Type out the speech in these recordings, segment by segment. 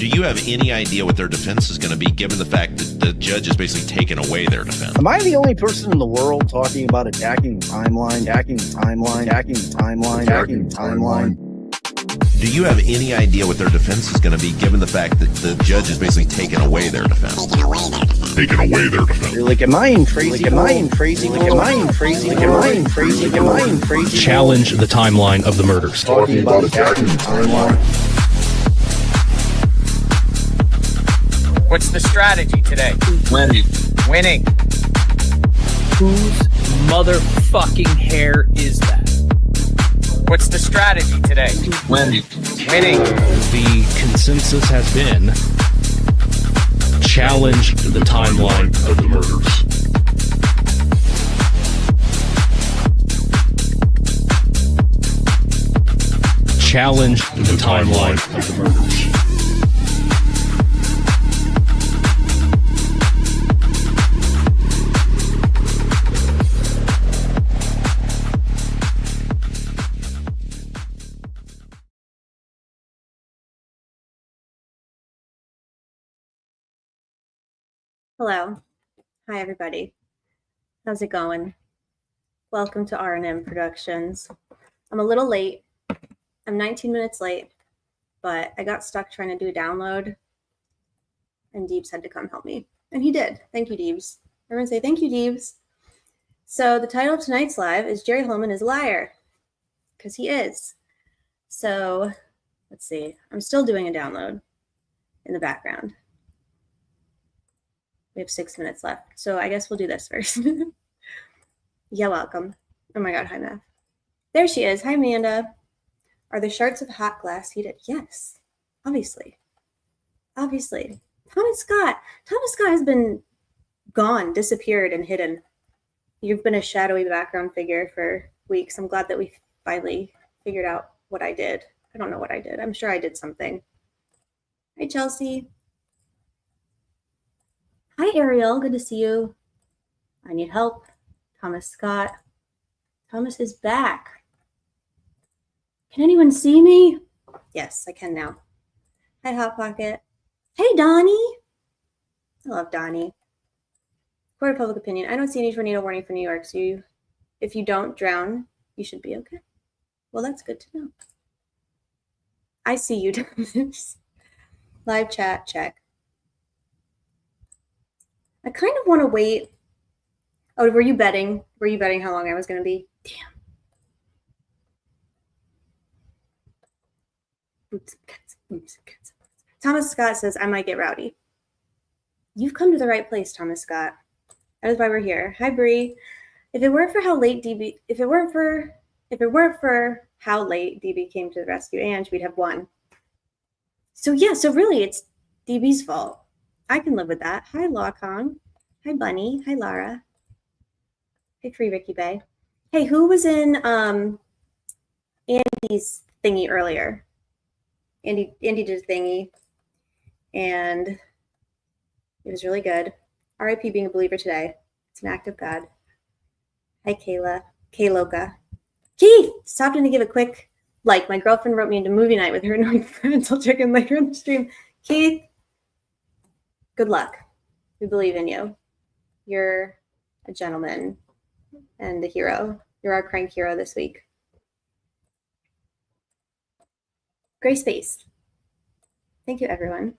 Do you have any idea what their defense is going to be, given the fact that the judge is basically taking away their defense? Am I the only person in the world talking about attacking the timeline, hacking the timeline, hacking the timeline, hacking the timeline? Do you have any idea what their defense is going to be, given the fact that the judge is basically taking away their defense? Taking away their defense. Like, am I in crazy? Am I in crazy? Like, am I in crazy? Like, am I in crazy? Like, am I in crazy? Challenge the timeline of the murders. Talking about attacking the timeline. What's the strategy today? Winning. Whose motherfucking hair is that? What's the strategy today? Winning. The consensus has been challenge the timeline of the murders. Challenge the timeline of the murders. Hello. Hi, everybody. How's it going? Welcome to R&M Productions. I'm a little late. I'm 19 minutes late, but I got stuck trying to do a download, and Deebs had to come help me. And he did. Thank you, Deebs. Everyone say thank you, Deebs. So the title of tonight's live is Jerry Holeman is a Liar, because he is. So let's see. I'm still doing a download in the background. We have 6 minutes left, so I guess we'll do this first. Yeah, welcome. Oh my God, hi, Matt. There she is. Hi, Amanda. Are the shards of hot glass heated? Yes, obviously. Obviously. Thomas Scott has been gone, disappeared, and hidden. You've been a shadowy background figure for weeks. I'm glad that we finally figured out what I did. I don't know what I did. I'm sure I did something. Hi, Chelsea. Hi, Ariel. Good to see you. I need help. Thomas Scott. Thomas is back. Can anyone see me? Yes, I can now. Hi, Hot Pocket. Hey, Donnie. I love Donnie. Court of public opinion. I don't see any tornado warning for New York, so if you don't drown, you should be okay. Well, that's good to know. I see you, Thomas. Live chat, check. I kind of want to wait. Oh, were you betting? Were you betting how long I was going to be? Damn. Oops. Thomas Scott says, I might get rowdy. You've come to the right place, Thomas Scott. That is why we're here. Hi, Bree. If it weren't for how late DB came to the rescue, Ange, we'd have won. So really it's DB's fault. I can live with that. Hi, Law Kong. Hi, Bunny. Hi, Lara. Hi, Free Ricky Bay. Hey, who was in Andy's thingy earlier? Andy did a thingy, and it was really good. R.I.P. being a believer today. It's an act of God. Hi, Kayla. Kayloka. Keith! Stopped in to give a quick like. My girlfriend wrote me into movie night with her annoying friends. I'll check in later in the stream. Keith, good luck. We believe in you. You're a gentleman and a hero. You're our crank hero this week. Gray space. Thank you, everyone.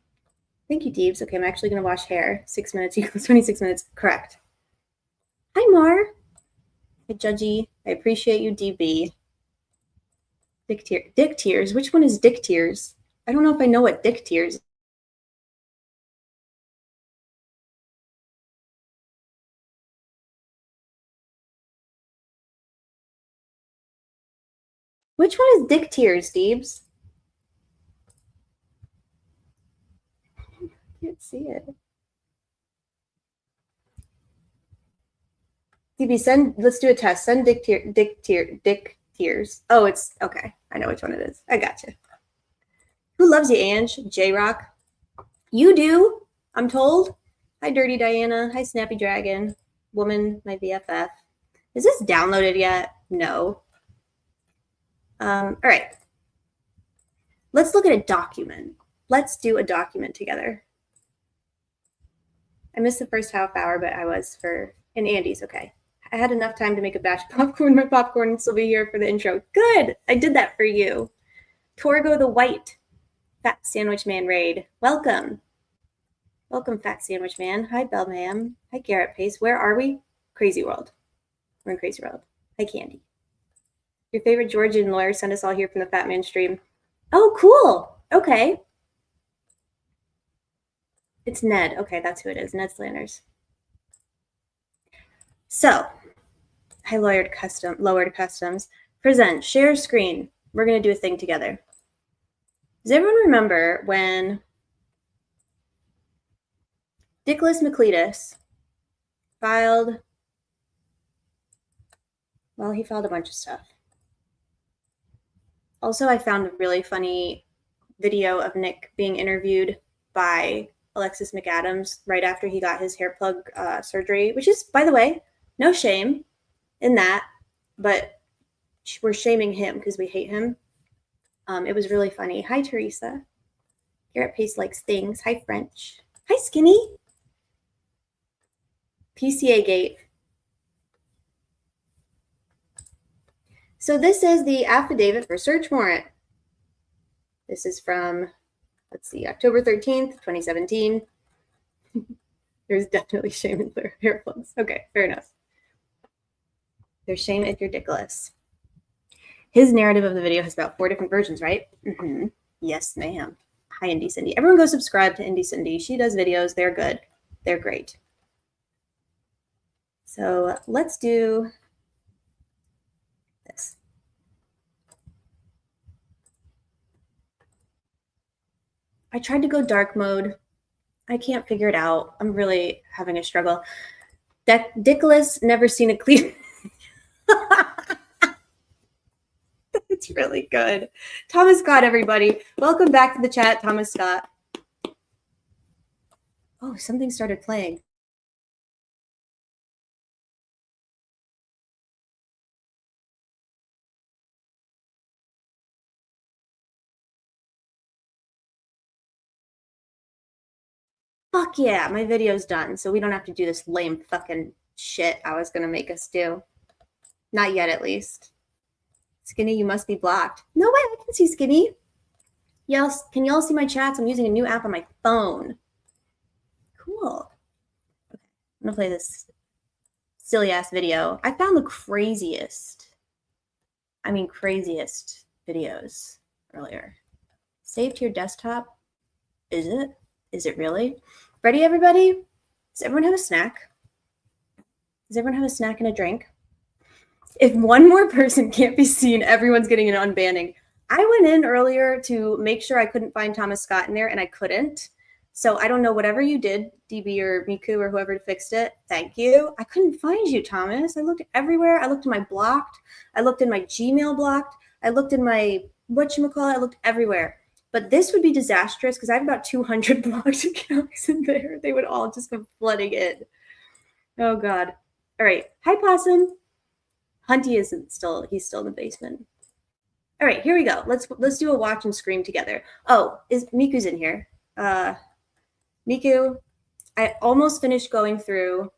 Thank you, Deebs. Okay, I'm actually going to wash hair. 6 minutes equals 26 minutes. Correct. Hi, Mar. Hi, Judgy. I appreciate you, DB. Dick Tears. Which one is Dick Tears? I don't know if I know what Dick Tears is. Which one is Dick Tears, Deebs? I can't see it. DB, let's do a test. Send Dick Tears. Oh, it's, okay. I know which one it is. I got you. Who loves you, Ange? J-Rock. You do, I'm told. Hi, Dirty Diana. Hi, Snappy Dragon. Woman, my BFF. Is this downloaded yet? No. All right. Let's look at a document. let's do a document together. I missed the first half hour, but I was and Andy's okay. I had enough time to make a batch of popcorn. My popcorn will still be here for the intro. Good. I did that for you. Torgo the White, Fat Sandwich Man Raid. Welcome. Welcome, Fat Sandwich Man. Hi, Bellmam. Hi, Garrett Pace. Where are we? Crazy World. We're in Crazy World. Hi, Candy. Your favorite Georgian lawyer sent us all here from the Fat Man stream. Oh, cool. Okay. It's Ned. Okay, that's who it is. Ned Slanders. So, hi, Lowered Customs. Present. Share screen. We're going to do a thing together. Does everyone remember when Nicholas McLeodus filed, well, he filed a bunch of stuff. Also, I found a really funny video of Nick being interviewed by Alexis McAdams right after he got his hair plug surgery, which is, by the way, no shame in that, but we're shaming him because we hate him. It was really funny. Hi, Teresa. Garrett Pace likes things. Hi, French. Hi, Skinny. PCA Gate. So this is the affidavit for search warrant. This is from, let's see, October 13th, 2017. There's definitely shame in their hair plugs. Okay, fair enough. There's shame if you're dickless. His narrative of the video has about 4 different versions, right? Mm-hmm. Yes, ma'am. Hi, Indy Cindy. Everyone go subscribe to Indy Cindy. She does videos. They're good. They're great. So let's do this. I tried to go dark mode. I can't figure it out. I'm really having a struggle. Dickless, never seen a clean. It's really good. Thomas Scott, everybody. Welcome back to the chat, Thomas Scott. Oh, something started playing. Fuck yeah, my video's done, so we don't have to do this lame fucking shit I was gonna make us do. Not yet, at least. Skinny, you must be blocked. No way, I can see Skinny. Yes, can y'all see my chats? I'm using a new app on my phone. Cool. Okay, I'm gonna play this silly ass video. I found the craziest videos earlier. Save to your desktop. Is it? Is it really? Ready, everybody? Does everyone have a snack? Does everyone have a snack and a drink? If one more person can't be seen, everyone's getting an unbanning. I went in earlier to make sure I couldn't find Thomas Scott in there, and I couldn't. So I don't know, whatever you did, DB or Miku or whoever fixed it, thank you. I couldn't find you, Thomas. I looked everywhere. I looked in my blocked. I looked in my Gmail blocked. I looked in my whatchamacallit. I looked everywhere. But this would be disastrous because I have about 200 blocked accounts in there. They would all just come flooding in. Oh, God. All right. Hi, Possum. Hunty isn't still, he's still in the basement. All right, here we go. Let's do a watch and scream together. Oh, Miku's in here. Miku, I almost finished going through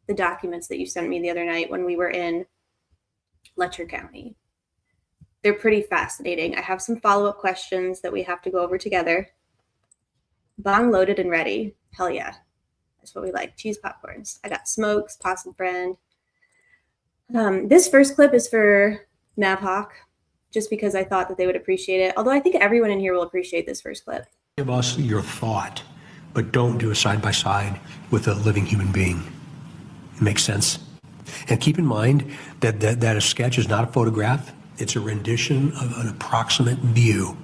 the documents that you sent me the other night when we were in Letcher County. They're pretty fascinating. I have some follow-up questions that we have to go over together. Bong loaded and ready. Hell yeah. That's what we like. Cheese popcorns. I got smokes, possum friend. This first clip is for Mavhawk, just because I thought that they would appreciate it. Although I think everyone in here will appreciate this first clip. Give us your thought, but don't do a side-by-side with a living human being. It makes sense. And keep in mind that a sketch is not a photograph. It's a rendition of an approximate view.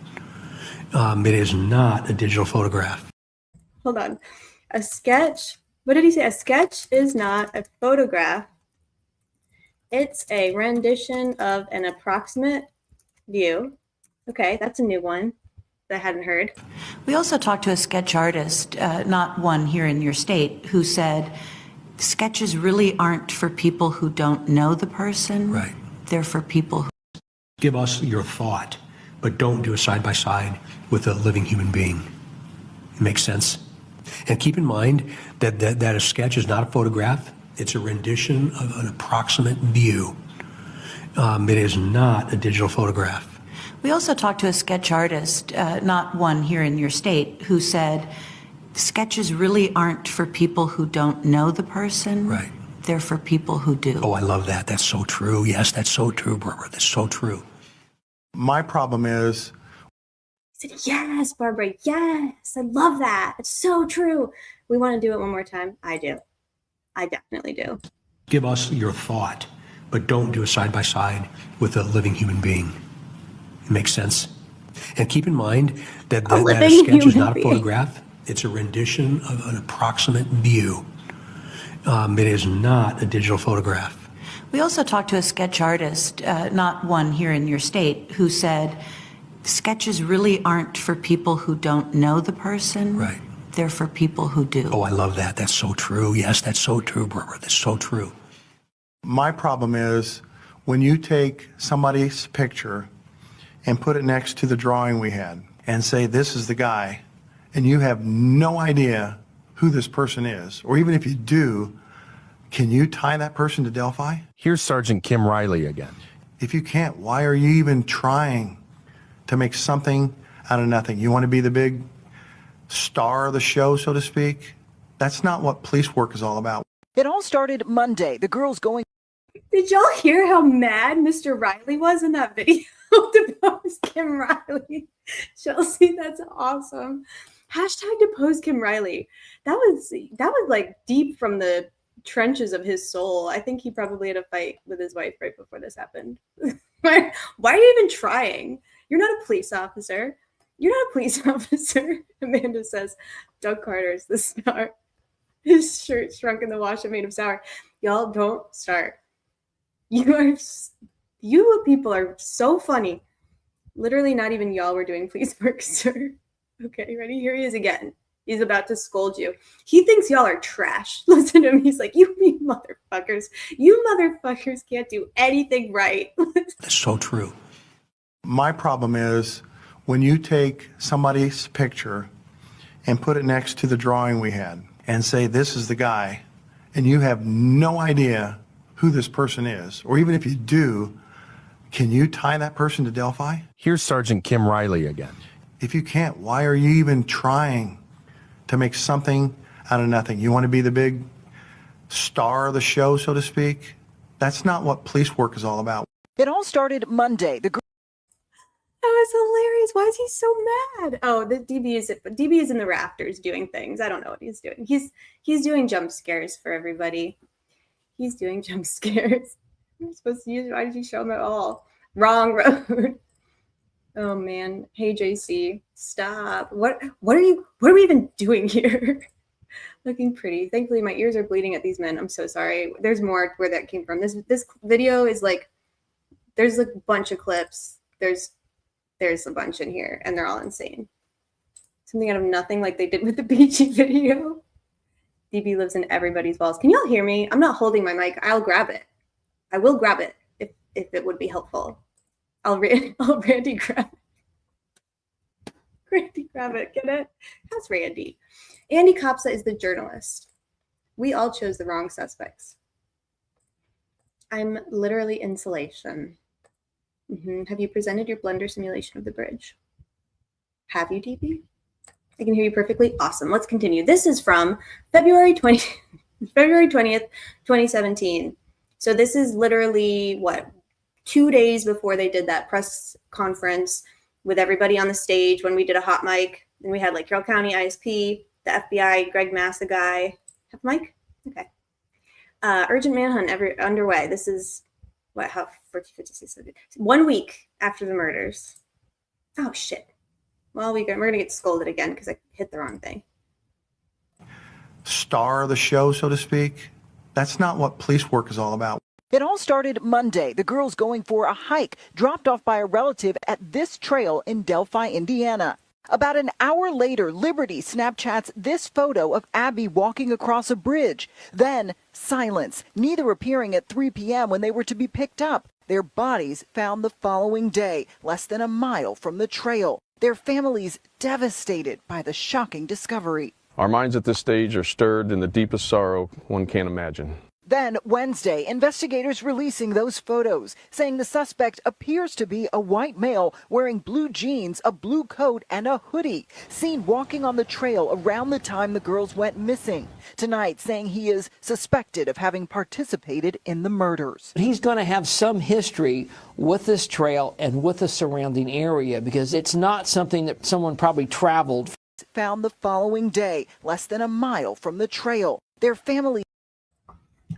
It is not a digital photograph. Hold on. A sketch, what did he say? A sketch is not a photograph. It's a rendition of an approximate view. Okay, that's a new one that I hadn't heard. We also talked to a sketch artist, not one here in your state, who said sketches really aren't for people who don't know the person. Right. They're for people who Give us your thought, but don't do a side-by-side with a living human being. It makes sense. And keep in mind that a sketch is not a photograph. It's a rendition of an approximate view. It is not a digital photograph. We also talked to a sketch artist, not one here in your state, who said sketches really aren't for people who don't know the person. Right. They're for people who do. Oh, I love that. That's so true. Yes, that's so true, Barbara. That's so true. My problem is, I said, yes, Barbara, yes, I love that. It's so true. We want to do it one more time? I do. I definitely do. Give us your thought, but don't do a side-by-side with a living human being. It makes sense. And keep in mind that a sketch is not a photograph. It's a rendition of an approximate view. It is not a digital photograph. We also talked to a sketch artist, not one here in your state, who said sketches really aren't for people who don't know the person. Right. They're for people who do. Oh, I love that. That's so true. Yes, that's so true, Barbara. That's so true. my problem is when you take somebody's picture and put it next to the drawing we had and say, this is the guy, and you have no idea who this person is, or even if you do, can you tie that person to Delphi? Here's Sergeant Kim Riley again. If you can't, why are you even trying to make something out of nothing? You want to be the big star of the show, so to speak? That's not what police work is all about. It all started Monday. The girls going. Did y'all hear how mad Mr. Riley was in that video to post Kim Riley? Chelsea, that's awesome. Hashtag depose Kim Riley. That was like deep from the trenches of his soul. I think he probably had a fight with his wife right before this happened. Why are you even trying? You're not a police officer. You're not a police officer. Amanda says, Doug Carter's the star. His shirt shrunk in the wash and made him sour. Y'all don't start. You people are so funny. Literally not even y'all were doing police work, sir. Okay, ready? Here he is again. He's about to scold you. He thinks y'all are trash. Listen to him. He's like, you motherfuckers. You motherfuckers can't do anything right. That's so true. My problem is when you take somebody's picture and put it next to the drawing we had and say, this is the guy, and you have no idea who this person is, or even if you do, can you tie that person to Delphi? Here's Sergeant Kim Riley again. If you can't, why are you even trying to make something out of nothing? You want to be the big star of the show, so to speak? That's not what police work is all about. It all started Monday. The That was hilarious. Why is he so mad? Oh, the DB is in the rafters doing things. I don't know what he's doing. He's doing jump scares for everybody. He's doing jump scares. I'm supposed to use. Why did you show him at all? Wrong road. Oh man. Hey JC, stop. What are we even doing here? Looking pretty. Thankfully my ears are bleeding at these men. I'm so sorry. There's more where that came from. This video is like, there's a bunch of clips. There's a bunch in here and they're all insane. Something out of nothing like they did with the BG video. DB lives in everybody's walls. Can y'all hear me? I'm not holding my mic. I'll grab it. I will grab it if it would be helpful. I'll Randy grab it. Randy grab it. Get it? How's Randy? Andy Kopsa is the journalist. We all chose the wrong suspects. I'm literally insulation. Have you presented your Blender simulation of the bridge? Have you, DB? I can hear you perfectly. Awesome. Let's continue. This is from February 20th, 2017. So this is literally, 2 days before they did that press conference with everybody on the stage when we did a hot mic. And we had like Carroll County ISP, the FBI, Greg Massa guy. Have mic? Okay. Urgent manhunt underway. This is, 1 week after the murders. Oh, shit. Well, we're going to get scolded again because I hit the wrong thing. Star of the show, so to speak? That's not what police work is all about. It all started Monday. The girls going for a hike dropped off by a relative at this trail in Delphi, Indiana. About an hour later, Liberty Snapchats this photo of Abby walking across a bridge. Then silence, neither appearing at 3 p.m. when they were to be picked up. Their bodies found the following day, less than a mile from the trail. Their families devastated by the shocking discovery. Our minds at this stage are stirred in the deepest sorrow one can imagine. Then Wednesday, investigators releasing those photos, saying the suspect appears to be a white male wearing blue jeans, a blue coat, and a hoodie, seen walking on the trail around the time the girls went missing. Tonight, saying he is suspected of having participated in the murders. He's going to have some history with this trail and with the surrounding area because it's not something that someone probably traveled. Found the following day, less than a mile from the trail. Their family.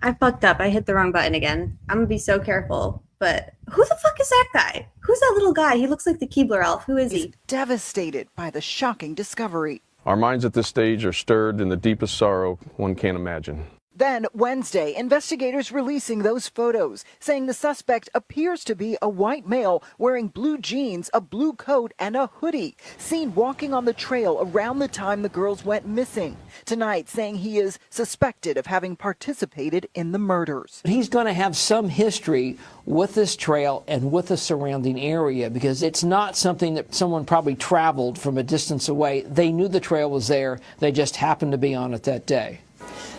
I fucked up. I hit the wrong button again. I'm gonna be so careful. But who the fuck is that guy? Who's that little guy? He looks like the Keebler elf. Who is he? Devastated by the shocking discovery. Our minds at this stage are stirred in the deepest sorrow one can imagine. Then Wednesday, investigators releasing those photos, saying the suspect appears to be a white male wearing blue jeans, a blue coat, and a hoodie, seen walking on the trail around the time the girls went missing. Tonight, saying he is suspected of having participated in the murders. He's going to have some history with this trail and with the surrounding area because it's not something that someone probably traveled from a distance away. They knew the trail was there. They just happened to be on it that day.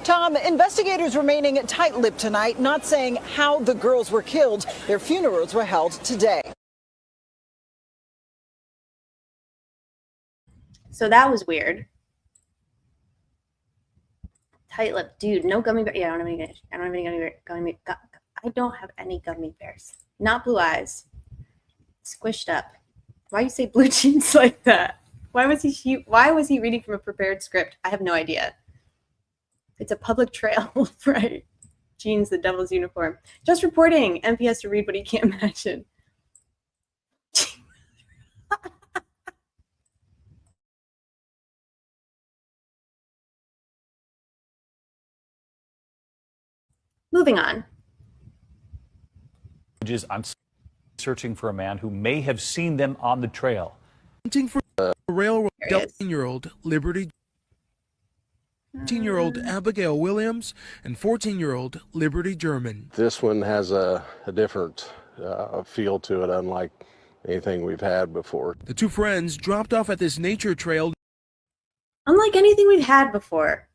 Tom, investigators remaining tight-lipped tonight, not saying how the girls were killed. Their funerals were held today. So that was weird. Tight-lipped, dude. No gummy bears. Yeah, I don't have any gummy. I don't have any gummy bears. Not blue eyes. Squished up. Why you say blue jeans like that? Why was he reading from a prepared script? I have no idea. It's a public trail, right? Jeans, the devil's uniform. Just reporting. MP has to read what he can't imagine. Moving on. I'm searching for a man who may have seen them on the trail. Hunting for a railroad 13-year-old Liberty 15-year-old Abigail Williams and 14-year-old Liberty German. This one has a different feel to it, unlike anything we've had before. The two friends dropped off at this nature trail. Unlike anything we've had before.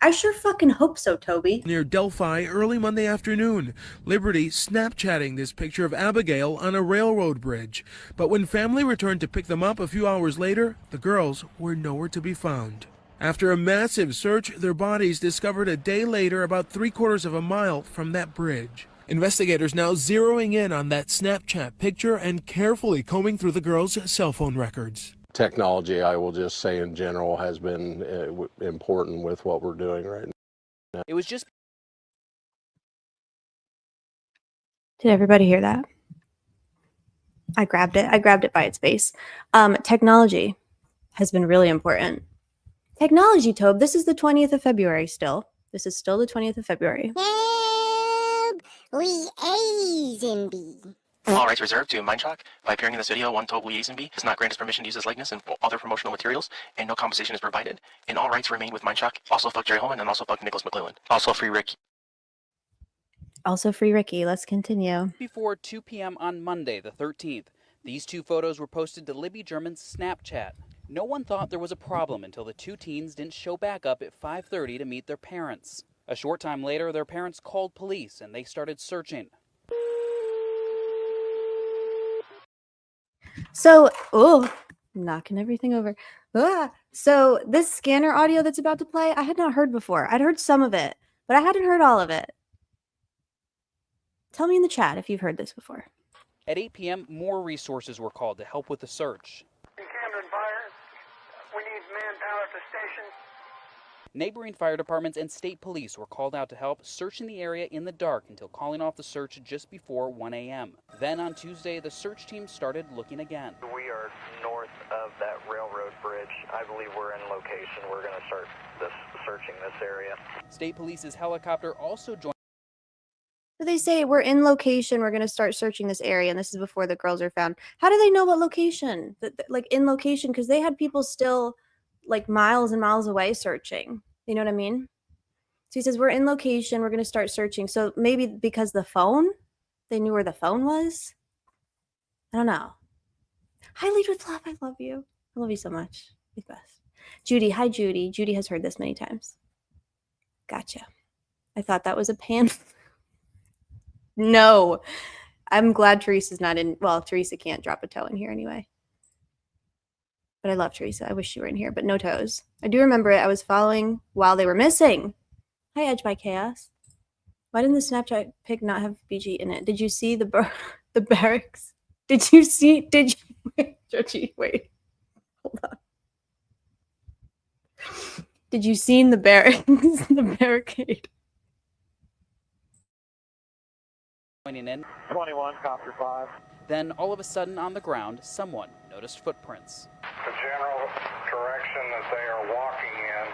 I sure fucking hope so, Toby. Near Delphi early Monday afternoon. Liberty Snapchatting this picture of Abigail on a railroad bridge. But when family returned to pick them up a few hours later, the girls were nowhere to be found. After a massive search, their bodies discovered a day later about 3/4 of a mile from that bridge. Investigators now zeroing in on that Snapchat picture and carefully combing through the girls' cell phone records. Technology, I will just say in general, has been important with what we're doing right now. It was just... Did everybody hear that? I grabbed it. I grabbed it by its base. Technology has been really important. Technology, Tobe. This is the 20th of February still. This is still the 20th of February. All rights reserved to Mindshock. By appearing in this video, one Tobe Liaisonby does not grant us permission to use his likeness and other promotional materials, and no compensation is provided. And all rights remain with Mindshock. Also fuck Jerry Holeman and also fuck Nicholas McClelland. Also free Ricky. Also free Ricky. Let's continue. Before 2 p.m. on Monday, the 13th, these two photos were posted to Libby German's Snapchat. No one thought there was a problem until the two teens didn't show back up at 5:30 to meet their parents. A short time later, their parents called police and they started searching. So, knocking everything over. So this scanner audio that's about to play, I had not heard before. I'd heard some of it, but I hadn't heard all of it. Tell me in the chat if you've heard this before. At 8 p.m., more resources were called to help with the search. We need manpower at the station. Neighboring fire departments and state police were called out to help, searching the area in the dark until calling off the search just before 1 a.m. Then on Tuesday, the search team started looking again. We are north of that railroad bridge. I believe we're in location. We're going to start searching this area. State police's helicopter also joined. So they say we're in location. We're going to start searching this area, and this is before the girls are found. How do they know what location? Like in location, because they had people still like miles and miles away searching. You know what I mean? So he says we're in location. We're going to start searching. So maybe because the phone They knew where the phone was? I don't know. Hi, Lead with Love. I love you. I love you so much. You're the best. Judy. Hi, Judy. Judy has heard this many times. Gotcha. I thought that was a pan. No. I'm glad Teresa's not in. Well, Teresa can't drop a toe in here anyway. But I love Teresa. I wish she were in here, but no toes. I do remember it. I was following while they were missing. Hi, Edge by Chaos. Why didn't the Snapchat pic not have BG in it? Did you see the barracks? Did you wait, Georgie, wait. Hold on. Did you see the barracks, the barricade? Joining in. 21, copter 5. Then, all of a sudden, on the ground, someone noticed footprints. The general direction that they are walking in,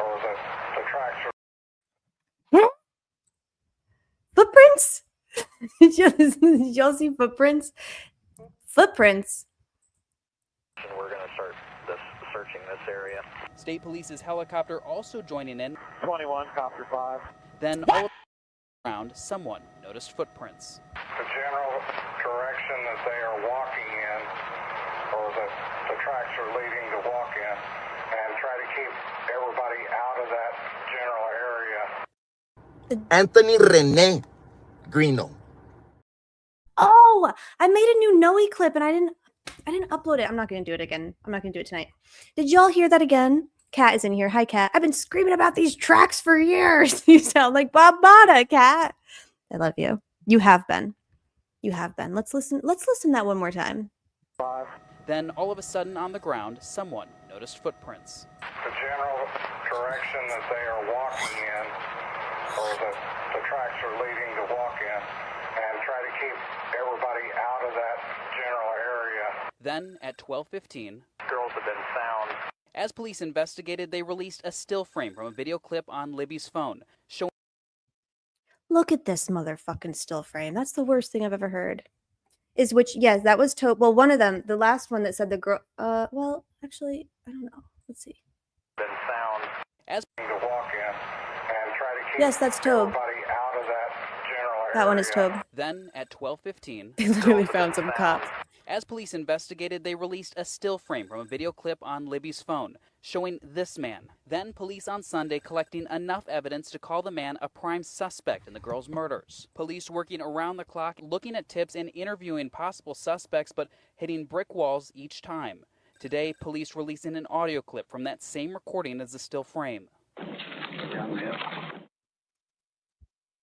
or that the tracks are. Footprints? Did y'all see footprints? Footprints? We're going to start searching this area. State Police's helicopter also joining in. 21, copter 5. Then, all around, someone noticed footprints. The general direction that they are walking in, or that the tracks are leading to walk in, and try to keep everybody out of that general area. Anthony Rene Greeno. Oh, I made a new Noe clip and I didn't upload it. I'm not going to do it again. I'm not going to do it tonight. Did y'all hear that again? Kat is in here. Hi, Kat. I've been screaming about these tracks for years. You sound like Bob Mata, Kat. I love you. You have been. You have been. Let's listen that one more time. 5. Then, all of a sudden, on the ground, someone noticed footprints. The general direction that they are walking in, or that the tracks are leading to walk in, and try to keep everybody out of that general area. Then, at 12:15, girls have been found. As police investigated, they released a still frame from a video clip on Libby's phone showing. Look at this motherfucking still frame. That's the worst thing I've ever heard. Yes, that was well, one of them, the last one that said the girl, well, actually, I don't know. Let's see. Been found. As to walk in and try to keep yes, that's Tobe. everybody out of that general area. That one is Tobe. Then, at 12:15, they literally found some cops. As police investigated, they released a still frame from a video clip on Libby's phone showing this man. Then, police on Sunday collecting enough evidence to call the man a prime suspect in the girls' murders. Police working around the clock, looking at tips and interviewing possible suspects, but hitting brick walls each time. Today, police releasing an audio clip from that same recording as the still frame.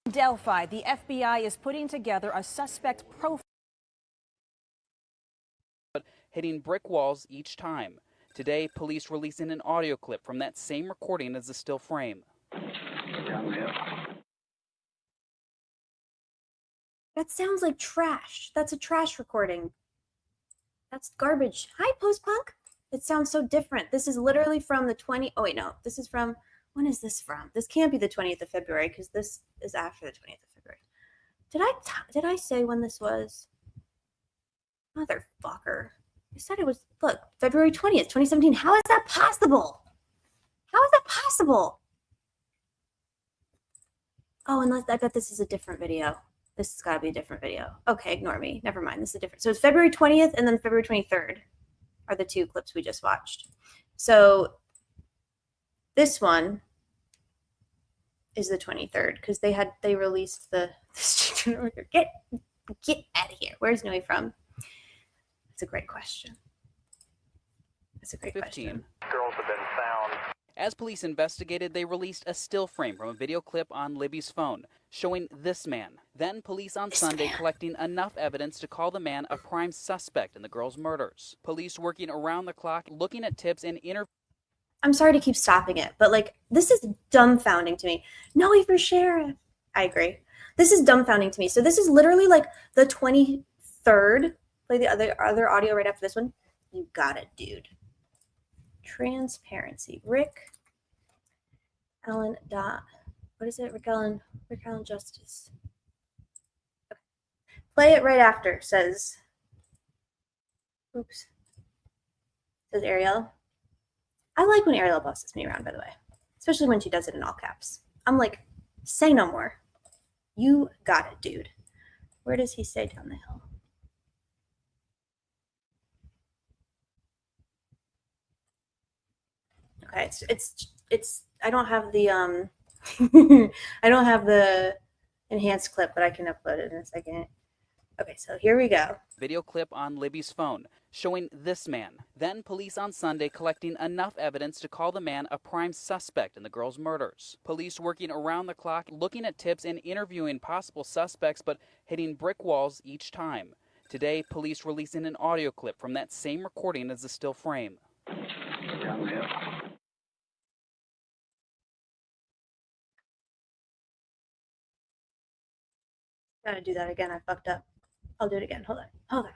Delphi, the FBI is putting together a suspect profile. But hitting brick walls each time. Today, police releasing an audio clip from that same recording as the still frame. That sounds like trash. That's a trash recording. That's garbage. Hi, Post-Punk. It sounds so different. This is literally from the 20... Oh, wait, no. This is from... When is this from? This can't be the 20th of February because this is after the 20th of February. Did I say when this was? Motherfucker. I said it was, look, February 20th, 2017. How is that possible? How is that possible? Oh, unless I bet this is a different video. This has got to be a different video. Okay, ignore me. Never mind. This is different. So it's February 20th and then February 23rd are the two clips we just watched. So this one is the 23rd because they released the get out of here. Where's Noe from? That's a great question. That's a great 15. question. Girls have been found. As police investigated, they released a still frame from a video clip on Libby's phone showing this man. Then police on Sunday collecting enough evidence to call the man a prime suspect in the girls' murders. Police working around the clock, looking at tips and interviews. I'm sorry to keep stopping it, but like this is dumbfounding to me. Noe for sheriff. I agree. This is dumbfounding to me. So this is literally like the 23rd. Play the other audio right after this one. You got it, dude. Transparency. Rick Allen dot. What is it? Rick Allen Justice. Okay. Play it right after. Says. Oops. Says Ariel. I like when Ariel bosses me around, by the way. Especially when she does it in all caps. I'm like, say no more. You got it, dude. Where does he say down the hill? Okay, it's I don't have the I don't have the enhanced clip, but I can upload it in a second. Okay, so here we go. Video clip on Libby's phone showing this man. Then police on Sunday collecting enough evidence to call the man a prime suspect in the girl's murders. Police working around the clock, looking at tips and interviewing possible suspects, but hitting brick walls each time. Today, police releasing an audio clip from that same recording as the still frame. Gotta do that again. I fucked up. I'll do it again. Hold on.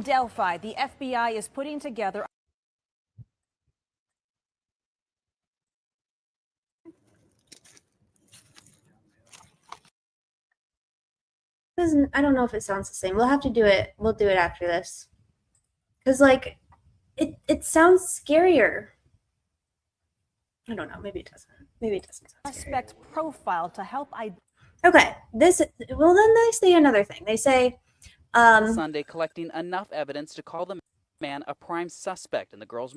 Delphi, the FBI is putting together I don't know if it sounds the same. We'll have to do it. We'll do it after this. Because, like, it sounds scarier. I don't know. Maybe it doesn't. Maybe it doesn't sound suspect profile to help Okay. Well, then they say another thing. They say, Sunday collecting enough evidence to call the man a prime suspect in the girl's.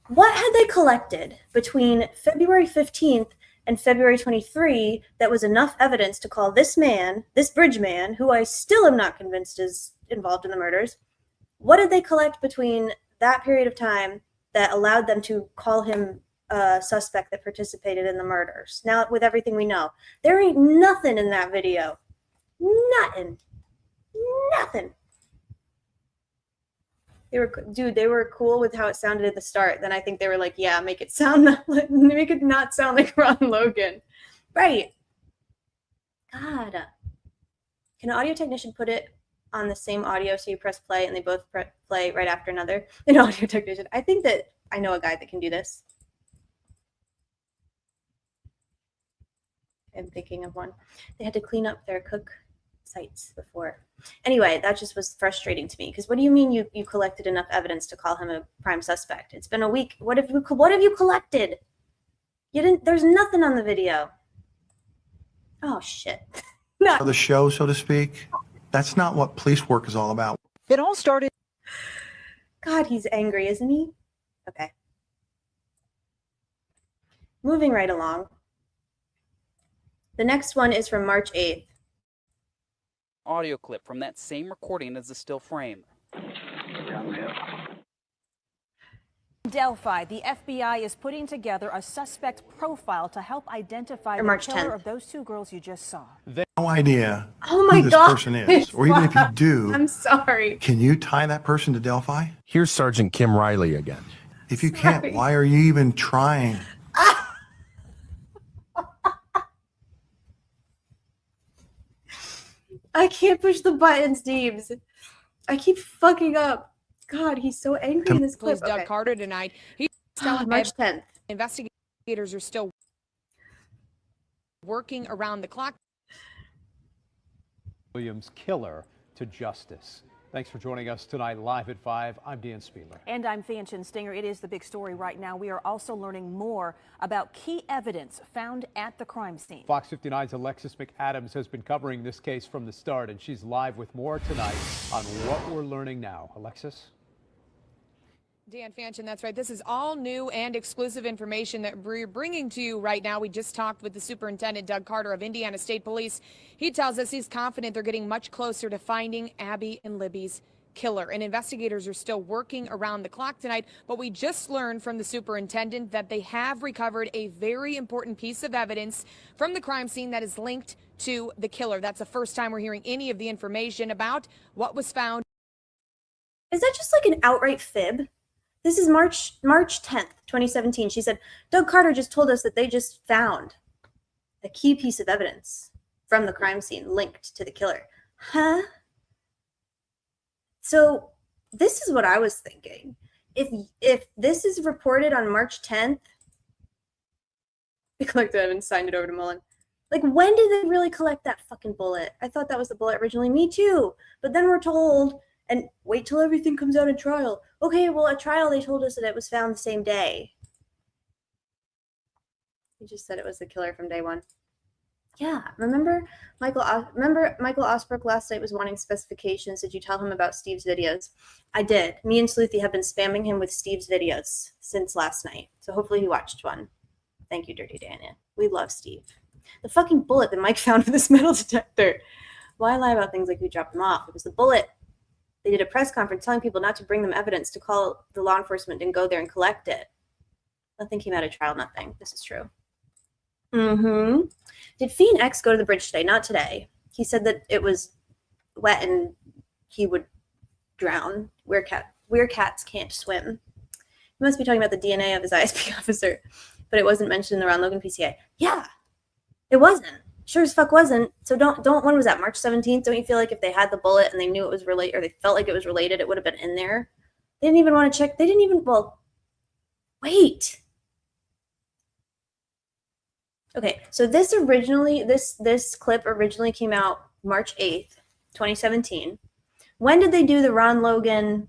what had they collected between February 15th and February 23 that was enough evidence to call this man, this bridge man, who I still am not convinced is involved in the murders? What did they collect between that period of time that allowed them to call him a suspect that participated in the murders? Now, with everything we know, there ain't nothing in that video. Nothing. They were cool with how it sounded at the start. Then I think they were like, yeah, make it not sound like Ron Logan. Right. God. Can an audio technician put it on the same audio so you press play and they both play right after another? An audio technician. I think that I know a guy that can do this. I'm thinking of one. They had to clean up their cook sites before. Anyway, that just was frustrating to me, because what do you mean you collected enough evidence to call him a prime suspect? It's been a week. What have you collected? You didn't. There's nothing on the video. Oh shit. For the show, so to speak. That's not what police work is all about. It all started. God, he's angry, isn't he? Okay. Moving right along. The next one is from March 8th. Audio clip from that same recording as the still frame. Delphi, the FBI is putting together a suspect profile to help identify the March killer 10th. of those two girls you just saw. No idea Oh my who this God. person is. Or even if you do, I'm sorry. can you tie that person to Delphi? Here's Sergeant Kim Riley again. If you can't, why are you even trying? I can't push the buttons, Deebs. I keep fucking up. God, he's so angry in this clip. Doug Carter tonight. He's telling March 10th. Investigators are still working around the clock. Williams' killer to justice. Thanks for joining us tonight live at 5. I'm Dan Spieler. And I'm Fanchen Stinger. It is the big story right now. We are also learning more about key evidence found at the crime scene. Fox 59's Alexis McAdams has been covering this case from the start, and she's live with more tonight on what we're learning now. Alexis? Dan Fanchen, that's right. This is all new and exclusive information that we're bringing to you right now. We just talked with the superintendent, Doug Carter of Indiana State Police. He tells us he's confident they're getting much closer to finding Abby and Libby's killer. And investigators are still working around the clock tonight. But we just learned from the superintendent that they have recovered a very important piece of evidence from the crime scene that is linked to the killer. That's the first time we're hearing any of the information about what was found. Is that just like an outright fib? This is March 10th, 2017. She said, Doug Carter just told us that they just found a key piece of evidence from the crime scene linked to the killer. Huh? So this is what I was thinking. If this is reported on March 10th, they collected it and signed it over to Mullen. Like, when did they really collect that fucking bullet? I thought that was the bullet originally. Me too. But then we're told, and wait till everything comes out in trial. Okay, well, at trial they told us that it was found the same day. He just said it was the killer from day one. Yeah, remember Michael Osbrook last night was wanting specifications. Did you tell him about Steve's videos? I did. Me and Sleuthy have been spamming him with Steve's videos since last night. So hopefully he watched one. Thank you, Dirty Dania. We love Steve. The fucking bullet that Mike found with this metal detector. Why lie about things like who dropped them off? It was the bullet. They did a press conference telling people not to bring them evidence, to call the law enforcement and go there and collect it. Nothing came out of trial, nothing. This is true. Did Fiend X go to the bridge today? Not today. He said that it was wet and he would drown. Cats can't swim. He must be talking about the DNA of his ISP officer, but it wasn't mentioned in the Ron Logan PCA. Yeah, it wasn't. Sure as fuck wasn't. So don't. When was that? March 17th. Don't you feel like if they had the bullet and they knew it was related, or they felt like it was related, it would have been in there? They didn't even want to check. They didn't even. Well, wait. Okay, so this clip originally came out March 8th, 2017. When did they do the Ron Logan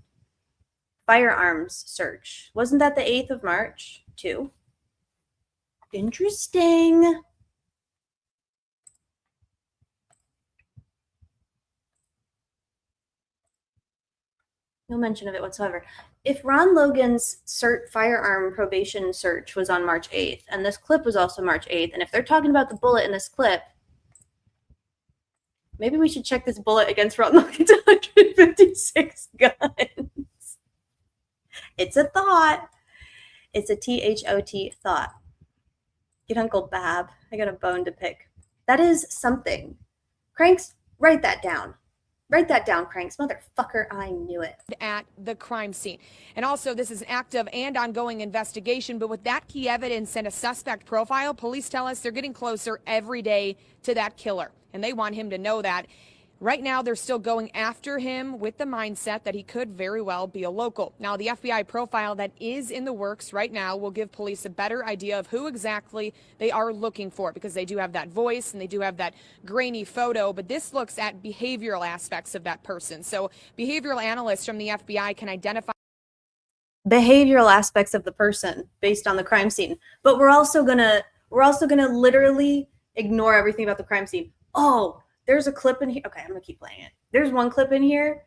firearms search? Wasn't that the 8th of March, too? Interesting. No mention of it whatsoever. If Ron Logan's firearm probation search was on March 8th, and this clip was also March 8th, and if they're talking about the bullet in this clip, maybe we should check this bullet against Ron Logan's 156 guns. It's a thought. It's a THOT thought. Get Uncle Bab. I got a bone to pick. That is something. Cranks, write that down. Write that down, Cranks. Motherfucker, I knew it. At the crime scene. And also, this is an active and ongoing investigation, but with that key evidence and a suspect profile, police tell us they're getting closer every day to that killer, and they want him to know that. Right now, they're still going after him with the mindset that he could very well be a local. Now, the FBI profile that is in the works right now will give police a better idea of who exactly they are looking for, because they do have that voice and they do have that grainy photo, but this looks at behavioral aspects of that person. So behavioral analysts from the FBI can identify behavioral aspects of the person based on the crime scene. But we're also gonna literally ignore everything about the crime scene. Oh, there's a clip in here. Okay, I'm gonna keep playing it. There's one clip in here.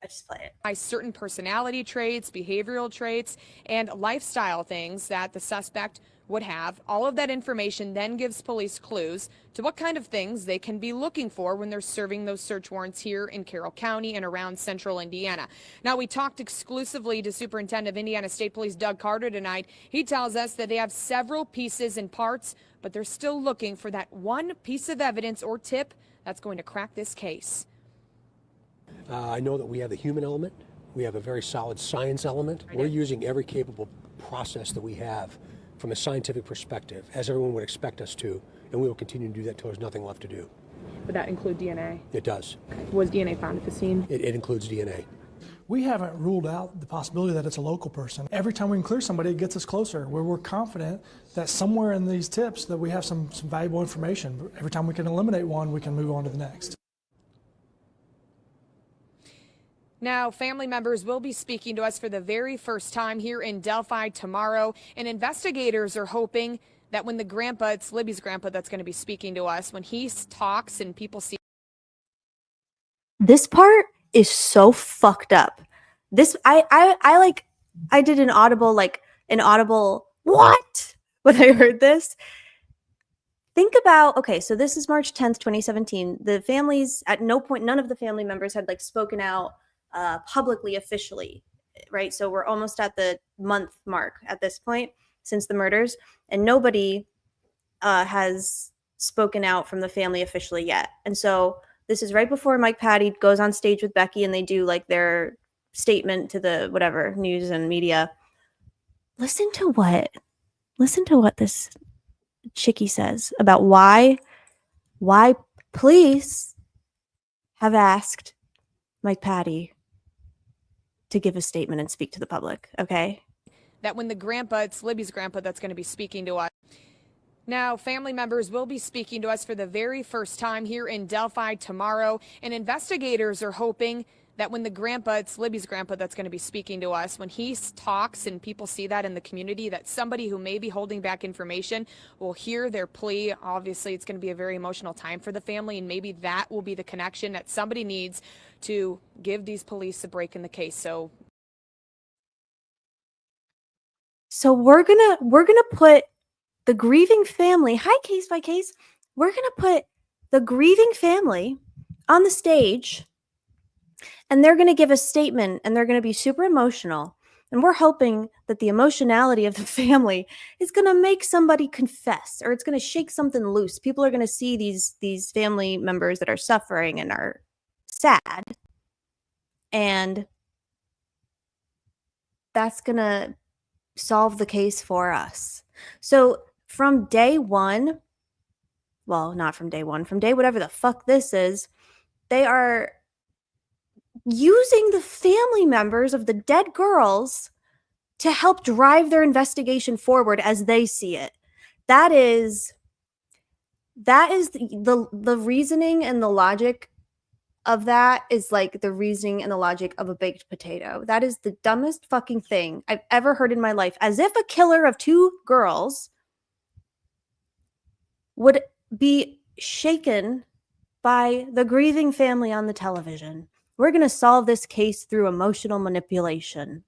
I just play it. By certain personality traits, behavioral traits, and lifestyle things that the suspect would have. All of that information then gives police clues to what kind of things they can be looking for when they're serving those search warrants here in Carroll County and around central Indiana. Now, we talked exclusively to Superintendent of Indiana State Police Doug Carter tonight. He tells us that they have several pieces and parts, but they're still looking for that one piece of evidence or tip that's going to crack this case. I know that we have the human element. We have a very solid science element. We're using every capable process that we have from a scientific perspective, as everyone would expect us to, and we will continue to do that until there's nothing left to do. Would that include DNA? It does. Was DNA found at the scene? It includes DNA. We haven't ruled out the possibility that it's a local person. Every time we can clear somebody, it gets us closer, where we're confident that somewhere in these tips that we have some valuable information. Every time we can eliminate one, we can move on to the next. Now, family members will be speaking to us for the very first time here in Delphi tomorrow, and investigators are hoping that when the grandpa, it's Libby's grandpa that's going to be speaking to us, when he talks and people see. This part is so fucked up. This, I did an audible what? When I heard this. Think about, okay, so this is March 10th, 2017. The families, at no point, none of the family members had spoken out publicly, officially, right? So we're almost at the month mark at this point since the murders, and nobody has spoken out from the family officially yet. And so this is right before Mike Patty goes on stage with Becky and they do their statement to the whatever news and media. Listen to what this chickie says about why police have asked Mike Patty to give a statement and speak to the public, okay? That when the grandpa, it's Libby's grandpa that's going to be speaking to us. Now, family members will be speaking to us for the very first time here in Delphi tomorrow, and investigators are hoping that when the grandpa, it's Libby's grandpa that's going to be speaking to us, when he talks and people see that in the community, that somebody who may be holding back information will hear their plea. Obviously, it's going to be a very emotional time for the family, and maybe that will be the connection that somebody needs to give these police a break in the case. So we're gonna put the grieving family, hi Case by Case, we're gonna put the grieving family on the stage, and they're gonna give a statement, and they're gonna be super emotional. And we're hoping that the emotionality of the family is gonna make somebody confess, or it's gonna shake something loose. People are gonna see these family members that are suffering and are sad, and that's gonna solve the case for us. So from day one, well, not from day one, from day whatever the fuck this is, they are using the family members of the dead girls to help drive their investigation forward as they see it. That is the reasoning and the logic of that is like the reasoning and the logic of a baked potato. That is the dumbest fucking thing I've ever heard in my life. As if a killer of 2 girls would be shaken by the grieving family on the television. We're going to solve this case through emotional manipulation.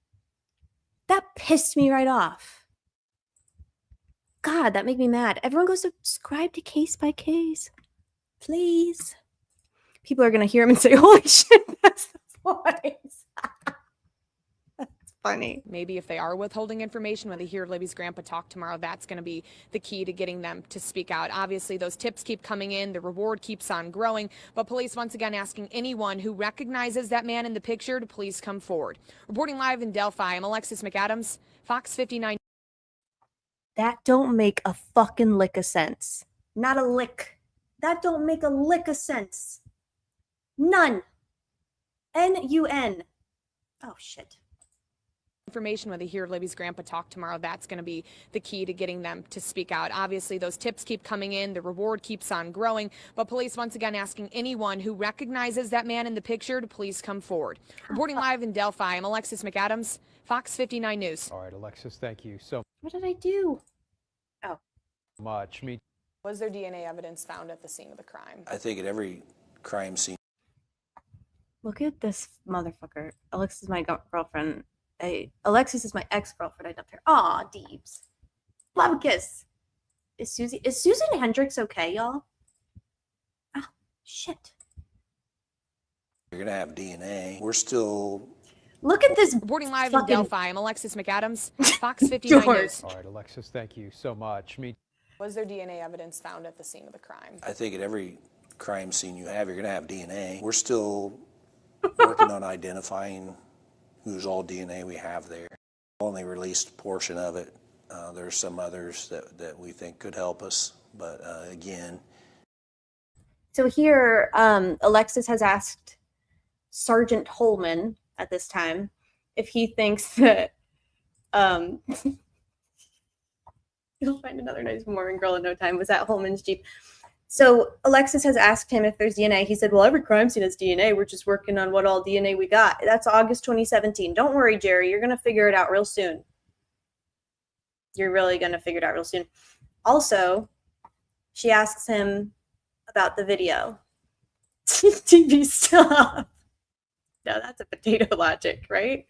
That pissed me right off. God, that made me mad. Everyone go subscribe to Case by Case, please. People are going to hear him and say, holy shit, that's the voice. That's funny. maybe if they are withholding information, when they hear Libby's grandpa talk tomorrow, that's going to be the key to getting them to speak out. Obviously, those tips keep coming in. The reward keeps on growing. But police once again asking anyone who recognizes that man in the picture to please come forward. Reporting live in Delphi, I'm Alexis McAdams, Fox 59. That don't make a fucking lick of sense. Not a lick. That don't make a lick of sense. None. N-U-N. Oh, shit. Information when they hear Libby's grandpa talk tomorrow, that's going to be the key to getting them to speak out. Obviously, those tips keep coming in. The reward keeps on growing. But police once again asking anyone who recognizes that man in the picture to please come forward. Reporting live in Delphi, I'm Alexis McAdams, Fox 59 News. All right, Alexis, thank you so What did I do? Oh. much. Was there DNA evidence found at the scene of the crime? I think at every crime scene. Look at this motherfucker. Alexis is my girlfriend. Alexis is my ex-girlfriend. I dubbed her. Aw, Deebs. Love a kiss. Is Susan Hendricks okay, y'all? Oh, shit. You're going to have DNA. We're still... Look at this. Reporting live in Delphi, I'm Alexis McAdams, Fox 59 News. All right, Alexis, thank you so much. Was there DNA evidence found at the scene of the crime? I think at every crime scene you have, you're going to have DNA. We're still working on identifying whose all DNA we have there. Only released a portion of it. There's some others that we think could help us, but again. So here, Alexis has asked Sergeant Holeman at this time if he thinks that you'll find another nice Mormon girl in no time. Was at Holman's Jeep. So Alexis has asked him if there's DNA. He said, well, every crime scene has DNA. We're just working on what all DNA we got. That's August 2017. Don't worry, Jerry. You're going to figure it out real soon. You're really going to figure it out real soon. Also, she asks him about the video. TV stuff. No, that's a potato logic, right?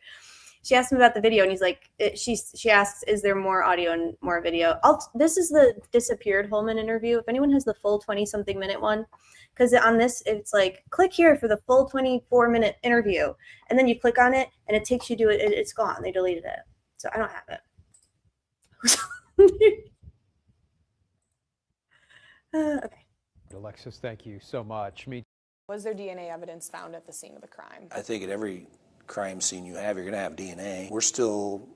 She asked him about the video, and he's like, she asks, is there more audio and more video? This is the disappeared Holeman interview. If anyone has the full 20-something minute one, because on this, it's like, click here for the full 24-minute interview. And then you click on it, and it takes you to it. It's gone. They deleted it. So I don't have it. Okay. Alexis, thank you so much. Was there DNA evidence found at the scene of the crime? I think at every crime scene you have, you're going to have DNA. We're still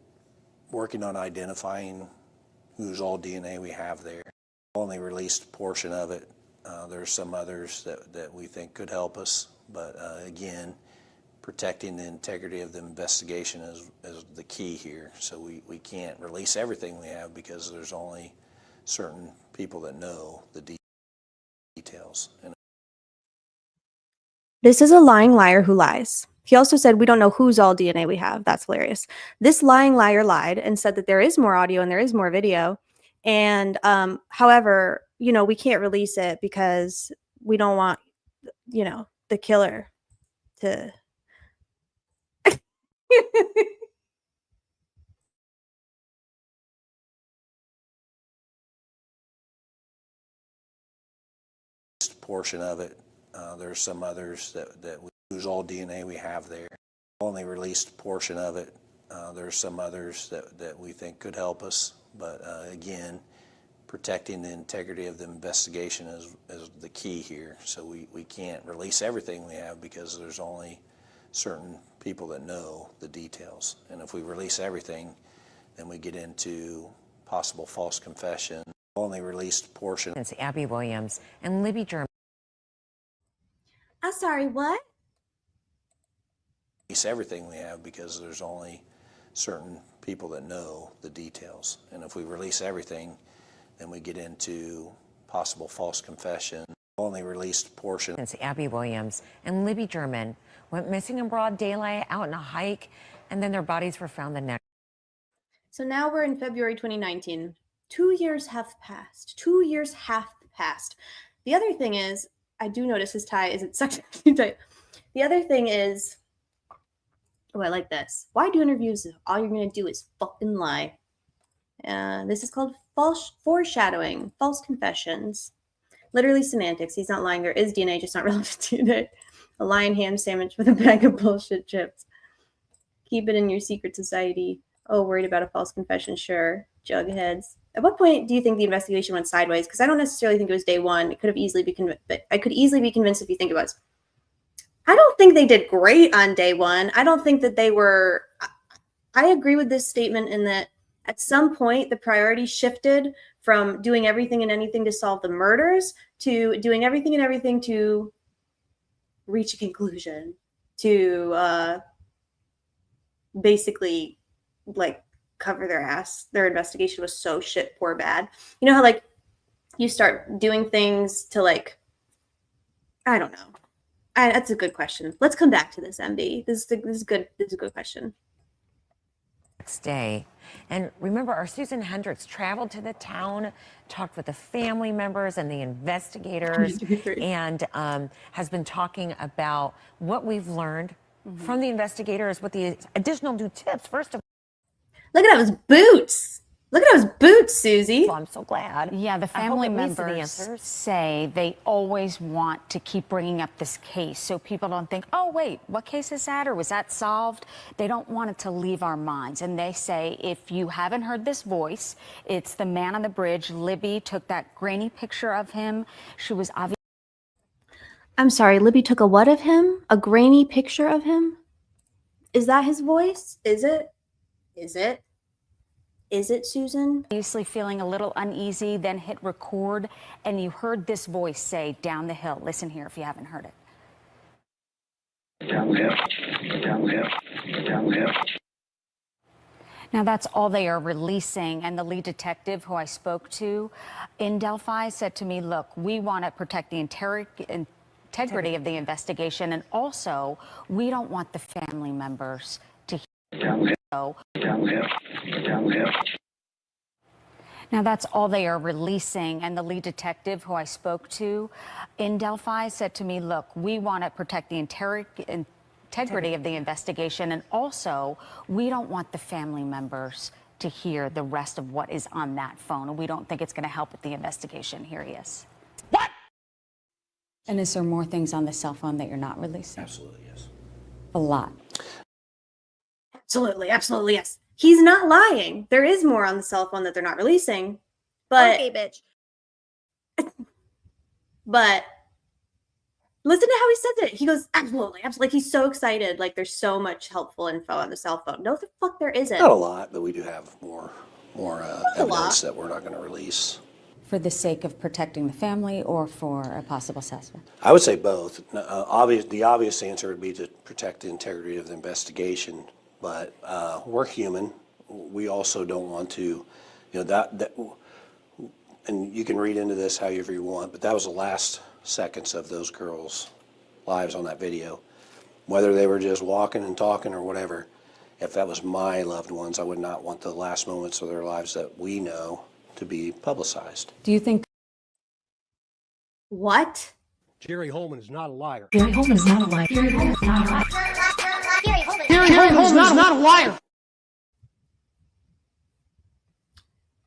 working on identifying whose all DNA we have there. Only released a portion of it. There's some others that we think could help us, but again, protecting the integrity of the investigation is the key here. So we can't release everything we have because there's only certain people that know the details. This is a lying liar who lies. He also said, we don't know whose all DNA we have. That's hilarious. This lying liar lied and said that there is more audio and there is more video. And however, we can't release it because we don't want, the killer to. Portion of it. There's some others that we use all DNA we have there. Only released a portion of it. There's some others that we think could help us, but again, protecting the integrity of the investigation is the key here. So we can't release everything we have because there's only certain people that know the details. And if we release everything, then we get into possible false confession. Only released a portion. It's Abby Williams and Libby German. I'm sorry, what? Release everything we have because there's only certain people that know the details. And if we release everything, then we get into possible false confession. Only released a portion. It's Abby Williams and Libby German went missing in broad daylight out on a hike, and then their bodies were found the next. So now we're in February 2019. 2 years have passed. 2 years have passed. The other thing is, I do notice his tie isn't sexually tight. The other thing is, I like this. Why do interviews if all you're going to do is fucking lie? This is called false foreshadowing, false confessions. Literally semantics. He's not lying. There is DNA, just not relevant DNA. A lion ham sandwich with a bag of bullshit chips. Keep it in your secret society. Oh, worried about a false confession? Sure. Jugheads. At what point do you think the investigation went sideways? Because I don't necessarily think it was day one. It could have easily been convinced, but I could easily be convinced if you think about it. I don't think they did great on day one. I don't think that they were. I agree with this statement in that at some point the priority shifted from doing everything and anything to solve the murders to doing everything and everything to reach a conclusion, to basically like cover their ass. Their investigation was so shit poor bad. You know how like you start doing things to like, I don't know. That's a good question. Let's come back to this, MB. This is good. This is a good question. Next day. And remember, our Susan Hendricks traveled to the town, talked with the family members and the investigators, and has been talking about what we've learned from the investigators with the additional new tips. First of all, look at those boots. Look at those boots, Susie. Well, I'm so glad. Yeah, the family members say they always want to keep bringing up this case so people don't think, oh, wait, what case is that? Or was that solved? They don't want it to leave our minds. And they say, if you haven't heard this voice, it's the man on the bridge. Libby took that grainy picture of him. She was obviously. I'm sorry, Libby took a what of him? A grainy picture of him? Is that his voice? Is it? Is it? Is it, Susan? Obviously feeling a little uneasy, then hit record, and you heard this voice say, down the hill. Listen here if you haven't heard it. Down the hill, down the hill, down the hill. Now, that's all they are releasing. And the lead detective who I spoke to in Delphi said to me, look, we want to protect the integrity of the investigation. And also, we don't want the family members to hear. Down the hill, down the hill. Now, that's all they are releasing. And the lead detective who I spoke to in Delphi said to me, look, we want to protect the integrity of the investigation. And also, we don't want the family members to hear the rest of what is on that phone. And we don't think it's going to help with the investigation. Here he is. What? And is there more things on the cell phone that you're not releasing? Absolutely, yes. A lot. Absolutely, absolutely, yes. He's not lying. There is more on the cell phone that they're not releasing. But okay, bitch. But listen to how he says it. He goes, absolutely, absolutely. Like he's so excited. Like there's so much helpful info on the cell phone. No, the fuck there isn't. Not a lot, but we do have more evidence that we're not going to release. For the sake of protecting the family or for a possible suspect? I would say both. The obvious answer would be to protect the integrity of the investigation. But we're human. We also don't want to, and you can read into this however you want, but that was the last seconds of those girls' lives on that video. whether they were just walking and talking or whatever. If that was my loved ones, I would not want the last moments of their lives that we know to be publicized. Do you think What? Jerry Holeman is not a liar. Jerry Holeman is not a liar? Jerry Holeman is not a liar. Jerry Holeman is not a liar.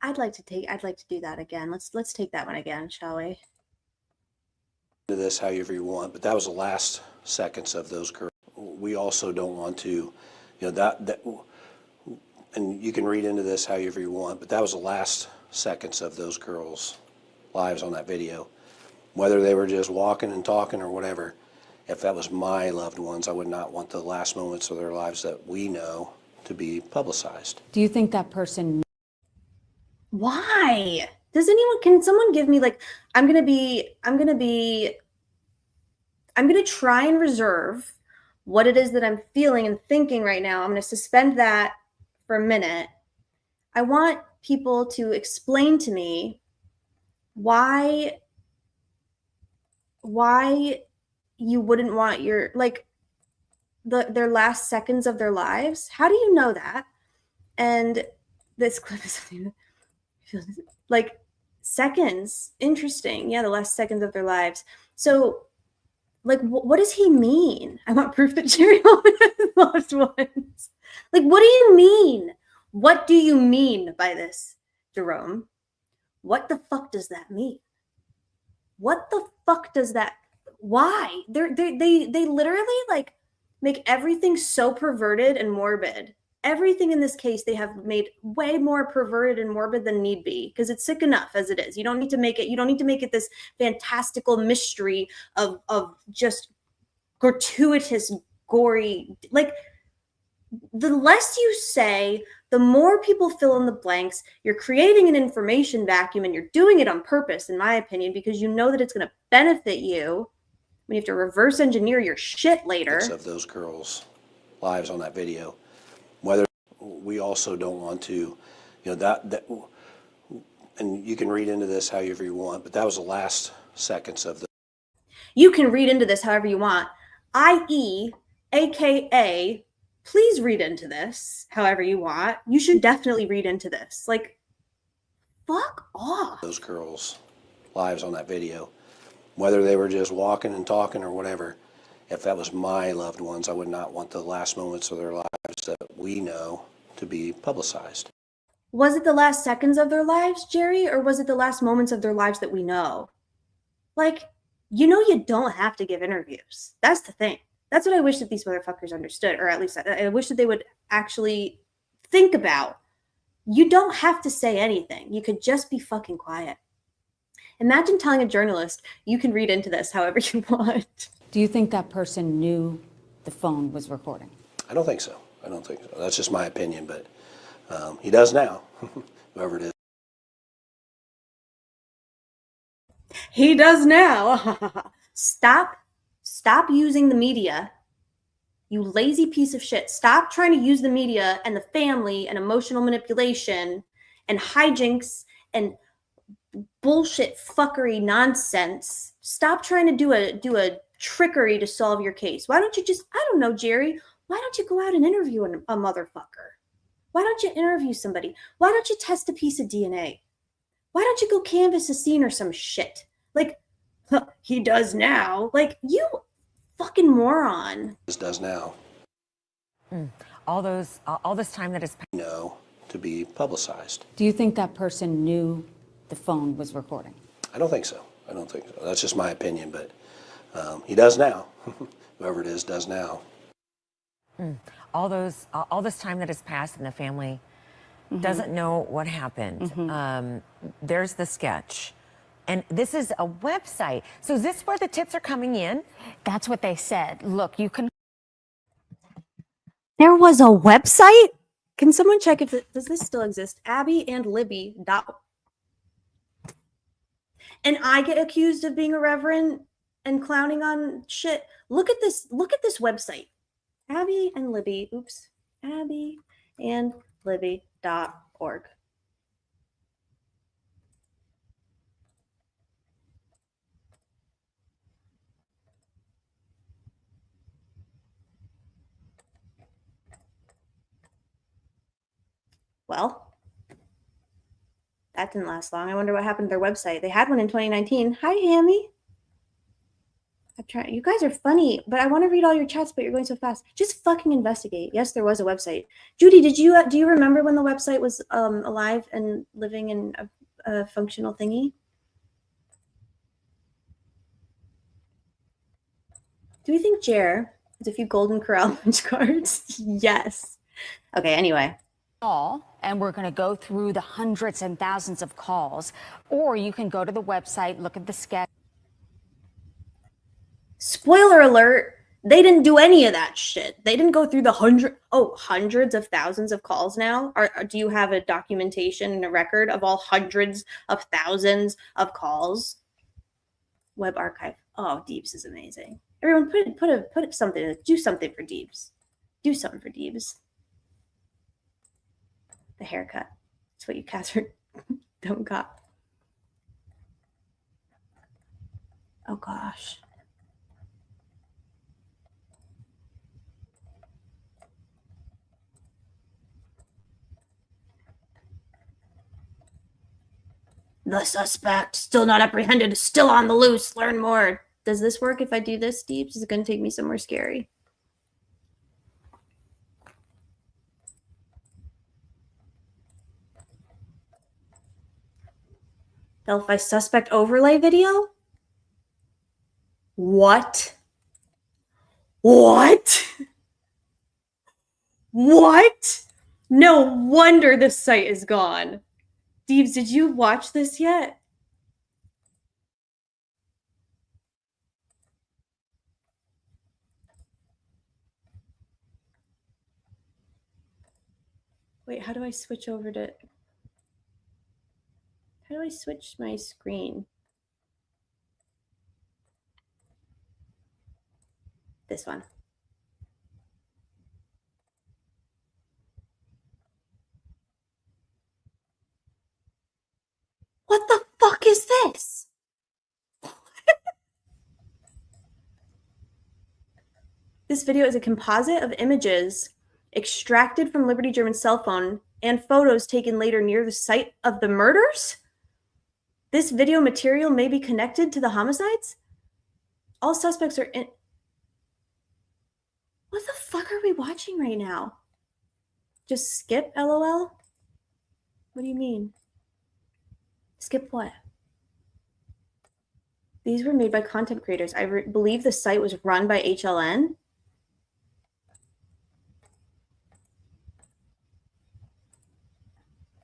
I'd like to do that again. Let's take that one again, shall we? To this however you want, but that was the last seconds of those girls. We also don't want to, that, and you can read into this however you want, but that was the last seconds of those girls' lives on that video. Whether they were just walking and talking or whatever, if that was my loved ones, I would not want the last moments of their lives that we know to be publicized. Do you think that person? Why? Can someone give me, like, I'm going to try and reserve what it is that I'm feeling and thinking right now. I'm going to suspend that for a minute. I want people to explain to me why you wouldn't want your, like, their last seconds of their lives. How do you know that? And this clip is something like seconds. Interesting. Yeah, the last seconds of their lives. So, like, what does he mean? I want proof that Jerry Holeman has loved ones. Like, what do you mean? What do you mean by this, Jerome? What the fuck does that mean? What the fuck does that? Why? They literally, like, make everything so perverted and morbid. Everything in this case they have made way more perverted and morbid than need be, because it's sick enough as it is. You don't need to make it this fantastical mystery of just gratuitous, gory. Like, the less you say, the more people fill in the blanks. You're creating an information vacuum, and you're doing it on purpose, in my opinion, because you know that it's going to benefit you when you have to reverse engineer your shit later. Of those girls' lives on that video. Whether we also don't want to, that, and you can read into this however you want, but that was the last seconds of the. You can read into this however you want, i.e., aka, please read into this however you want. You should definitely read into this. Like, fuck off. Those girls' lives on that video, whether they were just walking and talking or whatever. If that was my loved ones, I would not want the last moments of their lives that we know to be publicized. Was it the last seconds of their lives, Jerry, or was it the last moments of their lives that we know? Like, you don't have to give interviews. That's the thing. That's what I wish that these motherfuckers understood, or at least I wish that they would actually think about. You don't have to say anything. You could just be fucking quiet. Imagine telling a journalist, you can read into this however you want. Do you think that person knew the phone was recording? I don't think so. That's just my opinion, but he does now, whoever it is. He does now. Stop using the media, you lazy piece of shit. Stop trying to use the media and the family and emotional manipulation and hijinks and bullshit fuckery nonsense. Stop trying to do a trickery to solve your case. Why don't you just, I don't know, Jerry, why don't you go out and interview a motherfucker? Why don't you interview somebody? Why don't you test a piece of DNA? Why don't you go canvass a scene or some shit? Like, he does now. Like, you fucking moron. This does now. All this time that is to be publicized. Do you think that person knew the phone was recording? I don't think so. That's just my opinion, but he does now. Whoever it is does now. All this time that has passed and the family doesn't know what happened. There's the sketch. And this is a website. So is this where the tips are coming in? That's what they said. Look, you can. There was a website? Can someone check if does this still exist? Abby and Libby. And I get accused of being irreverent and clowning on shit. Look at this website. Abby and Libby. Oops. abbyandlibby.org. Well, that didn't last long. I wonder what happened to their website. They had one in 2019. Hi, Hammy. I'm trying. You guys are funny, but I want to read all your chats, but you're going so fast. Just fucking investigate. Yes, there was a website. Judy, do you remember when the website was alive and living in a functional thingy? Do we think Jer has a few Golden Corral punch cards? Yes. Okay, anyway. And we're going to go through the hundreds and thousands of calls, or you can go to the website, look at the sketch. Spoiler alert, they didn't do any of that shit. They didn't go through the hundreds of thousands of calls now. Do you have a documentation and a record of all hundreds of thousands of calls? Web archive. Oh, Deeps is amazing. Everyone put something, do something for Deeps. Do something for Deeps. The haircut. That's what you Catherine don't got. Oh gosh. The suspect, still not apprehended, still on the loose. Learn more. Does this work if I do this, Deeps? Is it going to take me somewhere scary? Delphi suspect overlay video? What? What? What? No wonder this site is gone. Deeps, did you watch this yet? Wait, how do I switch over to... How do I switch my screen? This one. What the fuck is this? This video is a composite of images extracted from Liberty German's cell phone and photos taken later near the site of the murders? This video material may be connected to the homicides? All suspects are in... What the fuck are we watching right now? Just skip, LOL? What do you mean? Skip what? These were made by content creators. I believe the site was run by HLN.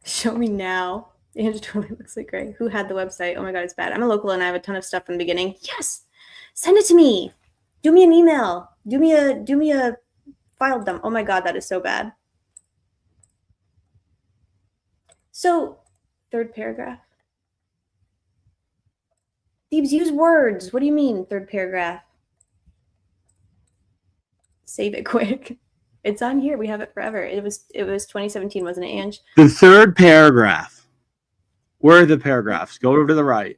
Show me now. Andrew totally looks like Gray. Who had the website? Oh my god, it's bad. I'm a local and I have a ton of stuff from the beginning. Yes! Send it to me. Do me an email. Do me a file dump. Oh my god, that is so bad. So, third paragraph. Thebes, use words. What do you mean, third paragraph? Save it quick. It's on here. We have it forever. It was 2017, wasn't it, Ange? The third paragraph. Where are the paragraphs? Go over to the right.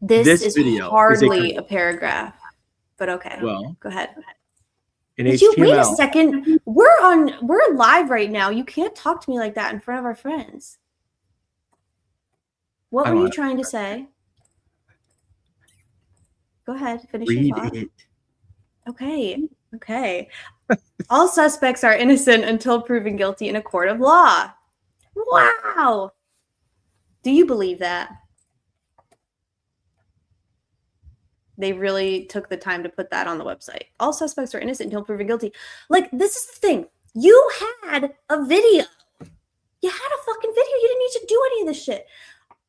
This is hardly a paragraph, but okay. Well, go ahead. Did you wait a second? We're live right now. You can't talk to me like that in front of our friends. What were you trying to say? Go ahead. Finish your thought. Read it. Okay. Okay. All suspects are innocent until proven guilty in a court of law. Wow. Do you believe that? They really took the time to put that on the website. All suspects are innocent until proven guilty. Like, this is the thing. You had a video. You had a fucking video. You didn't need to do any of this shit.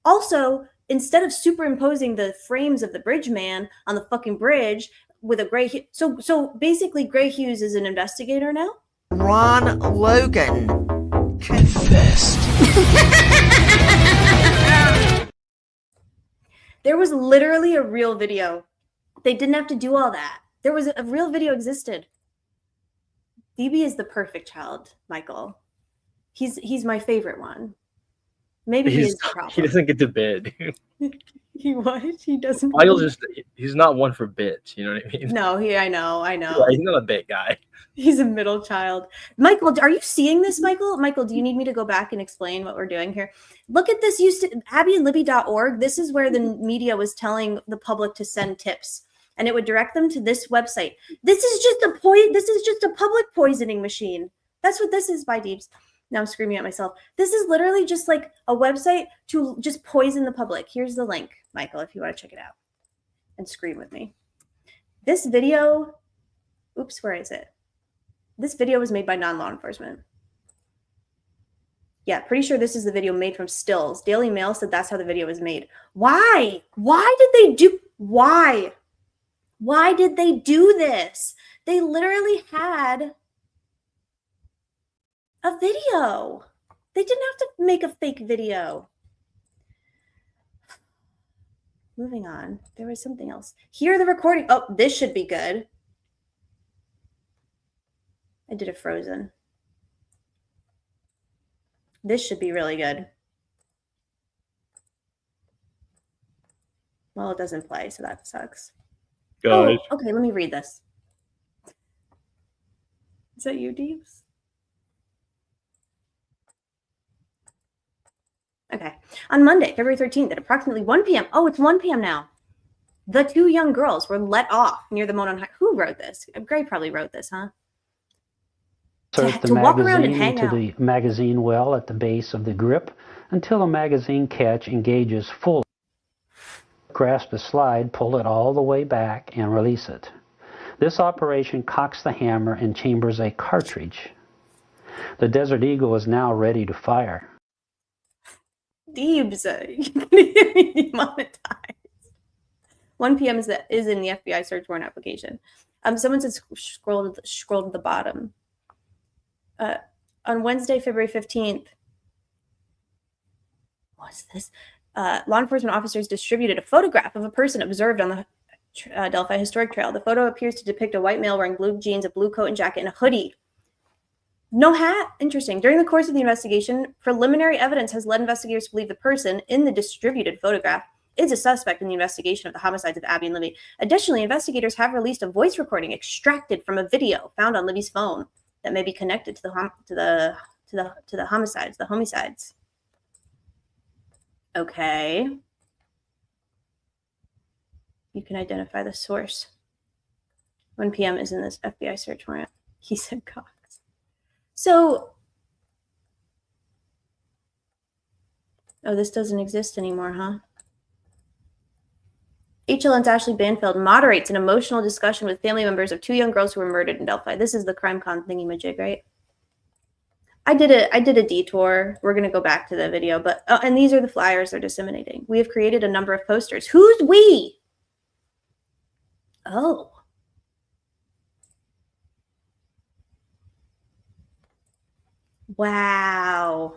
Also, instead of superimposing the frames of the bridge man on the fucking bridge with a gray... So basically, Gray Hughes is an investigator now? Ron Logan confessed. There was literally a real video. They didn't have to do all that. There was a real video existed. DB is the perfect child, Michael. He's my favorite one. Maybe he is the problem. He doesn't get to bid. He what? He doesn't. Michael's he's not one for bits. You know what I mean? No, I know. Yeah, he's not a bit guy. He's a middle child. Michael, are you seeing this, Michael? Michael, do you need me to go back and explain what we're doing here? Look at this. abbyandlibby.org. This is where the media was telling the public to send tips, and it would direct them to this website. This is just a public poisoning machine. That's what this is, by Deeps. Now I'm screaming at myself. This is literally just like a website to just poison the public. Here's the link, Michael, if you want to check it out and scream with me. This video, oops, where is it? This video was made by non-law enforcement. Yeah, pretty sure this is the video made from stills. Daily Mail said that's how the video was made. Why? Why did they do this? They literally had a video. They didn't have to make a fake video. Moving on. There was something else. Here are the recording. Oh, this should be good. I did it frozen. This should be really good. Well, it doesn't play, so that sucks. Guys. Oh, okay, let me read this. Is that you, Deeps? Okay. On Monday, February 13th at approximately 1 p.m. Oh, it's 1 p.m. now. The two young girls were let off near the Monon High. Who wrote this? Gray probably wrote this, huh? To walk around and magazine hang into out. the magazine well at the base of the grip until the magazine catch engages fully. Grasp the slide, pull it all the way back, and release it. This operation cocks the hammer and chambers a cartridge. The Desert Eagle is now ready to fire. Deebs, demonetized. 1 p.m. is in the FBI search warrant application. Someone said scroll to the bottom. On Wednesday, February 15th, what's this? Law enforcement officers distributed a photograph of a person observed on the Delphi Historic Trail. The photo appears to depict a white male wearing blue jeans, a blue coat and jacket, and a hoodie. No hat. Interesting. During the course of the investigation, preliminary evidence has led investigators to believe the person in the distributed photograph is a suspect in the investigation of the homicides of Abby and Libby. Additionally, investigators have released a voice recording extracted from a video found on Libby's phone that may be connected to the homicides, the homicides. Okay. You can identify the source. 1 p.m. is in this FBI search warrant. He said Cox. So, oh, this doesn't exist anymore, huh? HLN's Ashley Banfield moderates an emotional discussion with family members of two young girls who were murdered in Delphi. This is the CrimeCon thingy-majig, right? I did a detour. We're going to go back to the video, but and these are the flyers they're disseminating. We have created a number of posters. Who's we? Oh. Wow.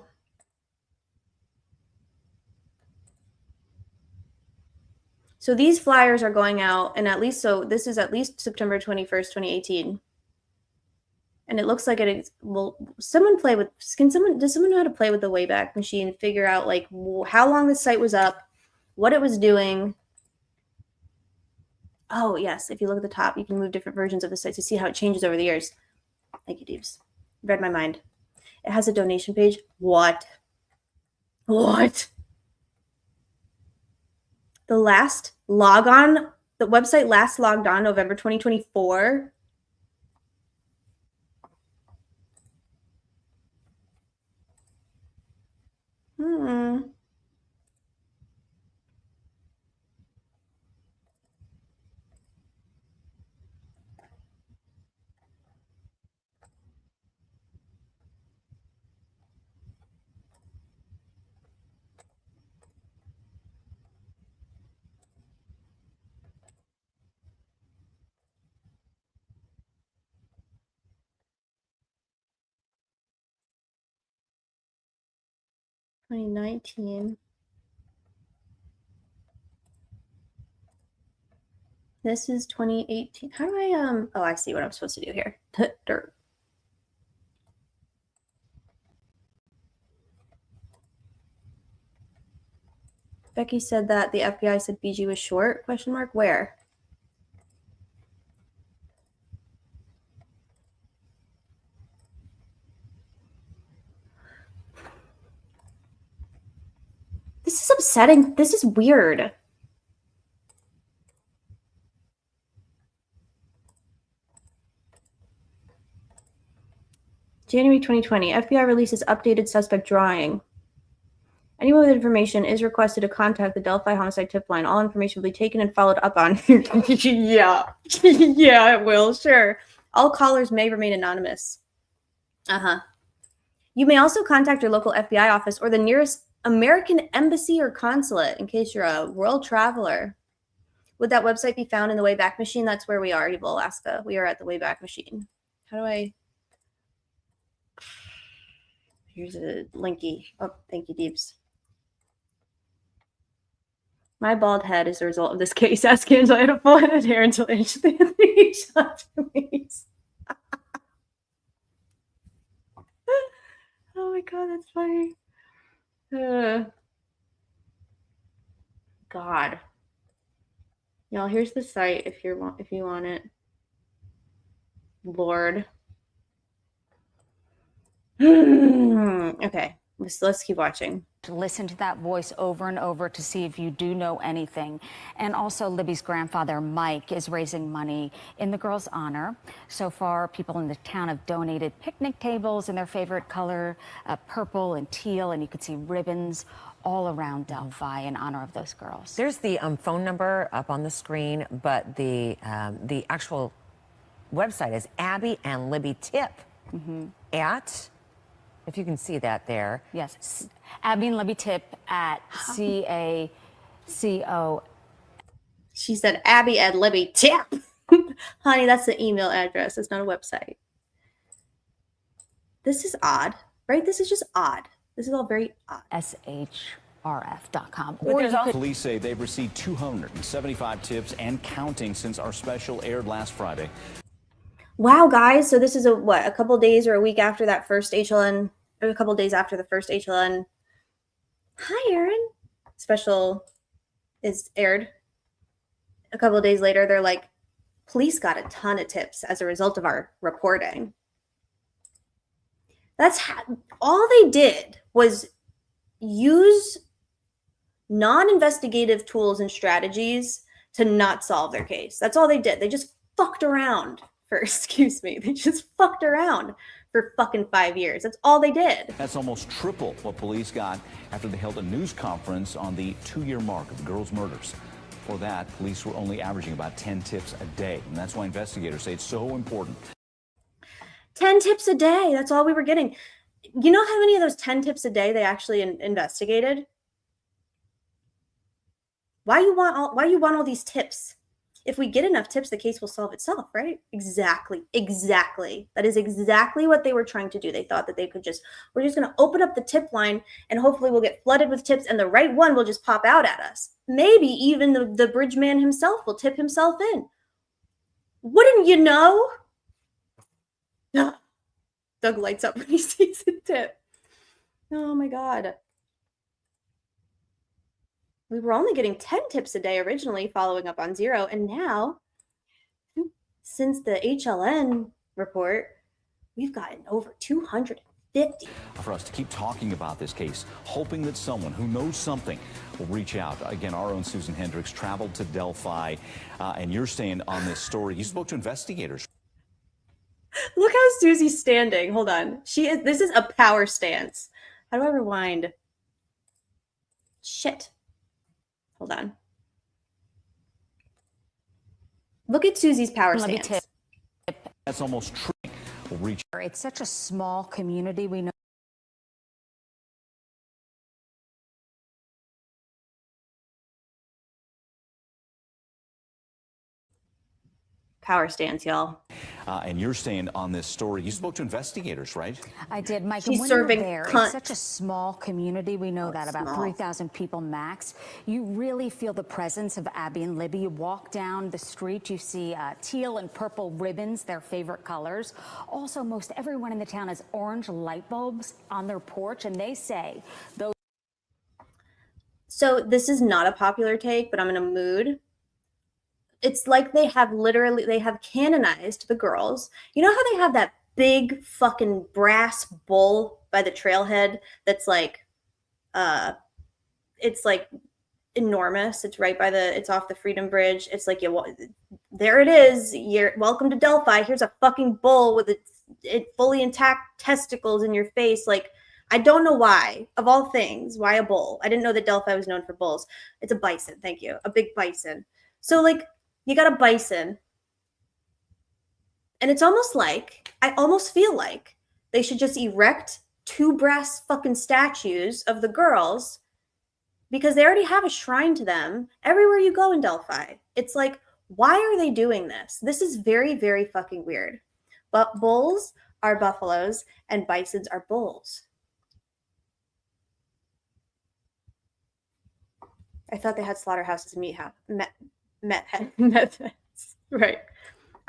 So these flyers are going out, and this is at least September 21st, 2018. And it looks like it is, well, does someone know how to play with the Wayback Machine and figure out like how long the site was up, what it was doing? Oh, yes. If you look at the top, you can move different versions of the site to see how it changes over the years. Thank you, Deeps. Read my mind. It has a donation page. What? What? The website last logged on November 2024. Hmm. $2019. This is 2018. How do I oh, I see what I'm supposed to do here. Dirt. Becky said that the FBI said BG was short, question mark. Where? This is upsetting. This is weird. January 2020, FBI releases updated suspect drawing. Anyone with information is requested to contact the Delphi homicide tip line. All information will be taken and followed up on. Yeah. Yeah, it will. Sure. All callers may remain anonymous. Uh-huh. You may also contact your local FBI office or the nearest American embassy or consulate in case you're a world traveler. Would that website be found in the Wayback Machine? That's where we are, Evil Alaska. We are at the Wayback Machine. How do I... Here's a linky. Oh, thank you, Deeps. My bald head is the result of this case. Ask Angela, I had a full head of hair until Angela shot me. Oh my god, that's funny. God. Y'all, here's the site if you want it. Lord. Okay, let's keep watching. Listen to that voice over and over to see if you do know anything. And also, Libby's grandfather, Mike, is raising money in the girl's honor. So far, people in the town have donated picnic tables in their favorite color, purple and teal, and you can see ribbons all around Delphi in honor of those girls. There's the phone number up on the screen, but the actual website is Abby and Libby Tip at... If you can see that there. Yes. Abby and Libby Tip at CACO. She said Abby and Libby Tip. Honey, that's the email address. It's not a website. This is odd, right? This is just odd. This is all very odd. SHRF.com. Police say they've received 275 tips and counting since our special aired last Friday. Wow, guys. So this is a couple days or a week after that first HLN, or a couple days after the first HLN. Hi, Aaron. Special is aired. A couple of days later, they're like, police got a ton of tips as a result of our reporting. All they did was use non-investigative tools and strategies to not solve their case. That's all they did. They just fucked around. They just fucked around for fucking 5 years. That's all they did. That's almost triple what police got after they held a news conference on the 2-year mark of the girls' murders. For that, police were only averaging about 10 tips a day, and that's why investigators say it's so important. 10 tips a day. That's all we were getting. You know how many of those 10 tips a day they actually investigated? Why you want all these tips? If we get enough tips, the case will solve itself, right? Exactly. That is exactly what they were trying to do. They thought that we're just going to open up the tip line and hopefully we'll get flooded with tips and the right one will just pop out at us. Maybe even the bridge man himself will tip himself in. Wouldn't you know? Doug lights up when he sees a tip. Oh my God. We were only getting 10 tips a day originally, following up on 0. And now, since the HLN report, we've gotten over 250. For us to keep talking about this case, hoping that someone who knows something will reach out. Again, our own Susan Hendricks traveled to Delphi, and you're staying on this story. You spoke to investigators. Look how Susie's standing. Hold on. This is a power stance. How do I rewind? Shit. Hold on. Look at Susie's power stance. That's almost true. We'll reach. It's such a small community. We know. Power stance, y'all. And you're staying on this story. You spoke to investigators, right? I did, Mike. She's when serving you're there, cunt. it's such a small community. We know that, about 3,000 people max. You really feel the presence of Abby and Libby. You walk down the street, you see teal and purple ribbons, their favorite colors. Also, most everyone in the town has orange light bulbs on their porch, and they say those. So this is not a popular take, but I'm in a mood. It's like they have canonized the girls. You know how they have that big fucking brass bull by the trailhead that's like, it's like enormous. It's right by it's off the Freedom Bridge. It's like, there it is. You're welcome to Delphi. Here's a fucking bull with it fully intact testicles in your face. Like, I don't know why, of all things, why a bull? I didn't know that Delphi was known for bulls. It's a bison. Thank you. A big bison. So like, you got a bison. And it's almost like, I almost feel like they should just erect 2 brass fucking statues of the girls, because they already have a shrine to them everywhere you go in Delphi. It's like, why are they doing this? This is very, very fucking weird. But bulls are buffaloes and bisons are bulls. I thought they had slaughterhouses and meat house. Methods. Right.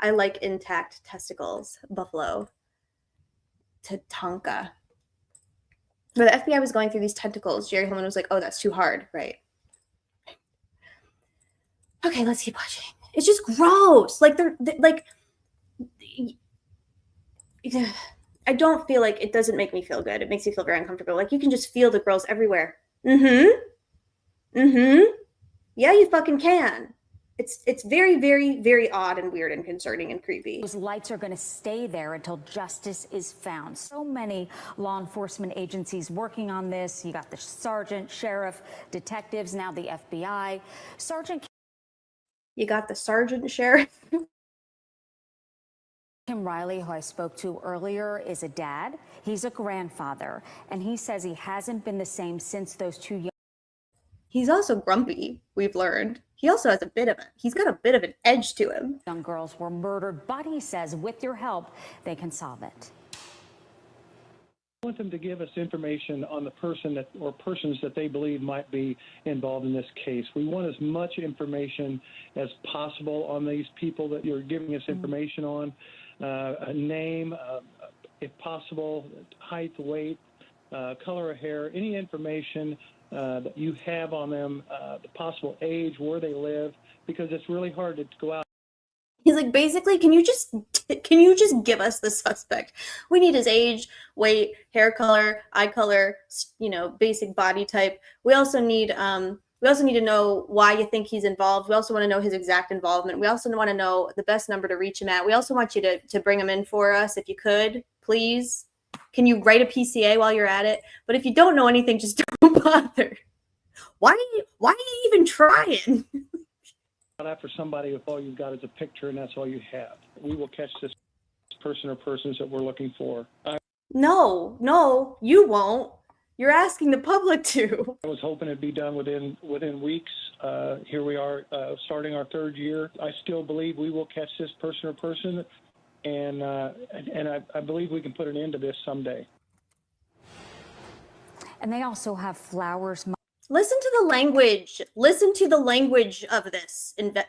I like intact testicles. Buffalo. Tatanka. When the FBI was going through these tentacles, Jerry Holeman was like, oh, that's too hard. Right. Okay, let's keep watching. It's just gross. Like, they're like, I don't feel like, it doesn't make me feel good. It makes me feel very uncomfortable. Like, you can just feel the girls everywhere. Yeah, you fucking can. It's very, very, very odd and weird and concerning and creepy. Those lights are going to stay there until justice is found. So many law enforcement agencies working on this. You got the sergeant, sheriff, detectives, now the FBI. You got the sergeant, sheriff. Kim Riley, who I spoke to earlier, is a dad. He's a grandfather, and he says he hasn't been the same since those 2 young. He's also grumpy, we've learned. He also has he's got a bit of an edge to him. Young girls were murdered, but he says with your help, they can solve it. I want them to give us information on the person or persons that they believe might be involved in this case. We want as much information as possible on these people that you're giving us information on. A name, if possible, height, weight, color of hair, any information that you have on them, the possible age, where they live, because it's really hard to go out. He's like, basically, can you just give us the suspect? We need his age, weight, hair color, eye color, basic body type. We also need to know why you think he's involved. We also want to know his exact involvement. We also want to know the best number to reach him at. We also want you to bring him in for us if you could, please. Can you write a PCA while you're at it? But if you don't know anything, just don't bother. Why are you even trying? After somebody if all you've got is a picture and that's all you have. We will catch this person or persons that we're looking for. No, you won't. You're asking the public to. I was hoping it'd be done within weeks. Here we are, starting our 3rd year. I still believe we will catch this person or person, and I believe we can put an end to this someday. And they also have flowers. Listen to the language. Listen to the language of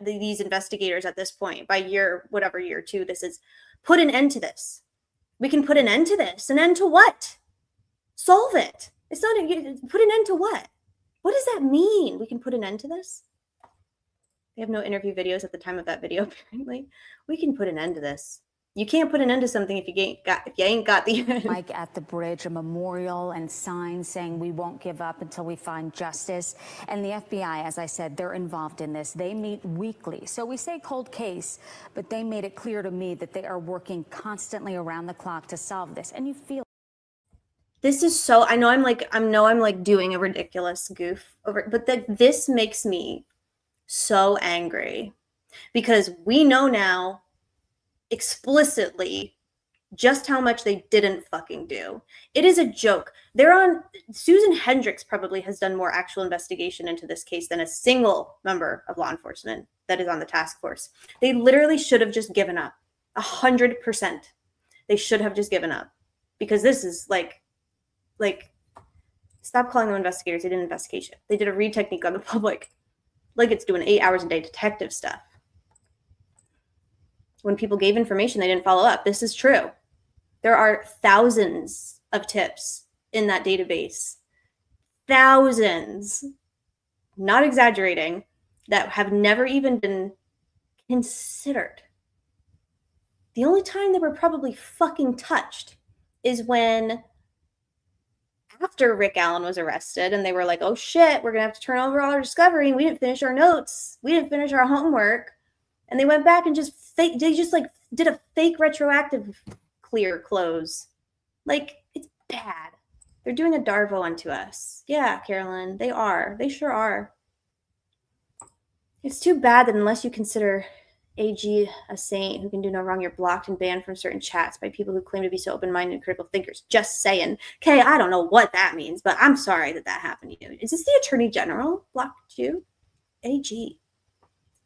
these investigators at this point. By whatever year 2 this is. Put an end to this. We can put an end to this. An end to what? Solve it. It's not put an end to what? What does that mean? We can put an end to this? They have no interview videos at the time of that video, apparently. We can put an end to this. You can't put an end to something if you ain't got the end. Mike at the bridge, a memorial and signs saying we won't give up until we find justice. And the FBI, as I said, they're involved in this. They meet weekly. So we say cold case, but they made it clear to me that they are working constantly around the clock to solve this. And you feel this is so, I know I'm like doing a ridiculous goof over, but this makes me so angry because we know now explicitly just how much they didn't fucking do. It is a joke. Susan Hendricks probably has done more actual investigation into this case than a single member of law enforcement that is on the task force. They literally should have just given up. 100%. They should have just given up because this is like, stop calling them investigators. They did an investigation. They did a read technique on the public. Like it's doing 8 hours a day detective stuff. When people gave information, they didn't follow up. This is true. There are thousands of tips in that database. Thousands. not exaggerating, that have never even been considered. The only time they were probably fucking touched is when, after Rick Allen was arrested, and they were like, oh shit, we're gonna have to turn over all our discovery, and we didn't finish our notes, we didn't finish our homework, and they went back and they just like did a fake retroactive clear close. Like, it's bad. They're doing a Darvo unto us. Yeah, Carolyn, they are. They sure are. It's too bad that unless you consider AG a saint who can do no wrong, you're blocked and banned from certain chats by people who claim to be so open-minded and critical thinkers. Just saying. Okay, I don't know what that means, but I'm sorry that happened to you. Is this the Attorney General blocked you? AG.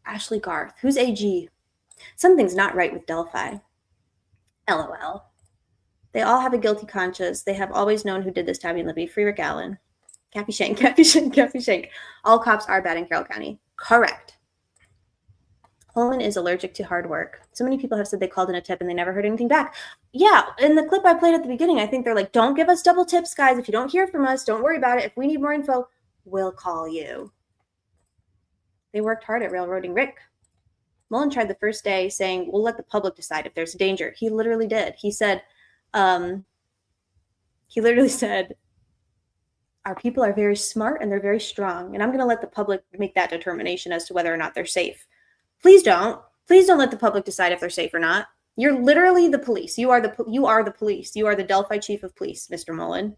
Ashley Garth. Who's AG? Something's not right with Delphi. LOL. They all have a guilty conscience. They have always known who did this to Abby and Libby. Free Rick Allen. Cappy Shank, Cappy Shank, Cappy Shank. All cops are bad in Carroll County. Correct. Holeman is allergic to hard work. So many people have said they called in a tip and they never heard anything back. Yeah, in the clip I played at the beginning, I think they're like, don't give us double tips, guys. If you don't hear from us, don't worry about it. If we need more info, we'll call you. They worked hard at railroading Rick. Mullen tried the first day saying, we'll let the public decide if there's danger. He literally did. He said, our people are very smart and they're very strong. And I'm going to let the public make that determination as to whether or not they're safe. Please don't. Please don't let the public decide if they're safe or not. You're literally the police. You are the police. You are the Delphi chief of police, Mr. Mullen.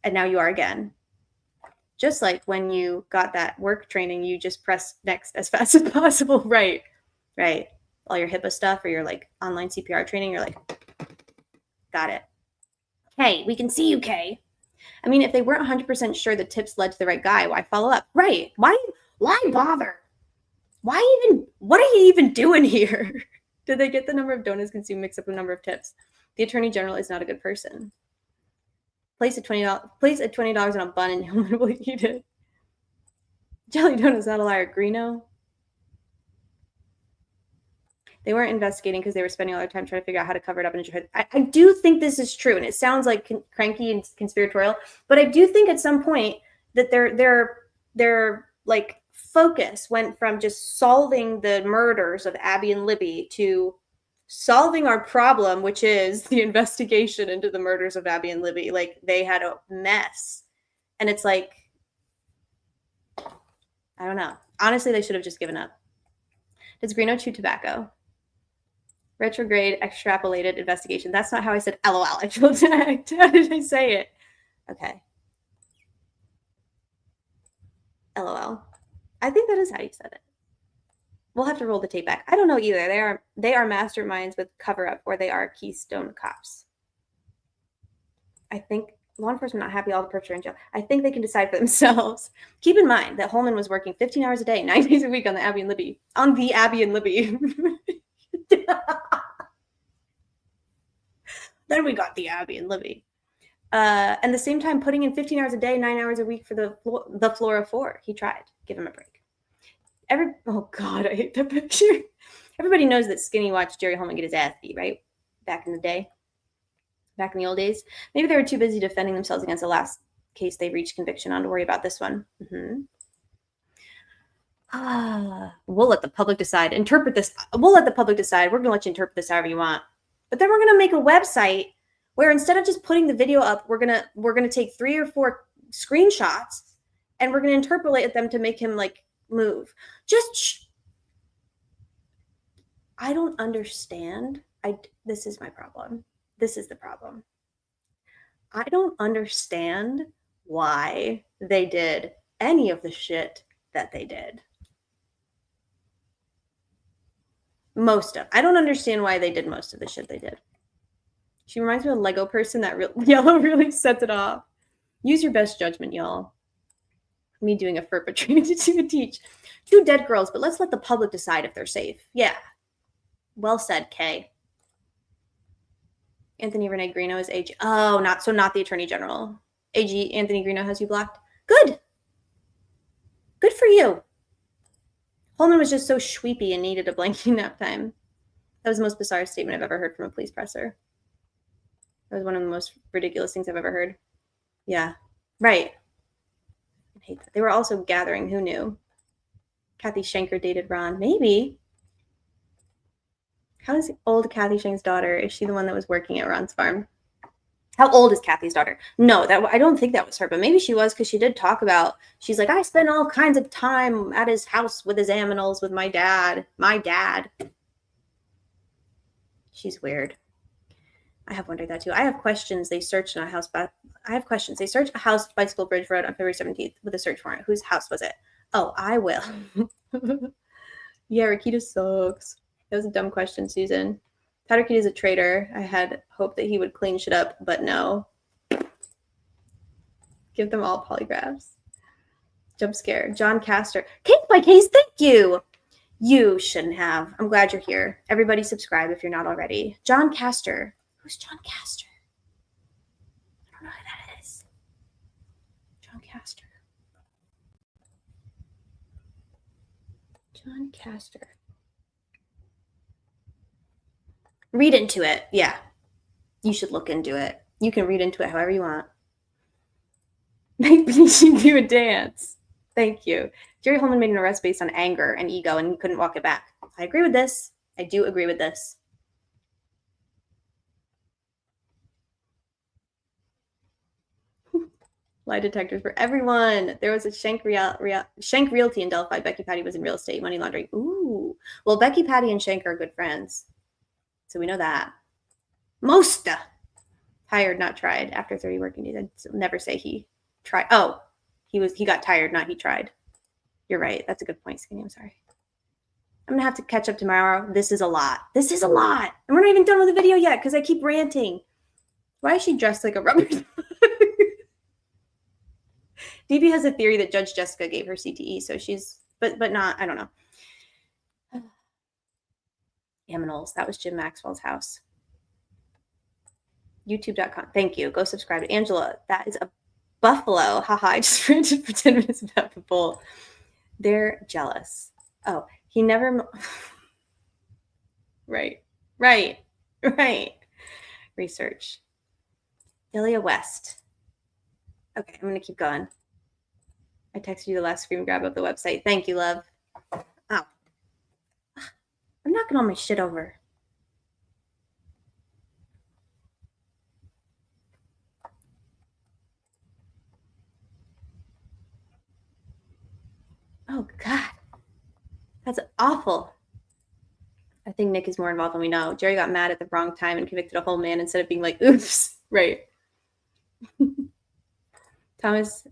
And now you are again. Just like when you got that work training, you just press next as fast as possible. Right. Right. All your HIPAA stuff or your like online CPR training, you're like, got it. Hey, we can see you, Kay. I mean, if they weren't 100% sure the tips led to the right guy, why follow up? Right. Why bother? Why even, what are you even doing here? Did they get the number of donuts consumed mixed up with the number of tips? The Attorney General is not a good person. Place a $20 on a bun and you'll never believe you did. Jelly Donut's not a liar. Greeno. They weren't investigating because they were spending all their time trying to figure out how to cover it up. And I do think this is true, and it sounds like cranky and conspiratorial, but I do think at some point that their like focus went from just solving the murders of Abby and Libby to solving our problem, which is the investigation into the murders of Abby and Libby. Like, they had a mess. And it's like, I don't know. Honestly, they should have just given up. Does Greeno chew tobacco? Retrograde, extrapolated investigation. That's not how I said LOL. I feel attacked. How did I say it? Okay. LOL. I think that is how you said it. We'll have to roll the tape back. I don't know either. They are masterminds with cover up, or they are Keystone cops. I think law enforcement not happy all the perps are in jail. I think they can decide for themselves. Keep in mind that Holeman was working 15 hours a day, 9 days a week on the Abby and Libby. Then we got the Abby and Libby. And the same time, putting in 15 hours a day, 9 hours a week for the Flora 4. He tried. Give him a break. Oh God, I hate that picture. Everybody knows that Skinny watched Jerry Holeman get his ass beat, right? Back in the day. Back in the old days. Maybe they were too busy defending themselves against the last case they reached conviction on to worry about this one. We'll let the public decide. Interpret this. We'll let the public decide. We're going to let you interpret this however you want. But then we're going to make a website where instead of just putting the video up, we're going to take 3 or 4 screenshots and we're going to interpolate them to make him like move. I don't understand. This is my problem. This is the problem. I don't understand why they did any of the shit that they did. I don't understand why they did most of the shit they did. She reminds me of a Lego person. That yellow really sets it off. Use your best judgment, y'all. Me doing a FERPA training to teach. 2 dead girls, but let's let the public decide if they're safe. Yeah. Well said, Kay. Anthony Renee Greeno is AG. Oh, not the Attorney General. AG Anthony Greeno has you blocked. Good. Good for you. Holeman was just so sweepy and needed a blanking nap time. That was the most bizarre statement I've ever heard from a police presser. That was one of the most ridiculous things I've ever heard. Yeah. Right. I hate that. They were also gathering. Who knew? Kathy Schenker dated Ron. Maybe. How is old Kathy Schenk's daughter? Is she the one that was working at Ron's farm? How old is Kathy's daughter? No, I don't think that was her, but maybe she was, because she did talk about, she's like, I spent all kinds of time at his house with his animals with my dad. My dad. She's weird. I have wondered that too. I have questions. They searched a house. I have questions. They searched a house, Bicycle Bridge Road on February 17th with a search warrant. Whose house was it? Oh, I will. Yeah, Rakita sucks. That was a dumb question, Susan. Pat Rakita is a traitor. I had hoped that he would clean shit up, but no. Give them all polygraphs. Jump scare. John Castor. Case by case, thank you. You shouldn't have. I'm glad you're here. Everybody subscribe if you're not already. John Castor. Who's John Castor? I don't know who that is. John Castor. John Castor. Read into it. Yeah. You should look into it. You can read into it however you want. Make me do a dance. Thank you. Jerry Holeman made an arrest based on anger and ego, and he couldn't walk it back. I agree with this. I do agree with this. Lie detectors for everyone. There was a Schenk Realty in Delphi. Becky Patty was in real estate, money laundering. Ooh. Well, Becky Patty and Schenk are good friends. So we know that. Mosta. Hired, not tried. After 30 working days. I'd never say he tried. Oh, he got tired, not he tried. You're right. That's a good point, Skinny. I'm sorry. I'm going to have to catch up tomorrow. This is a lot. This is a lot. And we're not even done with the video yet because I keep ranting. Why is she dressed like a rubber? DB has a theory that Judge Jessica gave her CTE, so she's, but not, I don't know. Aminals. That was Jim Maxwell's house. YouTube.com. Thank you. Go subscribe to Angela. That is a buffalo. Haha. I just ranted for 10 minutes about the bull. They're jealous. Oh, he never. Right. Research. Delia West. Okay, I'm going to keep going. I texted you the last screen grab of the website. Thank you, love. Ow. I'm knocking all my shit over. Oh, God. That's awful. I think Nick is more involved than we know. Jerry got mad at the wrong time and convicted a whole man instead of being like, oops. Right. Thomas.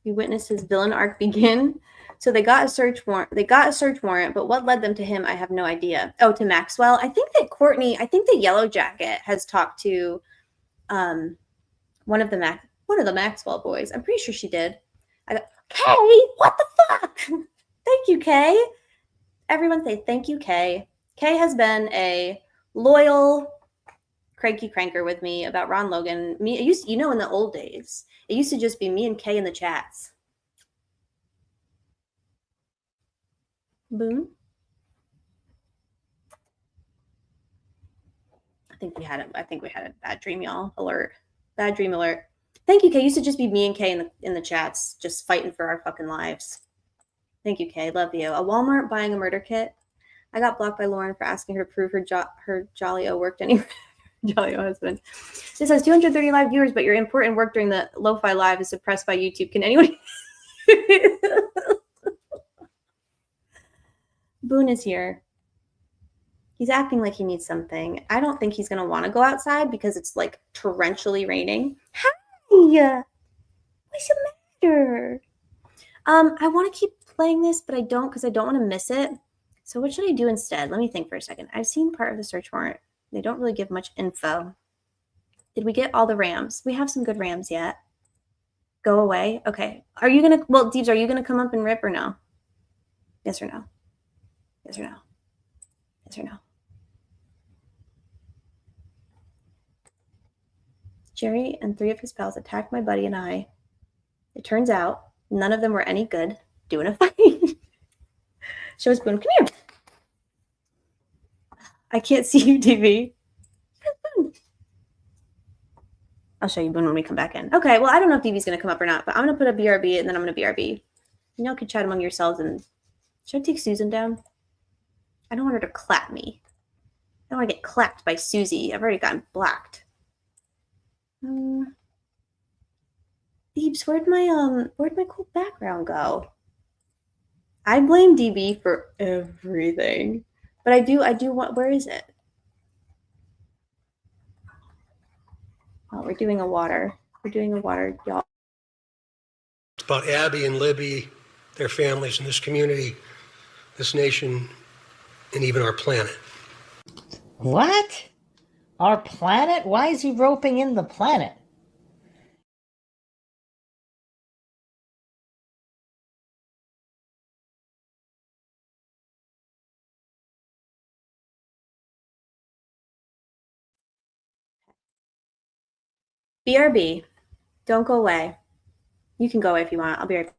We witnessed his villain arc begin. So they got a search warrant, but what led them to him, I have no idea. Oh, to Maxwell. I think that Courtney, the Yellow Jacket has talked to one of the Maxwell boys. I'm pretty sure she did. Kay, what the fuck? Thank you, Kay. Everyone say thank you, Kay. Kay has been a loyal cranky cranker with me about Ron Logan. In the old days, it used to just be me and Kay in the chats. Boom. I think we had a bad dream, y'all. Alert. Bad dream alert. Thank you, Kay. It used to just be me and Kay in the chats, just fighting for our fucking lives. Thank you, Kay. Love you. A Walmart buying a murder kit. I got blocked by Lauren for asking her to prove her Jolly-O worked anywhere. Jolly-O husband. This has 230 live viewers, but your important work during the Lo-Fi Live is suppressed by YouTube. Can anyone? Boone is here. He's acting like he needs something. I don't think he's going to want to go outside because it's like torrentially raining. Hi! What's the matter? I want to keep playing this, but I don't because I don't want to miss it. So what should I do instead? Let me think for a second. I've seen part of the search warrant. They don't really give much info. Did we get all the Rams? We have some good Rams yet. Go away. Okay. Are you going to, Deebs, are you going to come up and rip or no? Yes or no? Yes or no? Yes or no? Jerry and 3 of his pals attacked my buddy and I. It turns out none of them were any good doing a fight. Show us Boone. Come here. I can't see you, DV. I'll show you when we come back in. Okay, well, I don't know if DB's going to come up or not, but I'm going to put a BRB and then I'm going to BRB. And y'all can chat among yourselves. And should I take Susan down? I don't want her to clap me. I don't want to get clapped by Susie. I've already gotten blacked. Deebs, where'd my cool background go? I blame DB for everything. But I do want, where is it? Oh, we're doing a water. We're doing a water, y'all. It's about Abby and Libby, their families, and this community, this nation, and even our planet. What? Our planet? Why is he roping in the planet? BRB, don't go away. You can go away if you want. I'll be right back.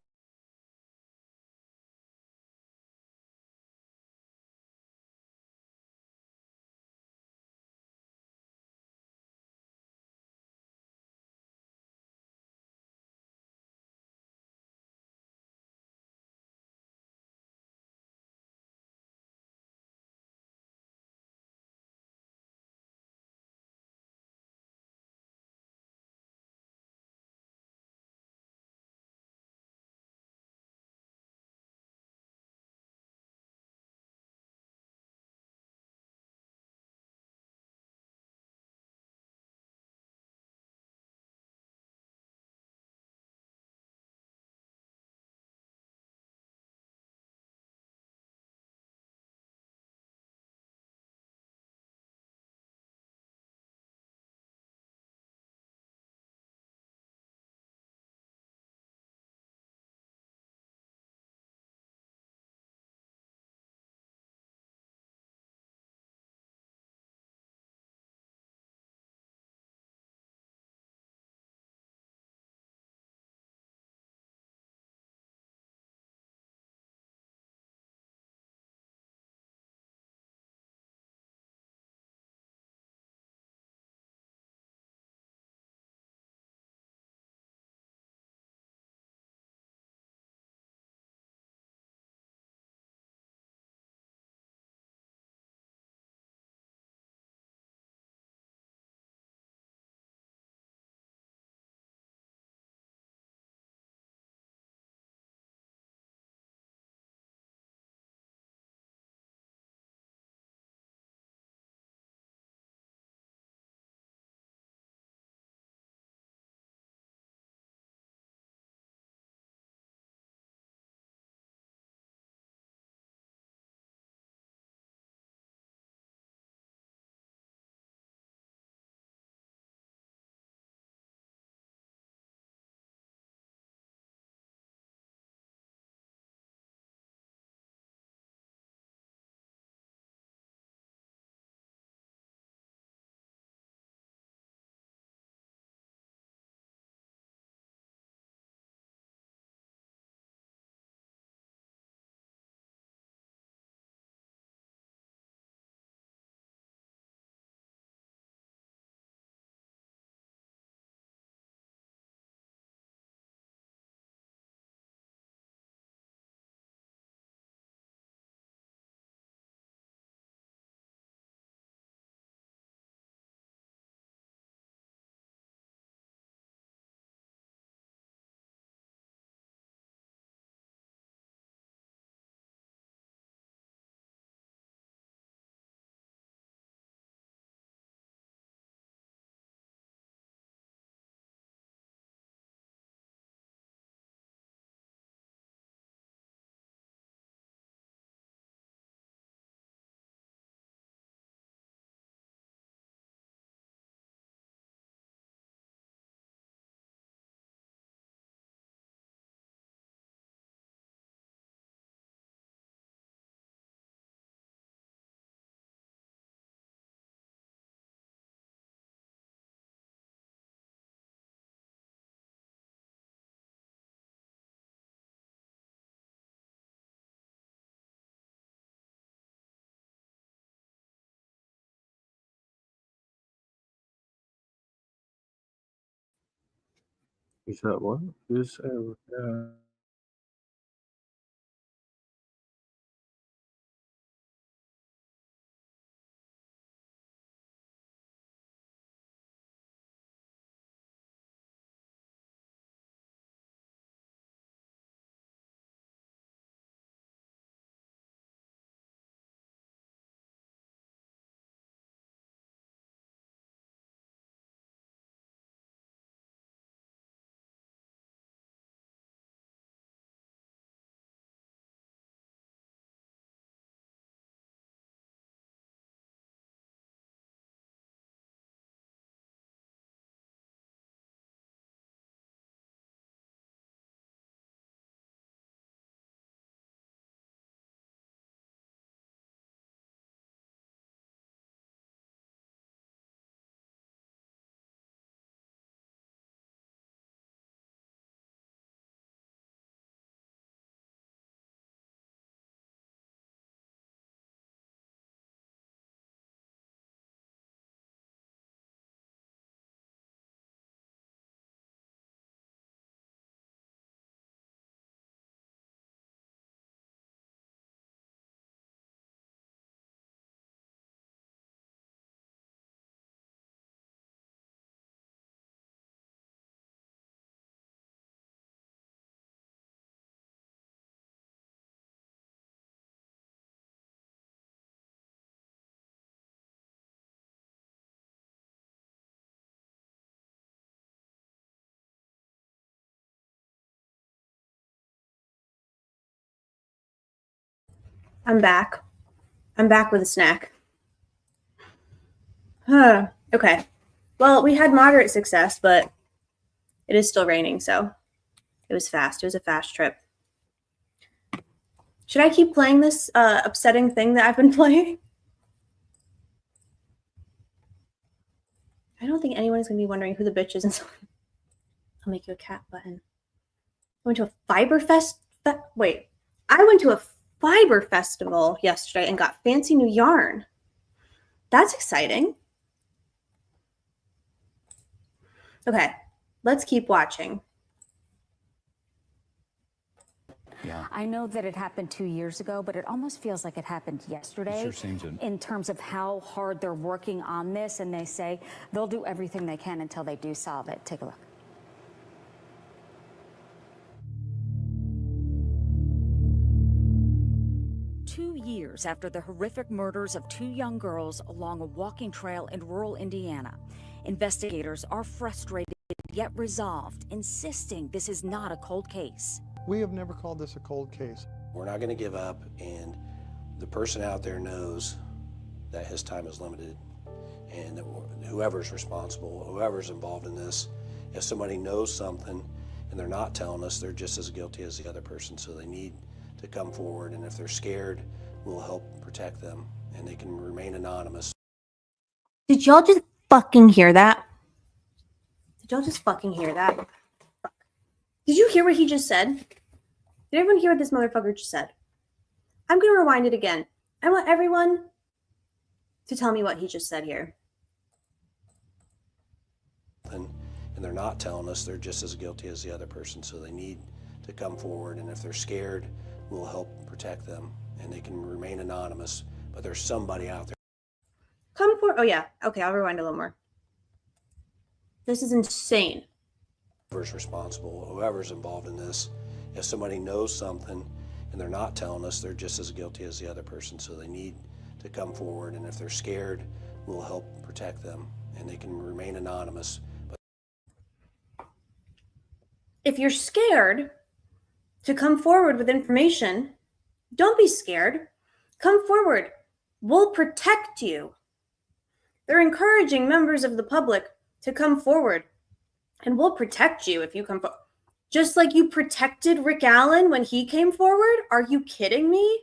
Is that what? Is I'm back. I'm back with a snack. Okay. Well, we had moderate success, but it is still raining, so it was fast. It was a fast trip. Should I keep playing this upsetting thing that I've been playing? I don't think anyone's going to be wondering who the bitch is. I'll make you a cat button. I went to a fiber fest. Wait. I went to a fiber festival yesterday and got fancy new yarn. That's exciting. Okay. Let's keep watching. Yeah. I know that it happened 2 years ago, but it almost feels like it happened yesterday. It sure seems it. In terms of how hard they're working on this, and they say they'll do everything they can until they do solve it. Take a look. Years after the horrific murders of 2 young girls along a walking trail in rural Indiana, investigators are frustrated yet resolved, insisting this is not a cold case. We have never called this a cold case. We're not going to give up, and the person out there knows that his time is limited, and that whoever's responsible, whoever's involved in this, if somebody knows something and they're not telling us, they're just as guilty as the other person, so they need to come forward, and if they're scared, we'll help protect them, and they can remain anonymous. Did y'all just fucking hear that? Did y'all just fucking hear that? Fuck. Did you hear what he just said? Did everyone hear what this motherfucker just said? I'm going to rewind it again. I want everyone to tell me what he just said here. And they're not telling us, they're just as guilty as the other person, so they need to come forward, and if they're scared, we'll help protect them, and they can remain anonymous, but there's somebody out there. Come forward. Oh, yeah. Okay, I'll rewind a little more. This is insane. Whoever's responsible, whoever's involved in this, if somebody knows something and they're not telling us, they're just as guilty as the other person, so they need to come forward, and if they're scared, we'll help protect them, and they can remain anonymous. If you're scared to come forward with information, don't be scared. Come forward. We'll protect you. They're encouraging members of the public to come forward, and we'll protect you if you come forward. Just like you protected Rick Allen when he came forward? Are you kidding me?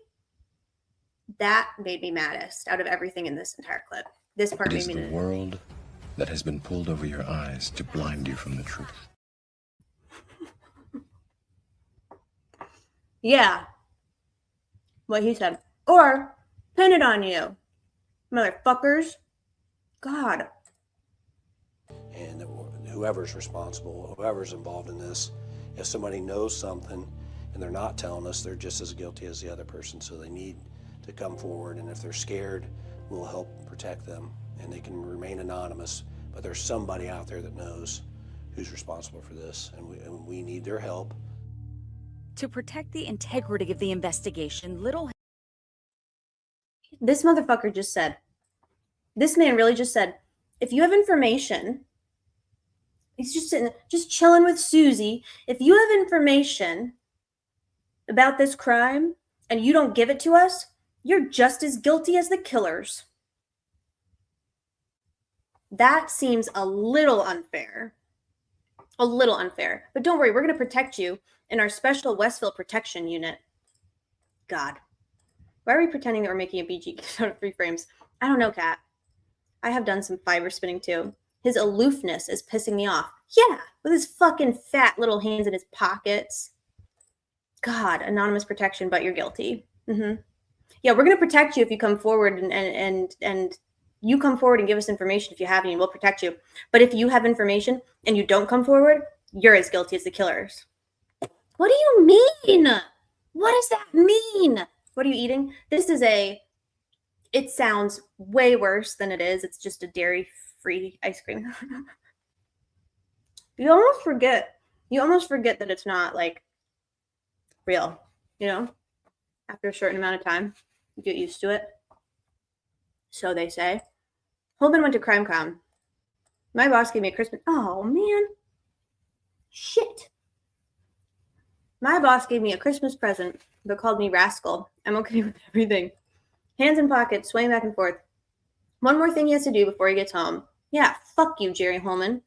That made me maddest out of everything in this entire clip. This part made me It is the world that has been pulled over your eyes to blind you from the truth. Yeah. What he said. Or pin it on you. Motherfuckers. God. And whoever's responsible, whoever's involved in this, if somebody knows something and they're not telling us, they're just as guilty as the other person. So they need to come forward, and if they're scared, we'll help protect them, and they can remain anonymous. But there's somebody out there that knows who's responsible for this, and we need their help. To protect the integrity of the investigation, This motherfucker just said, this man really just said, if you have information, he's just sitting, just chilling with Susie. If you have information about this crime and you don't give it to us, you're just as guilty as the killers. That seems a little unfair. A little unfair. But don't worry, we're going to protect you in our special Westville protection unit. God. Why are we pretending that we're making a BG out of 3 frames? I don't know, Kat. I have done some fiber spinning too. His aloofness is pissing me off. Yeah, with his fucking fat little hands in his pockets. God, anonymous protection, but you're guilty. Yeah, we're going to protect you if you come forward and you come forward and give us information if you have any, and we'll protect you. But if you have information and you don't come forward, you're as guilty as the killers. What do you mean? What does that mean? What are you eating? This is it sounds way worse than it is. It's just a dairy-free ice cream. You almost forget that it's not like real, you know? After a certain amount of time, you get used to it. So they say. Holeman went to CrimeCon. My boss gave me a Christmas. Oh, man. Shit. My boss gave me a Christmas present, but called me rascal. I'm okay with everything. Hands in pockets, swaying back and forth. One more thing he has to do before he gets home. Yeah, fuck you, Jerry Holeman.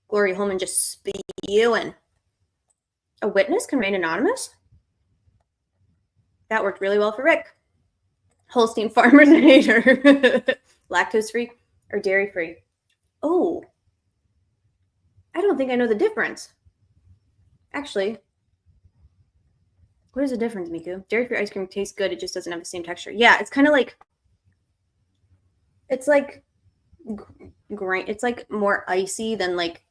Glory Holeman just spewing. A witness can remain anonymous? That worked really well for Rick. Holstein farmers and hater. Lactose-free or dairy-free? Oh. I don't think I know the difference. Actually, what is the difference, Miku? Dairy-free ice cream tastes good. It just doesn't have the same texture. Yeah, it's kind of like, it's like grain. It's like more icy than like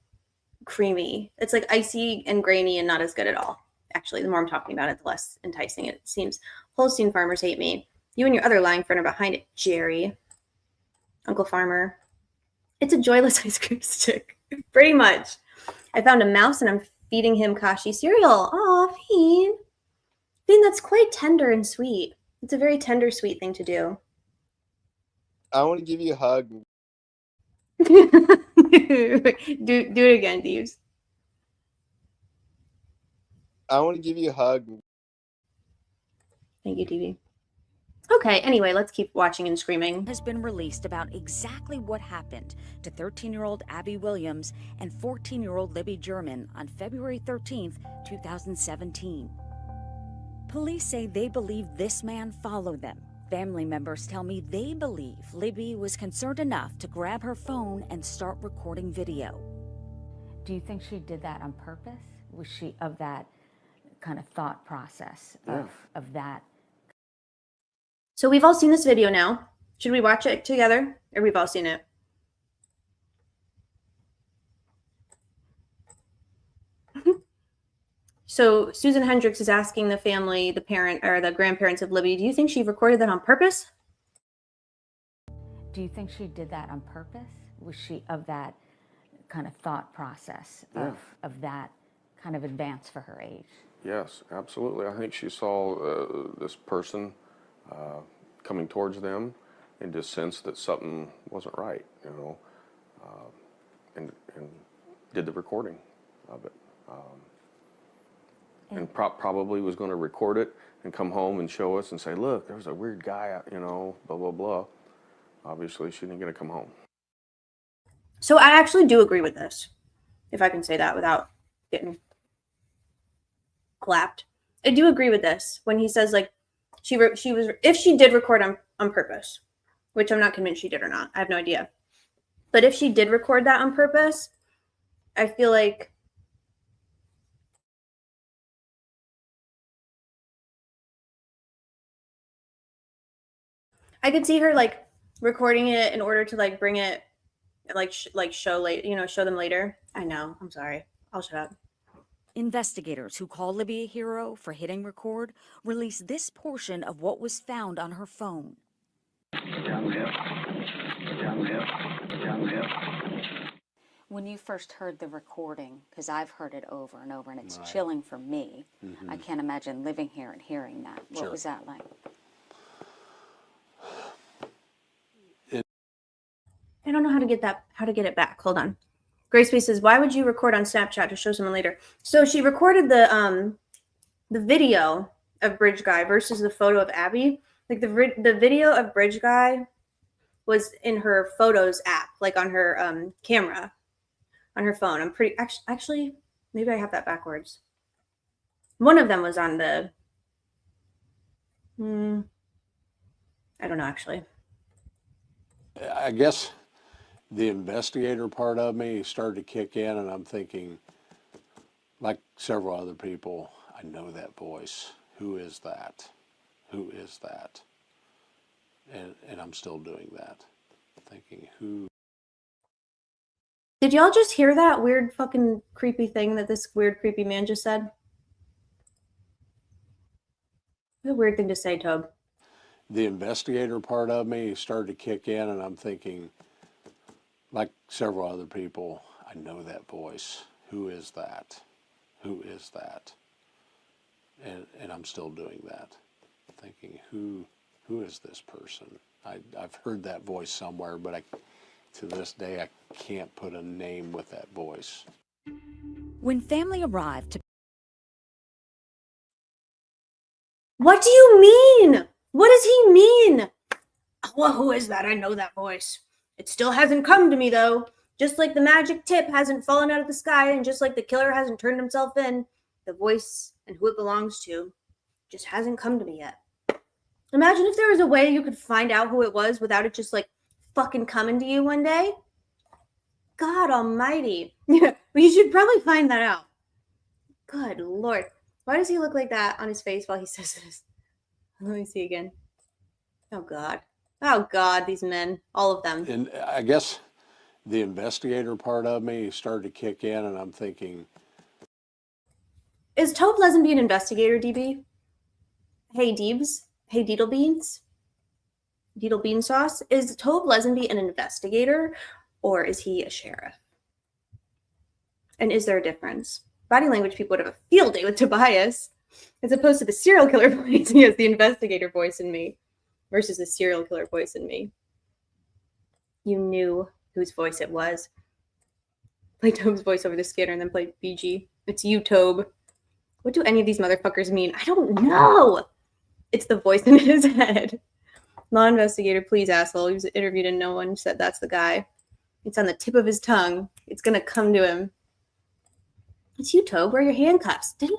creamy. It's like icy and grainy and not as good at all. Actually, the more I'm talking about it, the less enticing it seems. Holstein farmers hate me. You and your other lying friend are behind it, Jerry. Uncle Farmer. It's a joyless ice cream stick. Pretty much. I found a mouse and I'm feeding him Kashi cereal. Aw, Fiend. Fiend, that's quite tender and sweet. It's a very tender, sweet thing to do. I want to give you a hug. do it again, Deeves. I want to give you a hug. Thank you, TV. Okay, anyway, let's keep watching and screaming. Has been released about exactly what happened to 13-year-old Abby Williams and 14-year-old Libby German on February 13th, 2017. Police say they believe this man followed them. Family members tell me they believe Libby was concerned enough to grab her phone and start recording video. Do you think she did that on purpose? Was she of that kind of thought process of that? So we've all seen this video now. Should we watch it together? Or we've all seen it? So Susan Hendricks is asking the family, the parent or the grandparents of Libby, do you think she recorded that on purpose? Do you think she did that on purpose? Was she of that kind of thought process of that kind of advance for her age? Yes, absolutely. I think she saw this person coming towards them and just sensed that something wasn't right, you know, and did the recording of it. And probably was going to record it and come home and show us and say, look, there's a weird guy, you know, blah, blah, blah. Obviously, she didn't get to come home. So I actually do agree with this, if I can say that without getting clapped. I do agree with this when he says, like, if she did record on purpose, which I'm not convinced she did or not. I have no idea. But if she did record that on purpose, I feel like I could see her like recording it in order to like bring it like show late, show them later. I know. I'm sorry. I'll shut up. Investigators who call Libby a hero for hitting record released this portion of what was found on her phone. When you first heard the recording, because I've heard it over and over, and it's chilling for me. I can't imagine living here and hearing that. What was that like? I don't know how to get it back. Hold on. Grace P says, "Why would you record on Snapchat to show someone later?" So she recorded the video of Bridge Guy versus the photo of Abby. Like the video of Bridge Guy was in her Photos app, like on her camera, on her phone. I'm pretty actually maybe I have that backwards. One of them was on the I don't know actually. I guess the investigator part of me started to kick in, and I'm thinking, like several other people, I know that voice. Who is that? Who is that? And I'm still doing that, thinking, who? Did y'all just hear that weird fucking creepy thing that this weird creepy man just said? What a weird thing to say, Tobe. The investigator part of me started to kick in, and I'm thinking, like several other people, I know that voice. Who is that? Who is that? And I'm still doing that, thinking, who is this person? I've heard that voice somewhere, but to this day, I can't put a name with that voice. When family arrived to... What do you mean? What does he mean? Well, who is that? I know that voice. It still hasn't come to me, though. Just like the magic tip hasn't fallen out of the sky, and just like the killer hasn't turned himself in, the voice and who it belongs to just hasn't come to me yet. Imagine if there was a way you could find out who it was without it just like fucking coming to you one day. God almighty. Yeah, we should probably find that out. Good Lord. Why does he look like that on his face while he says this? Let me see again. Oh God. Oh God, these men. All of them. And I guess the investigator part of me started to kick in, and I'm thinking... Is Tobe Lesenby an investigator, DB? Hey, Deebs? Hey, Deedle Beans? Deedle Bean Sauce? Is Tobe Lesenby an investigator, or is he a sheriff? And is there a difference? Body language people would have a field day with Tobias, as opposed to the serial killer voice. He has the investigator voice in me versus the serial killer voice in me. You knew whose voice it was. Play Tobe's voice over the scanner and then play BG. It's you, Tobe. What do any of these motherfuckers mean? I don't know. It's the voice in his head. Law investigator, please, asshole. He was interviewed and no one said that's the guy. It's on the tip of his tongue. It's going to come to him. It's you, Tobe. Where are your handcuffs? Didn't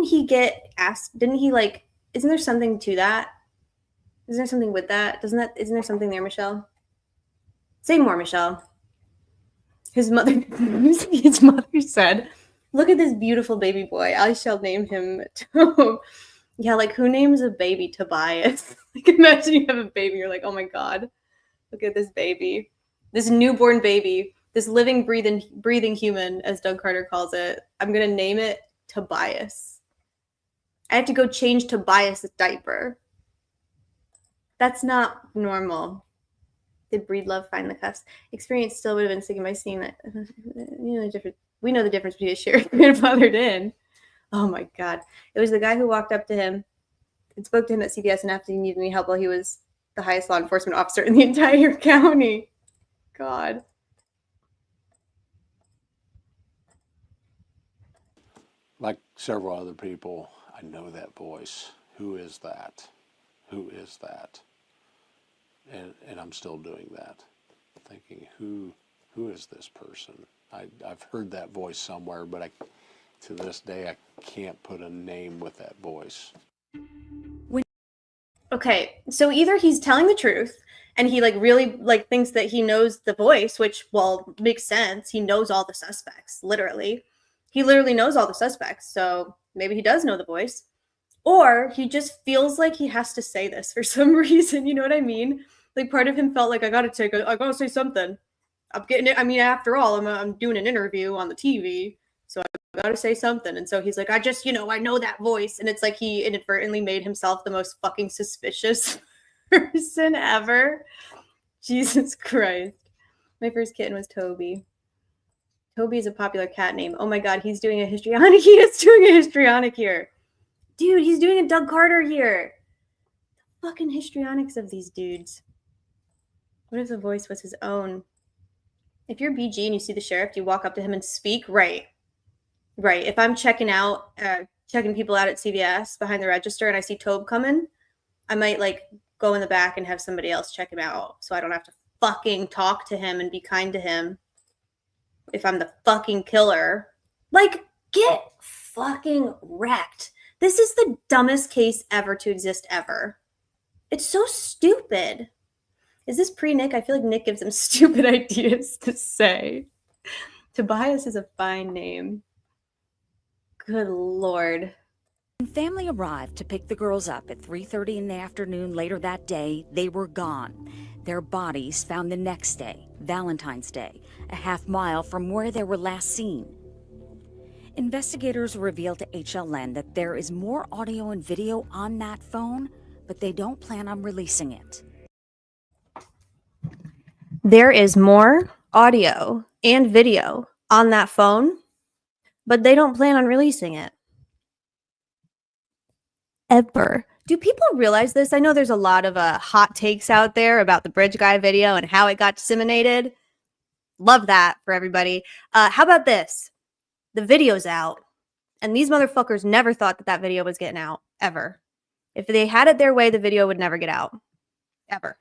he get asked? Didn't he like, isn't there something to that? Isn't there something with that? Isn't there something there, Michelle? Say more, Michelle. His mother said, look at this beautiful baby boy. I shall name him Tobe. Yeah, like who names a baby Tobias? Like imagine you have a baby, you're like, oh my God, look at this baby. This newborn baby, this living, breathing human, as Doug Carter calls it. I'm gonna name it Tobias. I have to go change Tobias' diaper. That's not normal. Did Breedlove find the cuffs? Experience still would have been sticking by seeing that. We know the difference between a sheriff and grandfathered in. Oh my God. It was the guy who walked up to him and spoke to him at CVS and asked if he needed any help while he was the highest law enforcement officer in the entire county. God. Like several other people, I know that voice. Who is that? Who is that? And I'm still doing that, thinking, who is this person? I've heard that voice somewhere, but to this day, I can't put a name with that voice. Okay, so either he's telling the truth and he like really like thinks that he knows the voice, which, well, makes sense. He knows all the suspects, literally. He literally knows all the suspects, so maybe he does know the voice. Or he just feels like he has to say this for some reason, you know what I mean? Like part of him felt like I gotta say something. I'm getting it. I mean, after all, I'm doing an interview on the TV, so I gotta say something. And so he's like, I just, I know that voice. And it's like he inadvertently made himself the most fucking suspicious person ever. Jesus Christ. My first kitten was Toby. Toby is a popular cat name. Oh my God, he's doing a histrionic. He is doing a histrionic here. Dude, he's doing a Doug Carter here. Fucking histrionics of these dudes. What if the voice was his own? If you're BG and you see the sheriff, do you walk up to him and speak? Right. Right. If I'm checking people out at CVS behind the register and I see Tobe coming, I might like go in the back and have somebody else check him out so I don't have to fucking talk to him and be kind to him if I'm the fucking killer. Like, get fucking wrecked. This is the dumbest case ever to exist ever. It's so stupid. Is this pre-Nick? I feel like Nick gives him stupid ideas to say. Tobias is a fine name. Good Lord. When family arrived to pick the girls up at 3:30 in the afternoon later that day, they were gone. Their bodies found the next day, Valentine's Day, a half-mile from where they were last seen. Investigators revealed to HLN that there is more audio and video on that phone, but they don't plan on releasing it. There is more audio and video on that phone, but they don't plan on releasing it. Ever. Do people realize this? I know there's a lot of hot takes out there about the Bridge Guy video and how it got disseminated. Love that for everybody. How about this? The video's out, and these motherfuckers never thought that that video was getting out, ever. If they had it their way, the video would never get out. Ever.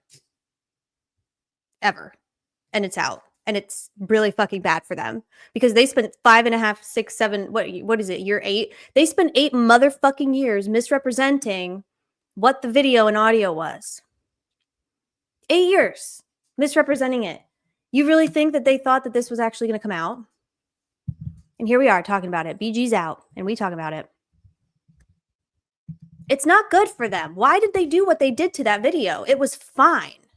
Ever. And it's out. And it's really fucking bad for them because they spent 5.5, 6, 7, what is it, year 8? They spent 8 motherfucking years misrepresenting what the video and audio was. 8 years misrepresenting it. You really think that they thought that this was actually going to come out? And here we are talking about it. BG's out and we talk about it. It's not good for them. Why did they do what they did to that video? It was fine.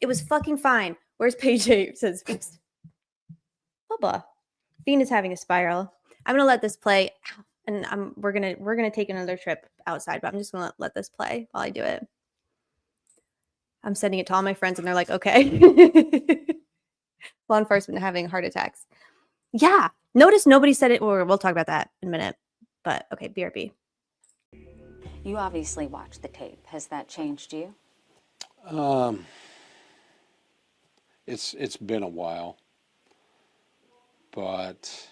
It was fucking fine. Where's page 8? Says Bubba. Fiend is having a spiral. I'm gonna let this play, and we're gonna take another trip outside, but I'm just gonna let this play while I do it. I'm sending it to all my friends, and they're like, okay. Law enforcement having heart attacks. Yeah. Notice nobody said it. Or we'll talk about that in a minute. But okay, BRB. You obviously watched the tape. Has that changed you? It's been a while, but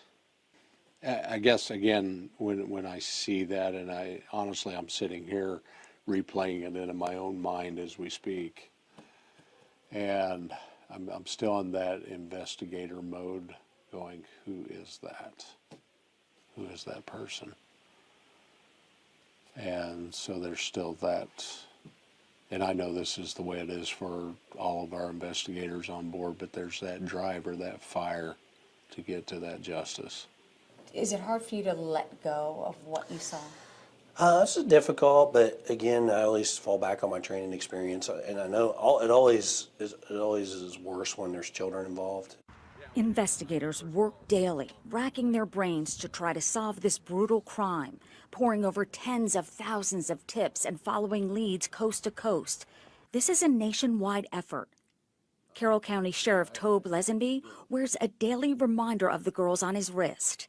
I guess again when I see that, and I'm sitting here replaying it in my own mind as we speak, and I'm still in that investigator mode, going, who is that? Who is that person? And so there's still that. And I know this is the way it is for all of our investigators on board, but there's that drive or that fire to get to that justice. Is it hard for you to let go of what you saw? This is difficult, but again, I always fall back on my training experience, and I know it always is worse when there's children involved. Investigators work daily, racking their brains to try to solve this brutal crime, poring over tens of thousands of tips and following leads coast to coast. This is a nationwide effort. Carroll County Sheriff Tobe Lesenby wears a daily reminder of the girls on his wrist.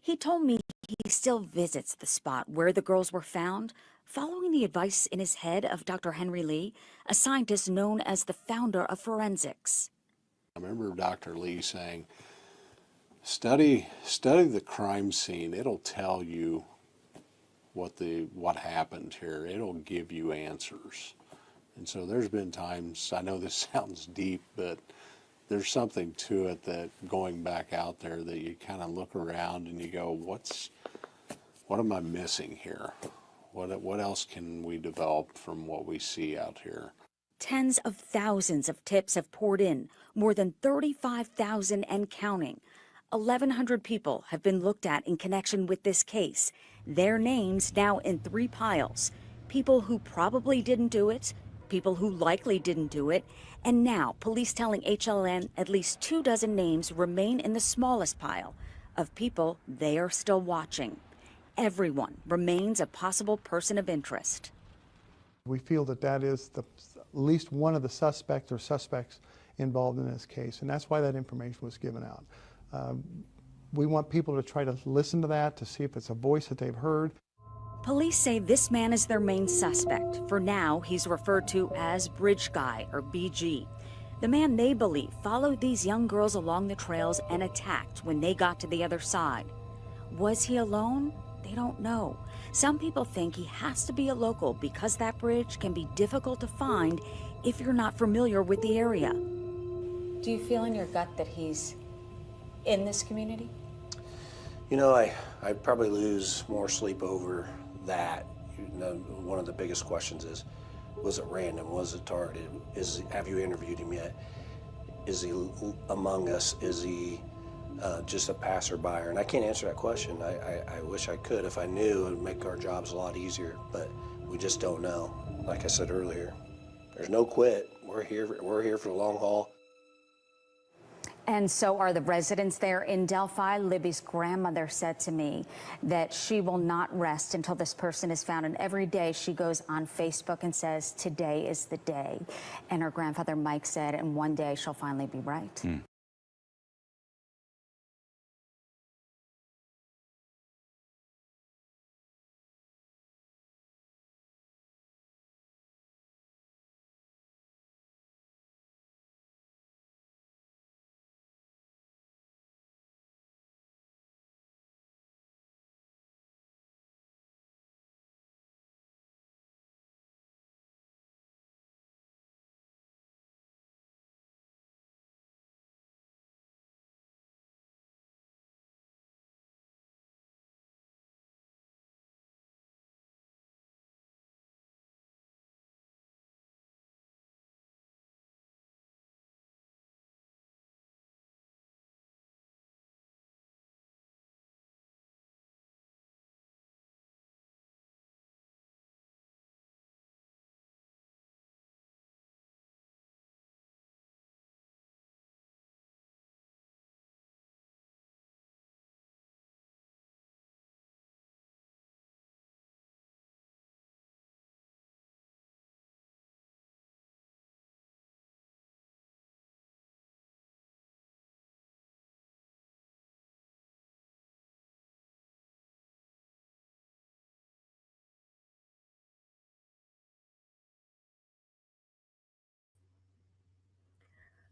He told me he still visits the spot where the girls were found, following the advice in his head of Dr. Henry Lee, a scientist known as the founder of forensics. I remember Dr. Lee saying, study the crime scene. It'll tell you what happened here. It'll give you answers. And so there's been times, I know this sounds deep, but there's something to it that going back out there that you kind of look around and you go, what am I missing here? What else can we develop from what we see out here? Tens of thousands of tips have poured in, more than 35,000 and counting. 1,100 people have been looked at in connection with this case. Their names now in 3 piles. People who probably didn't do it, people who likely didn't do it, and now police telling HLN at least 24 names remain in the smallest pile of people they are still watching. Everyone remains a possible person of interest. We feel that that is at least one of the suspects or suspects involved in this case, and that's why that information was given out. We want people to try to listen to that, to see if it's a voice that they've heard. Police say this man is their main suspect. For now, he's referred to as Bridge Guy, or BG. The man they believe followed these young girls along the trails and attacked when they got to the other side. Was he alone? They don't know. Some people think he has to be a local because that bridge can be difficult to find if you're not familiar with the area. Do you feel in your gut that he's in this community? You know, I'd probably lose more sleep over that. You know, one of the biggest questions is, was it random? Was it targeted? Have you interviewed him yet? Is he among us? Is he just a passerby? And I can't answer that question. I wish I could. If I knew, it would make our jobs a lot easier, but we just don't know. Like I said earlier, there's no quit. We're here for the long haul. And so are the residents there in Delphi. Libby's grandmother said to me that she will not rest until this person is found. And every day she goes on Facebook and says, today is the day. And her grandfather Mike said, and one day she'll finally be right.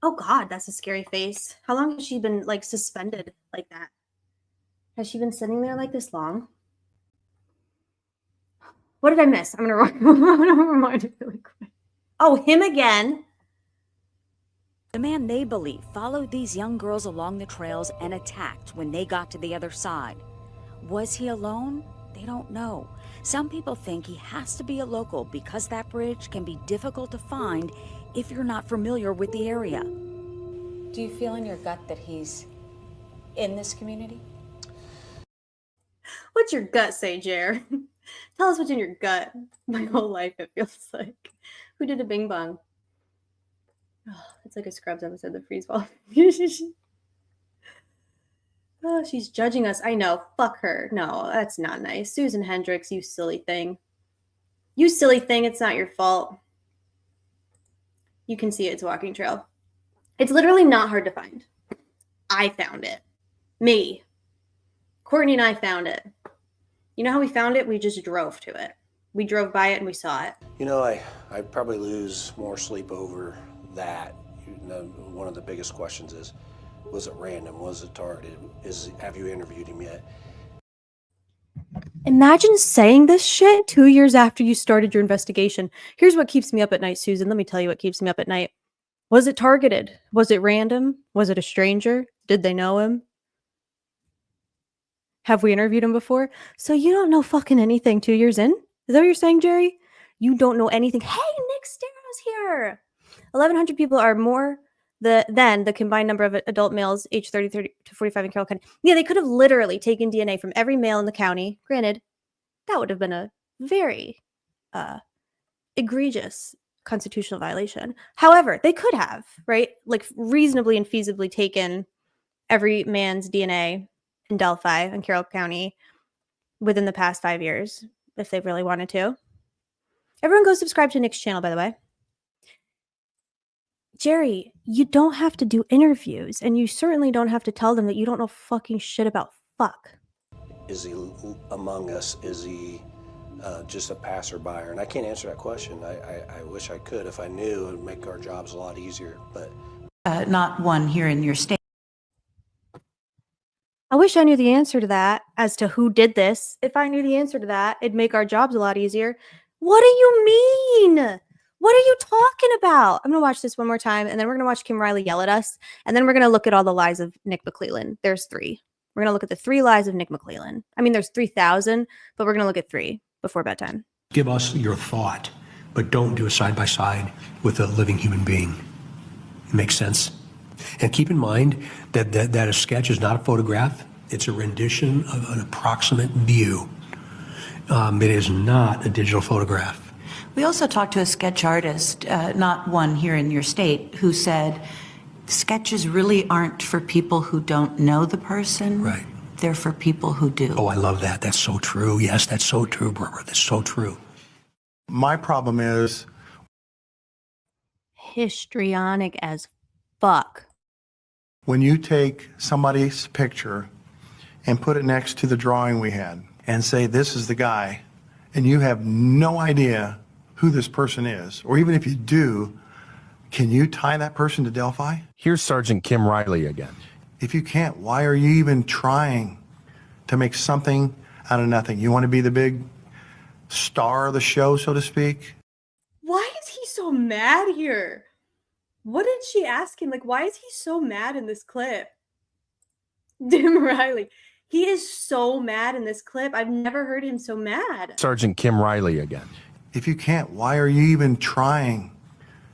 Oh God, that's a scary face. How long has she been like suspended like that? Has she been sitting there like this long? What did I miss? I'm gonna remind you really quick. Oh, him again. The man they believe followed these young girls along the trails and attacked when they got to the other side. Was he alone? They don't know. Some people think he has to be a local because that bridge can be difficult to find if you're not familiar with the area. Do you feel in your gut that he's in this community? What's your gut say, Jer? Tell us what's in your gut. My whole life, it feels like. Who did a bing bong? Oh, it's like a Scrubs episode, the freeze ball. Oh, she's judging us. I know. Fuck her. No, that's not nice. Susan Hendricks, you silly thing. You silly thing. It's not your fault. You can see it's a walking trail. It's literally not hard to find. I found it. Me. Courtney and I found it. You know how we found it? We just drove to it. We drove by it and we saw it. You know, I'd probably lose more sleep over that. You know, one of the biggest questions is, was it random? Was it targeted? Have you interviewed him yet? Imagine saying this shit 2 years after you started your investigation. Here's what keeps me up at night, Susan. Let me tell you what keeps me up at night. Was it targeted? Was it random? Was it a stranger? Did they know him? Have we interviewed him before? So you don't know fucking anything 2 years in? Is that what you're saying, Jerry? You don't know anything. Hey, Nick Staro's here. 1,100 people are more than the combined number of adult males aged 30 to 45 in Carroll County. Yeah, they could have literally taken DNA from every male in the county. Granted, that would have been a very egregious constitutional violation. However, they could have, right? Like reasonably and feasibly taken every man's DNA in Delphi and Carroll County within the past 5 years if they really wanted to. Everyone go subscribe to Nick's channel, by the way. Jerry, you don't have to do interviews, and you certainly don't have to tell them that you don't know fucking shit about fuck. Is he among us? Is he just a passerby? And I can't answer that question. I wish I could. If I knew, it would make our jobs a lot easier. But Not one here in your state. I wish I knew the answer to that as to who did this. If I knew the answer to that, it'd make our jobs a lot easier. What do you mean? What are you talking about? I'm going to watch this one more time, and then we're going to watch Kim Riley yell at us, and then we're going to look at all the lies of Nick McClellan. There's 3. We're going to look at the 3 lies of Nick McClellan. I mean, there's 3,000, but we're going to look at 3 before bedtime. Give us your thought, but don't do a side-by-side with a living human being. It makes sense. And keep in mind that a sketch is not a photograph. It's a rendition of an approximate view. It is not a digital photograph. We also talked to a sketch artist, not one here in your state, who said sketches really aren't for people who don't know the person. Right. They're for people who do. Oh, I love that. That's so true. Yes, that's so true, Barbara. That's so true. My problem is Histrionic as fuck. when you take somebody's picture and put it next to the drawing we had and say, this is the guy, and you have no idea who this person is, or even if you do, can you tie that person to Delphi? Here's Sergeant Kim Riley again. If you can't, why are you even trying to make something out of nothing? You want to be the big star of the show, so to speak? Why is he so mad here? What did she ask him? Like, why is he so mad in this clip? Tim Riley. He is so mad in this clip. I've never heard him so mad. Sergeant Kim Riley again. If you can't, why are you even trying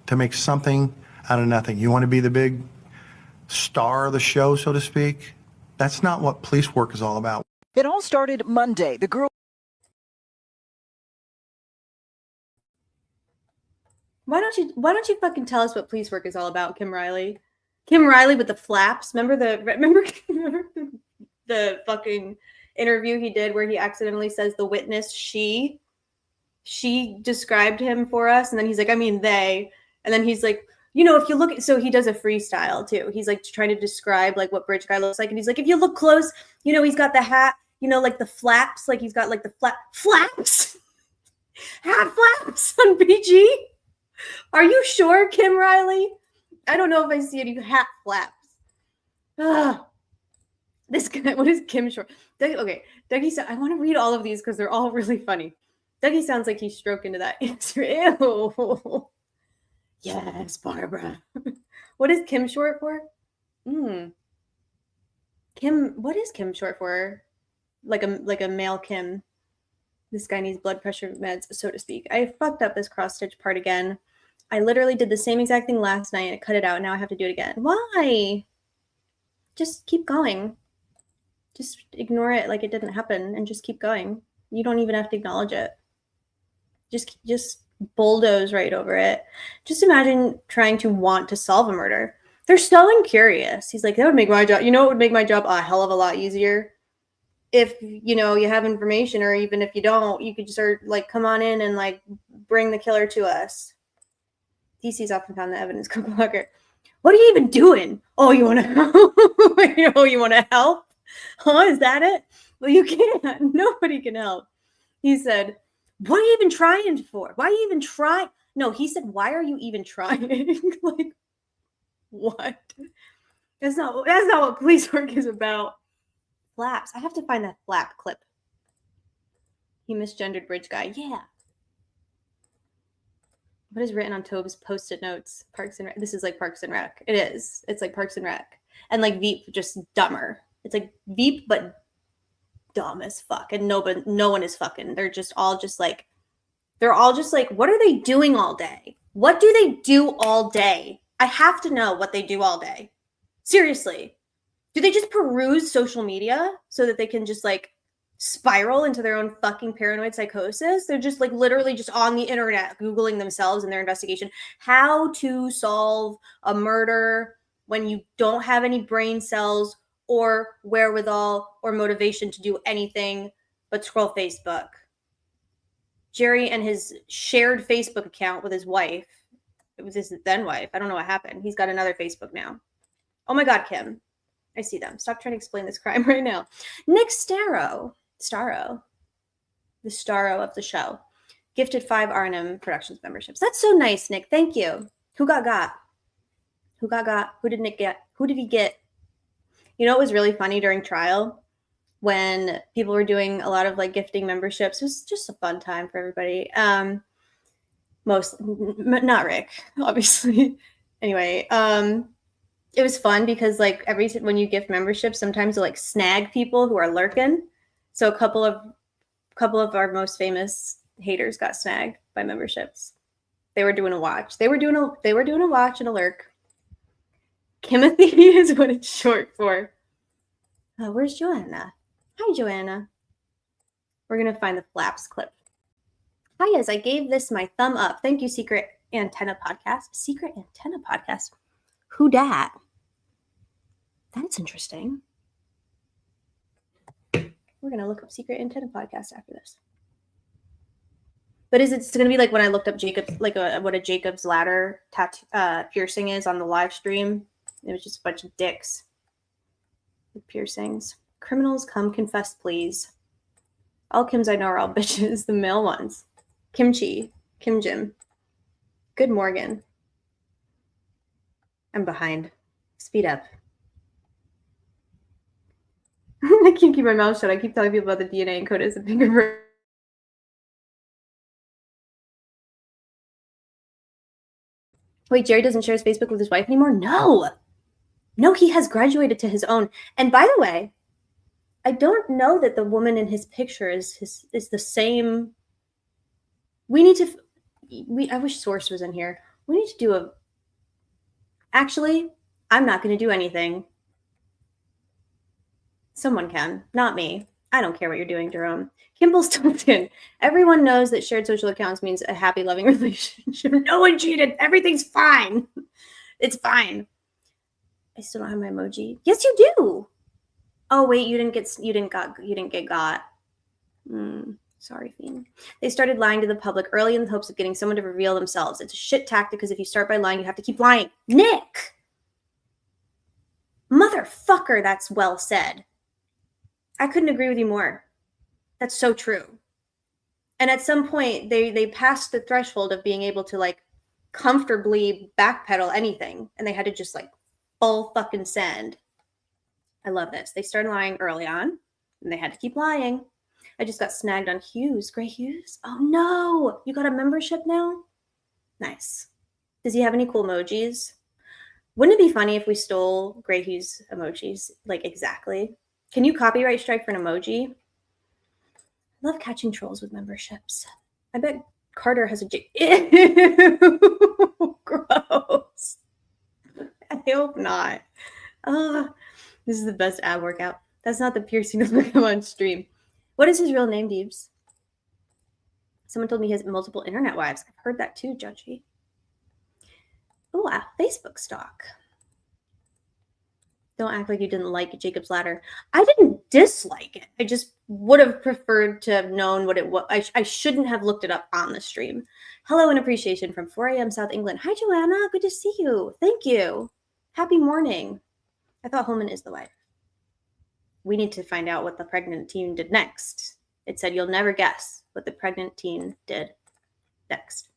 to make something out of nothing? You want to be the big star of the show, so to speak? That's not what police work is all about. It all started Monday. The girl. Why don't you fucking tell us what police work is all about, Kim Riley? Kim Riley with the flaps. Remember the fucking interview he did where he accidentally says the witness she described him for us, and then he's like, I mean they, and then he's like, you know, if you look at, so he does a freestyle too. He's like trying to describe like what Bridge Guy looks like, and he's like, if you look close, you know, he's got the hat, you know, like the flaps, like he's got like the flaps, hat flaps on BG. Are you sure, Kim Riley? I don't know if I see any hat flaps. This guy, what is Kim Short? Okay, Dougie, I want to read all of these because they're all really funny. Dougie sounds like he's stroking to that answer. Ew. Yes, Barbara. What is Kim short for? Kim, what is Kim short for? Like a male Kim. This guy needs blood pressure meds, so to speak. I fucked up this cross-stitch part again. I literally did the same exact thing last night and it cut it out. Now I have to do it again. Why? Just keep going. Just ignore it like it didn't happen and just keep going. You don't even have to acknowledge it. Just bulldoze right over it. Just imagine trying to want to solve a murder. They're so incurious. He's like, that would make my job, you know, it would make my job a hell of a lot easier. If, you know, you have information, or even if you don't, you could just like, come on in and like bring the killer to us. DC's often found the evidence. What are you even doing? Oh, you want to help? Oh, you want to help? Huh? Is that it? Well, you can't. Nobody can help. He said, what are you even trying for? Why are you even trying? No, he said, why are you even trying? Like, what? That's not what police work is about. Flaps. I have to find that flap clip. He misgendered Bridge Guy. Yeah. What is written on Tobe's post-it notes? Parks and Rec. This is like Parks and Rec. It is. It's like Parks and Rec. And like Veep, just dumber. It's like Veep, but dumb as fuck. And no one is fucking. They're all just like, what are they doing all day? What do they do all day? I have to know what they do all day. Seriously. Do they just peruse social media so that they can just like spiral into their own fucking paranoid psychosis. They're just like literally just on the internet Googling themselves in their investigation how to solve a murder when you don't have any brain cells or wherewithal or motivation to do anything but scroll Facebook. Jerry and his shared Facebook account with his wife. It was his then wife. I don't know what happened. He's got another Facebook now. Oh my God, Kim. I see them. Stop trying to explain this crime right now. Nick Starro, the Starro of the show, gifted 5 R&M Productions memberships. That's so nice, Nick. Thank you. Who got? Who got? Who did Nick get? Who did he get? You know, it was really funny during trial when people were doing a lot of like gifting memberships. It was just a fun time for everybody. Not Rick, obviously. Anyway, it was fun because like when you gift memberships, sometimes you'll like snag people who are lurking. So a couple of our most famous haters got snagged by memberships. They were doing a watch. They were doing a watch and a lurk. Kimothy is what it's short for. Where's Joanna? Hi, Joanna. We're gonna find the Flaps clip. Hi, yes, I gave this my thumb up. Thank you, Secret Antenna Podcast. Secret Antenna Podcast. Who dat? That's interesting. We're gonna look up Secret Antenna Podcast after this. But it's gonna be like when I looked up Jacob's, like what a Jacob's ladder tattoo piercing is on the live stream. It was just a bunch of dicks with piercings. Criminals, come confess, please. All Kims I know are all bitches. The male ones. Kimchi, Kim Jim. Good Morgan. I'm behind. Speed up. I can't keep my mouth shut. I keep telling people about the DNA and CODIS and fingerprint. Wait, Jerry doesn't share his Facebook with his wife anymore? No, he has graduated to his own. And by the way, I don't know that the woman in his picture is the same. I wish Source was in here. We need to do actually, I'm not going to do anything. Someone can, not me. I don't care what you're doing, Jerome. Kimball Stilton. Everyone knows that shared social accounts means a happy, loving relationship. No one cheated. Everything's fine. It's fine. I still don't have my emoji. Yes, you do. Oh wait, you didn't get got. Sorry, Fiend. They started lying to the public early in the hopes of getting someone to reveal themselves. It's a shit tactic because if you start by lying, you have to keep lying. Nick! Motherfucker, that's well said. I couldn't agree with you more. That's so true. And at some point, they passed the threshold of being able to like comfortably backpedal anything, and they had to just like full fucking send. I love this. They started lying early on, and they had to keep lying. I just got snagged on Hughes. Gray Hughes? Oh no! You got a membership now? Nice. Does he have any cool emojis? Wouldn't it be funny if we stole Gray Hughes emojis? Like exactly. Can you copyright strike for an emoji? I love catching trolls with memberships. I bet Carter has a Ew, gross. I hope not. This is the best ab workout. That's not the piercing to look him on stream. What is his real name, Deebs? Someone told me he has multiple internet wives. I've heard that too, Judgy. Oh, wow. Facebook stalk. Don't act like you didn't like Jacob's Ladder. I didn't dislike it. I just would have preferred to have known what it was. I shouldn't have looked it up on the stream. Hello and appreciation from 4 a.m. South England. Hi, Joanna. Good to see you. Thank you. Happy morning. I thought Holeman is the wife. We need to find out what the pregnant teen did next. It said you'll never guess what the pregnant teen did next.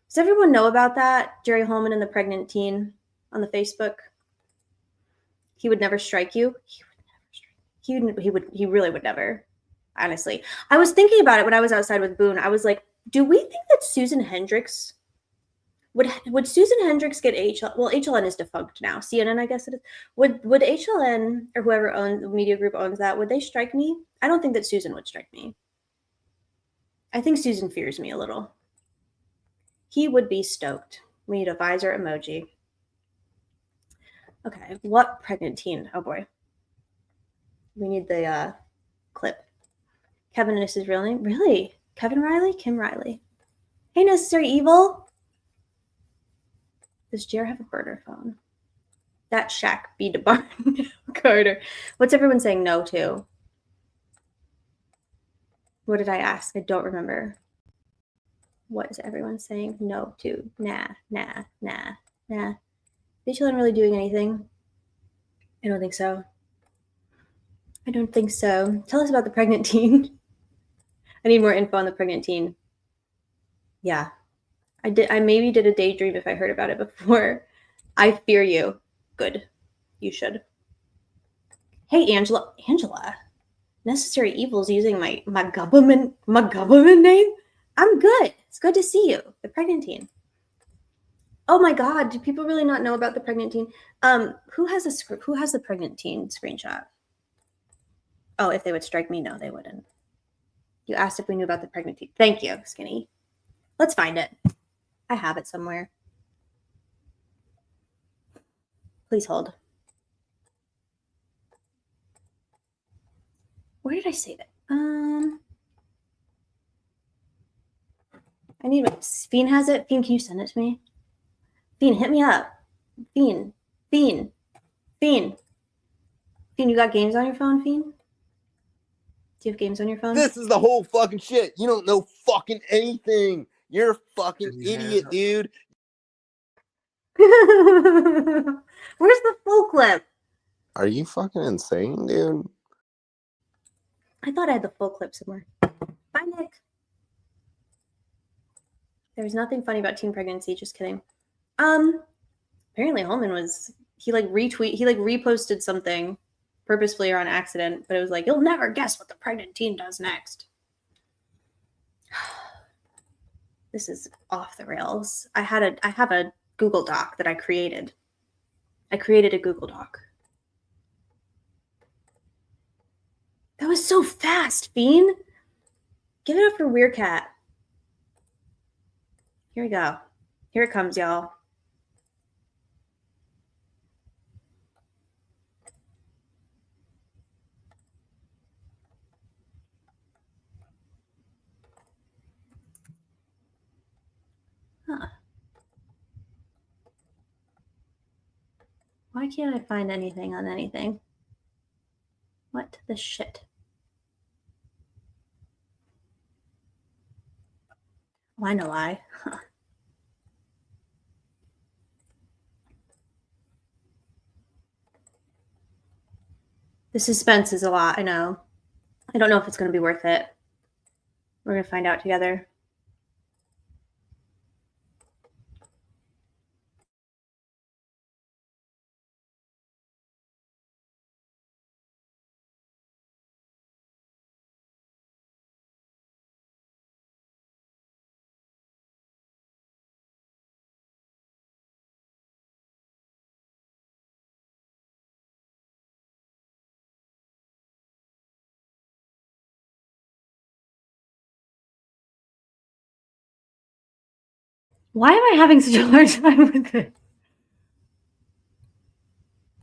Does everyone know about that? Jerry Holeman and the pregnant teen on the Facebook? He would never strike you. He really would never. Honestly, I was thinking about it when I was outside with Boone. I was like, do we think that Susan Hendricks would Susan Hendricks get HLN? Well, HLN is defunct now. CNN, I guess it is. Would HLN or whoever owns the media group owns that? Would they strike me? I don't think that Susan would strike me. I think Susan fears me a little. He would be stoked. We need a visor emoji. Okay, what pregnant teen? Oh boy. We need the clip. Kevin is his real name? Really? Kevin Riley? Kim Riley. Hey, Necessary Evil. Does Jer have a burner phone? That Shaq be the barn. Carter. What's everyone saying no to? What did I ask? I don't remember. What is everyone saying no to? Nah, nah, nah, nah. These children really doing anything? I don't think so. I don't think so. Tell us about the pregnant teen. I need more info on the pregnant teen. Yeah. I maybe did a daydream if I heard about it before. I fear you. Good. You should. Hey, Angela. Angela. Necessary Evil's using my government name? I'm good. It's good to see you. The pregnant teen. Oh my God. Do people really not know about the pregnant teen? Who has the pregnant teen screenshot? Oh, if they would strike me, no, they wouldn't. You asked if we knew about the pregnant teen. Thank you, Skinny. Let's find it. I have it somewhere. Please hold. Where did I save it? I need it. Fiend has it. Fiend, can you send it to me? Fiend, hit me up. Fiend. Fiend, you got games on your phone, Fiend? Do you have games on your phone? This is the whole fucking shit. You don't know fucking anything. You're a fucking idiot, dude. Where's the full clip? Are you fucking insane, dude? I thought I had the full clip somewhere. Bye, Nick. There was nothing funny about teen pregnancy. Just kidding. Apparently Holeman he reposted something purposefully or on accident, but it was like, you'll never guess what the pregnant teen does next. This is off the rails. I have a Google Doc that I created. I created a Google Doc. That was so fast, Fiend. Give it up for Weircat. Here we go. Here it comes, y'all. Huh. Why can't I find anything on anything? What the shit? Oh, I know why. Huh. The suspense is a lot, I know. I don't know if it's going to be worth it. We're going to find out together. Why am I having such a hard time with it?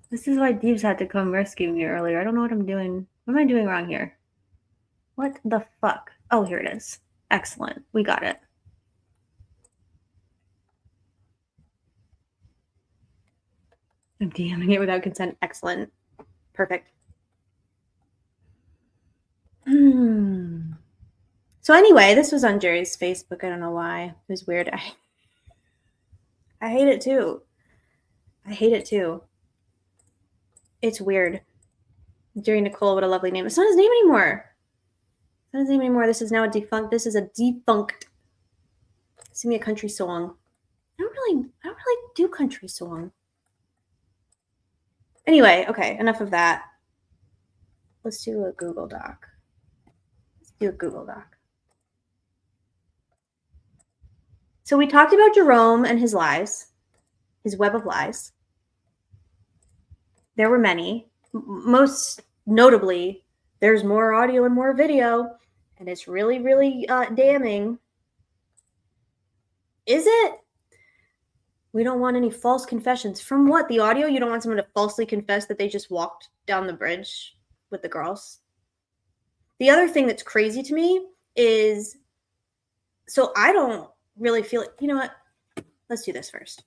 This is why Deeves had to come rescue me earlier. I don't know what I'm doing. What am I doing wrong here? What the fuck? Oh, here it is. Excellent. We got it. I'm DMing it without consent. Excellent. Perfect. So anyway, this was on Jerry's Facebook. I don't know why. It was weird. I hate it too. I hate it too. It's weird. Jerry Nicole, what a lovely name. It's not his name anymore. It's not his name anymore. This is now a defunct. This is a defunct. Sing me a country song. I don't really do country song. Anyway, okay, enough of that. Let's do a Google Doc. Let's do a Google Doc. So we talked about Jerome and his lies, his web of lies. There were many. Most notably, there's more audio and more video, and it's really, really damning. Is it? We don't want any false confessions. From what? The audio? You don't want someone to falsely confess that they just walked down the bridge with the girls? The other thing that's crazy to me is, so I don't really feel it. You know what? Let's do this first.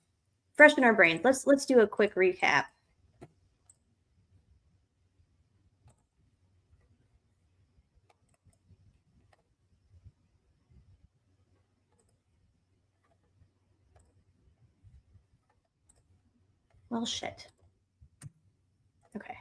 Freshen our brains. Let's do a quick recap. Well, shit. Okay.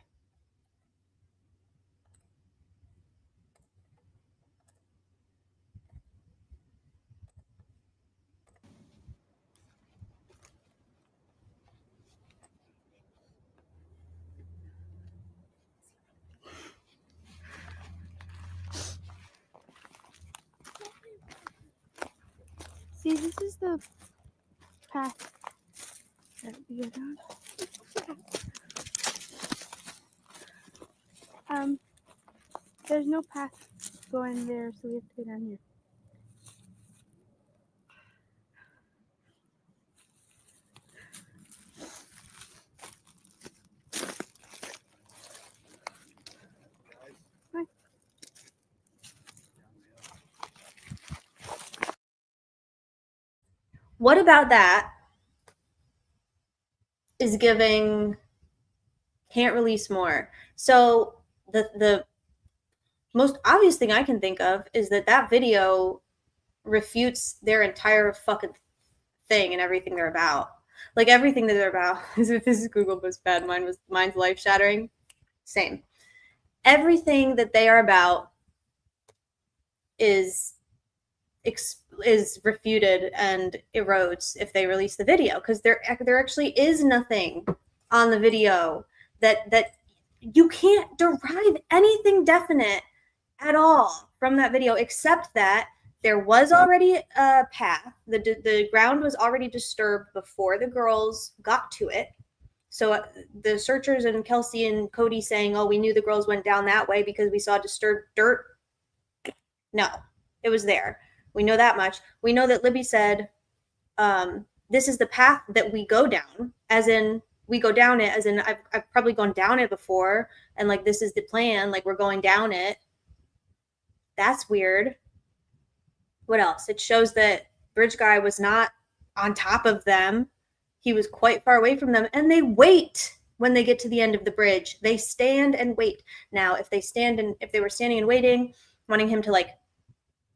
See, this is the path that we go down. There's no path going there, so we have to go down here. What about that is giving can't release more? So the most obvious thing I can think of is that video refutes their entire fucking thing and everything they're about. Like everything that they're about. This is Google was bad. Mine's life shattering. Same. Everything that they are about is refuted and erodes if they release the video, because there actually is nothing on the video that you can't derive anything definite at all from that video, except that there was already a path. The ground was already disturbed before the girls got to it. So the searchers and Kelsey and Cody saying, oh, we knew the girls went down that way because we saw disturbed dirt. No, it was there. We know that much. We know that Libby said, this is the path that we go down, as in we go down it, as in I've probably gone down it before. And like, this is the plan. Like we're going down it. That's weird. What else? It shows that Bridge Guy was not on top of them. He was quite far away from them, and they wait when they get to the end of the bridge. They stand and wait. Now, if they were standing and waiting, wanting him to like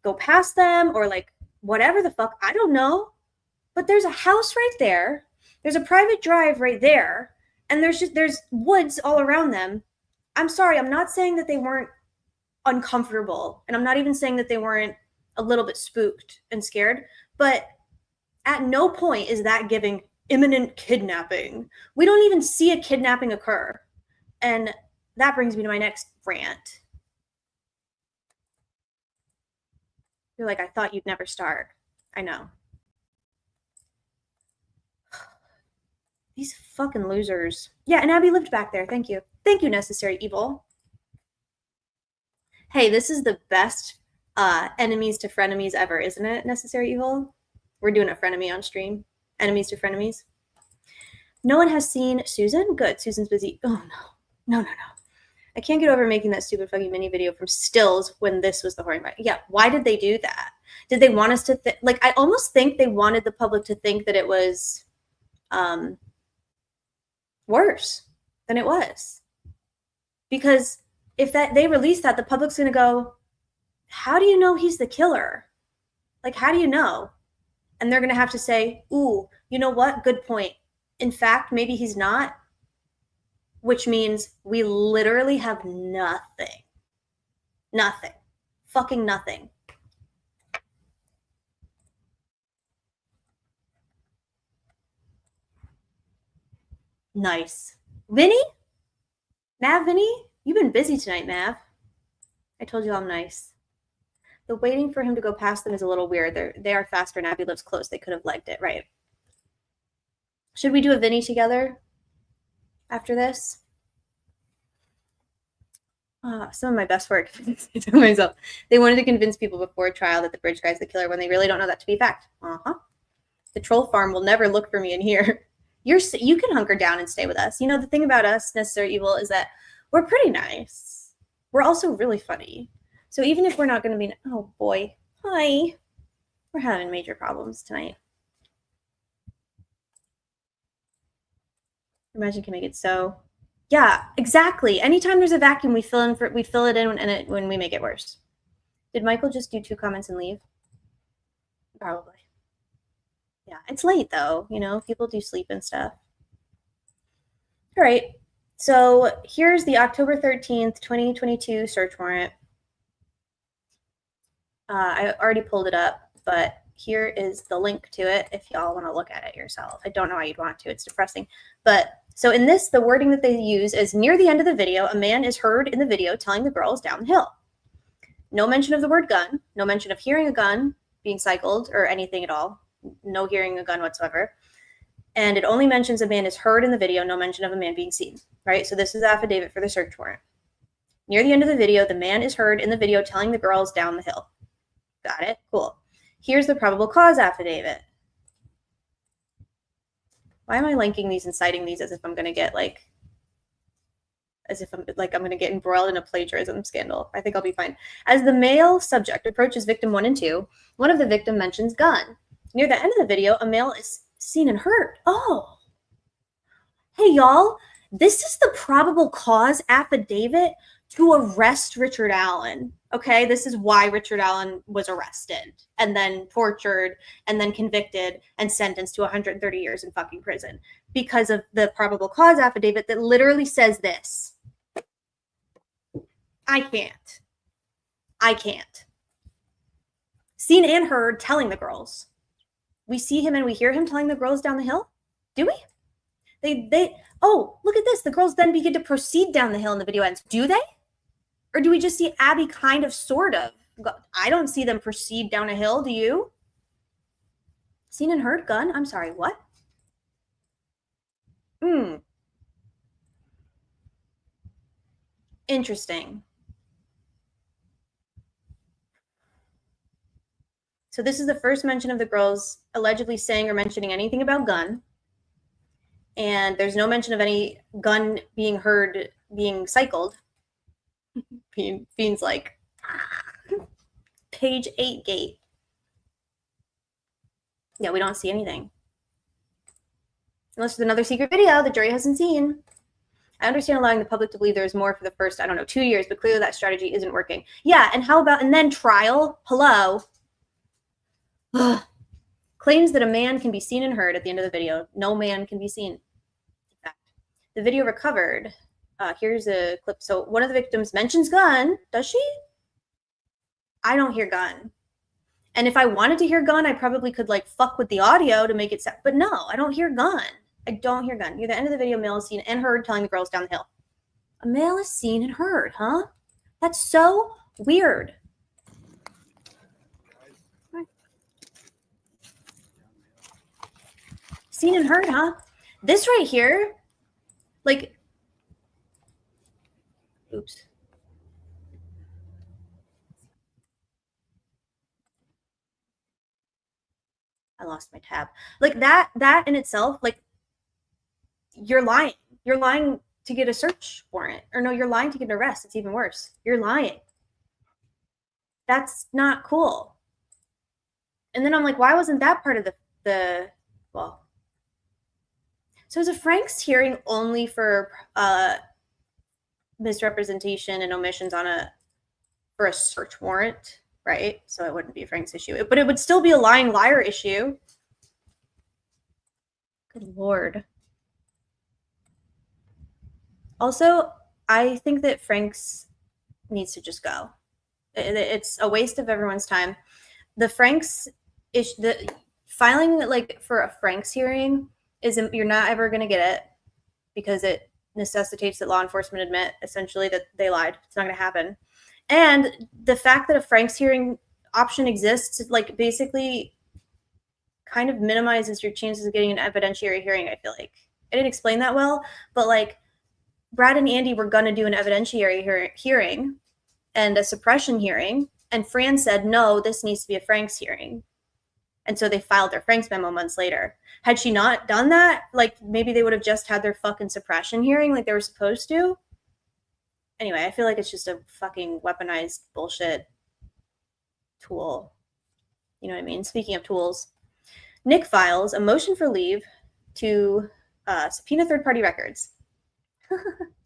go past them or like whatever the fuck, I don't know. But there's a house right there. There's a private drive right there, and there's woods all around them. I'm sorry, I'm not saying that they weren't uncomfortable, and I'm not even saying that they weren't a little bit spooked and scared, but at no point is that giving imminent kidnapping. We don't even see a kidnapping occur. And that brings me to my next rant. You're like, I thought you'd never start. I know. These fucking losers. Yeah, and Abby lived back there. Thank you. Thank you, Necessary Evil. Hey, this is the best enemies to frenemies ever, isn't it, Necessary Evil? We're doing a frenemy on stream. Enemies to frenemies. No one has seen Susan? Good. Susan's busy. Oh, no. No. I can't get over making that stupid fucking mini video from stills when this was the horror. Yeah, why did they do that? Did they want us to like, I almost think they wanted the public to think that it was worse than it was. Because if they release that, the public's going to go, how do you know he's the killer? Like, how do you know? And they're going to have to say, ooh, you know what? Good point. In fact, maybe he's not, which means we literally have nothing. Nothing. Fucking nothing. Nice. Vinny? Mav, Vinny? You've been busy tonight, Mav. I told you I'm nice. The waiting for him to go past them is a little weird. They are faster and Abby lives close. They could have legged it, right? Should we do a Vinny together after this? Some of my best work. I told myself. They wanted to convince people before trial that the bridge guy's the killer when they really don't know that to be a fact. The troll farm will never look for me in here. You can hunker down and stay with us. You know, the thing about us, Necessary Evil, is that we're pretty nice. We're also really funny. So even if we're not going to be, oh boy, hi, we're having major problems tonight. Imagine can make it so. Yeah, exactly. Anytime there's a vacuum, we fill it in when we make it worse. Did Michael just do 2 comments and leave? Probably. Yeah, it's late though. You know, people do sleep and stuff. All right. So here's the October 13th, 2022 search warrant. I already pulled it up, but here is the link to it if y'all want to look at it yourself. I don't know why you'd want to. It's depressing. But so in this, the wording that they use is near the end of the video, a man is heard in the video telling the girls down the hill. No mention of the word gun. No mention of hearing a gun being cycled or anything at all. No hearing a gun whatsoever. And it only mentions a man is heard in the video, no mention of a man being seen, right? So this is the affidavit for the search warrant. Near the end of the video, the man is heard in the video telling the girls down the hill. Got it? Cool. Here's the probable cause affidavit. Why am I linking these and citing these as if I'm going to get I'm going to get embroiled in a plagiarism scandal? I think I'll be fine. As the male subject approaches victim 1 and 2, one of the victim mentions gun. Near the end of the video, a male is seen and heard. Oh. Hey, y'all. This is the probable cause affidavit to arrest Richard Allen. Okay, this is why Richard Allen was arrested and then tortured and then convicted and sentenced to 130 years in fucking prison because of the probable cause affidavit that literally says this. I can't. Seen and heard telling the girls. We see him and we hear him telling the girls down the hill? Do we? Oh, look at this. The girls then begin to proceed down the hill and the video ends. Do they? Or do we just see Abby kind of, sort of? I don't see them proceed down a hill. Do you? Seen and heard gun? I'm sorry, what? Interesting. So this is the first mention of the girls allegedly saying or mentioning anything about gun. And there's no mention of any gun being heard being cycled. Fiend's like, page 8 gate. Yeah, we don't see anything. Unless there's another secret video the jury hasn't seen. I understand allowing the public to believe there is more for the first, 2 years, but clearly that strategy isn't working. Yeah, and how about, and then trial, hello. Ugh. Claims that a man can be seen and heard at the end of the video. No man can be seen. In fact, the video recovered. Here's a clip. So one of the victims mentions gun. Does she? I don't hear gun. And if I wanted to hear gun, I probably could fuck with the audio to make it sound. But no, I don't hear gun. I don't hear gun. Near the end of the video, male is seen and heard telling the girls down the hill. A male is seen and heard, huh? That's so weird. Seen and heard, huh? This right here, oops. I lost my tab. That in itself, you're lying. You're lying to get a search warrant. Or no, you're lying to get an arrest. It's even worse. You're lying. That's not cool. And then I'm like, why wasn't that part of well. So is a Frank's hearing only for misrepresentation and omissions for a search warrant, right? So it wouldn't be a Frank's issue, but it would still be a lying liar issue. Good Lord. Also, I think that Frank's needs to just go. It's a waste of everyone's time. The Frank's filing for a Frank's hearing you're not ever going to get it because it necessitates that law enforcement admit essentially that they lied. It's not going to happen. And the fact that a Frank's hearing option exists, basically kind of minimizes your chances of getting an evidentiary hearing, I feel like. I didn't explain that well, but Brad and Andy were going to do an evidentiary hearing and a suppression hearing, and Fran said, no, this needs to be a Frank's hearing. And so they filed their Frank's memo months later. Had she not done that, maybe they would have just had their fucking suppression hearing like they were supposed to. Anyway, I feel like it's just a fucking weaponized bullshit tool. You know what I mean? Speaking of tools, Nick files a motion for leave to subpoena third-party records.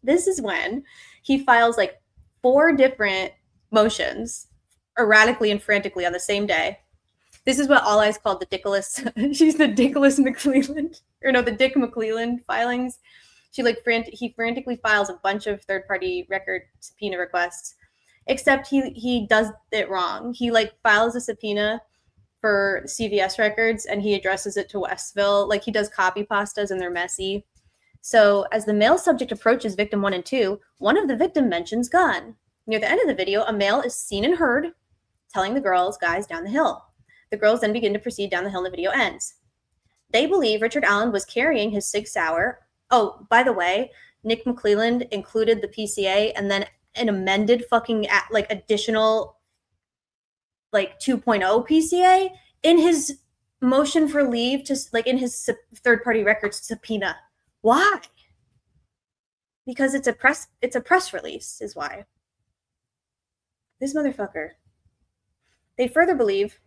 This is when he files like 4 different motions erratically and frantically on the same day. This is what All Eyes called the Dickless. She's the Dickless McClelland, or no, the Dick McClelland filings. She he frantically files a bunch of third-party record subpoena requests, except he does it wrong. He like files a subpoena for CVS records and he addresses it to Westville. Like he does copy pastas and they're messy. So as the male subject approaches victim 1 and 2, one of the victim mentions gun. Near the end of the video, a male is seen and heard telling the guys down the hill. The girls then begin to proceed down the hill and the video ends. They believe Richard Allen was carrying his Sig Sauer. Oh, by the way, Nick McClelland included the PCA and then an amended fucking like additional like 2.0 PCA in his motion for leave to like in his third-party records subpoena. Why? Because it's a press release is why. This motherfucker. They further believe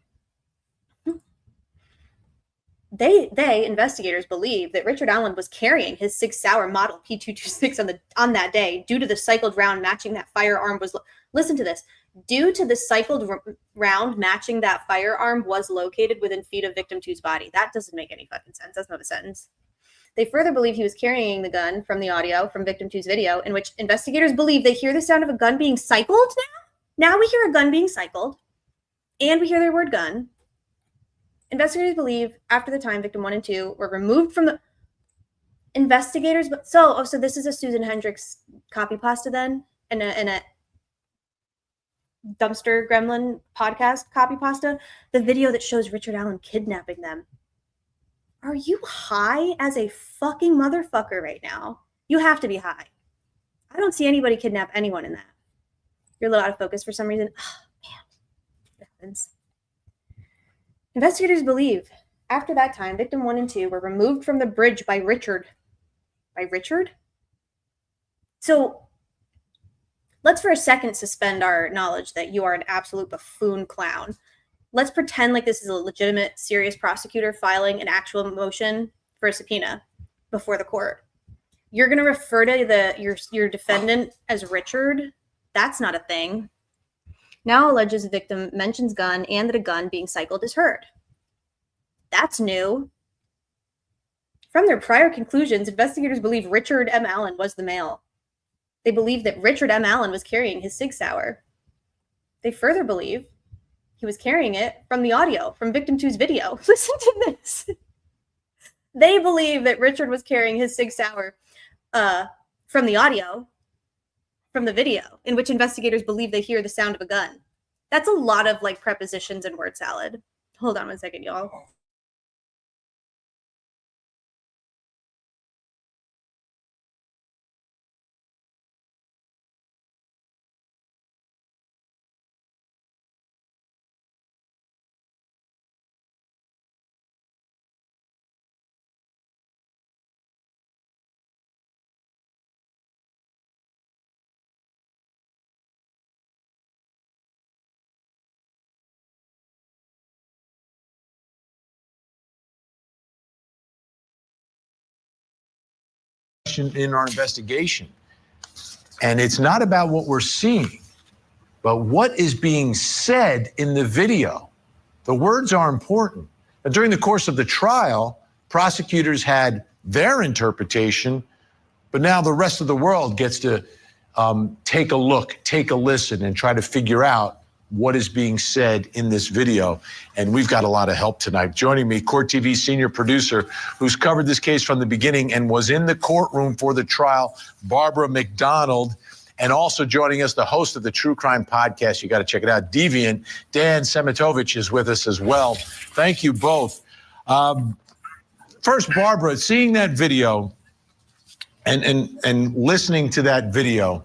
investigators believe that Richard Allen was carrying his Sig Sauer model P226 on that day due to the cycled round matching that firearm was listen to this. Due to the cycled round matching that firearm was located within feet of victim 2's body. That doesn't make any fucking sense. That's not a sentence. They further believe he was carrying the gun from the audio from victim 2's video, in which investigators believe they hear the sound of a gun being cycled now. Now we hear a gun being cycled, and we hear the word gun. Investigators believe after the time victim 1 and 2 were removed from the investigators. So this is a Susan Hendricks copy pasta then, and a dumpster gremlin podcast copy pasta. The video that shows Richard Allen kidnapping them. Are you high as a fucking motherfucker right now? You have to be high. I don't see anybody kidnap anyone in that. You're a little out of focus for some reason. Oh, man. It happens. Investigators believe after that time, victim 1 and 2 were removed from the bridge by Richard. By Richard? So let's for a second suspend our knowledge that you are an absolute buffoon clown. Let's pretend like this is a legitimate, serious prosecutor filing an actual motion for a subpoena before the court. You're going to refer to your defendant as Richard? That's not a thing. Now alleges the victim mentions gun and that a gun being cycled is heard. That's new. From their prior conclusions, investigators believe Richard M. Allen was the male. They believe that Richard M. Allen was carrying his Sig Sauer. They further believe he was carrying it from the audio, from victim 2's video. Listen to this. They believe that Richard was carrying his Sig Sauer from the audio, from the video, in which investigators believe they hear the sound of a gun. That's a lot of like prepositions and word salad. Hold on one second, y'all. In our investigation. And it's not about what we're seeing, but what is being said in the video. The words are important. And during the course of the trial, prosecutors had their interpretation, but now the rest of the world gets to take a look, take a listen, and try to figure out what is being said in this video. And we've got a lot of help tonight. Joining me, Court TV senior producer who's covered this case from the beginning and was in the courtroom for the trial, Barbara McDonald. And also joining us, the host of the True Crime Podcast. You got to check it out. Deviant, Dan Semitovich is with us as well. Thank you both. First, Barbara, seeing that video and listening to that video,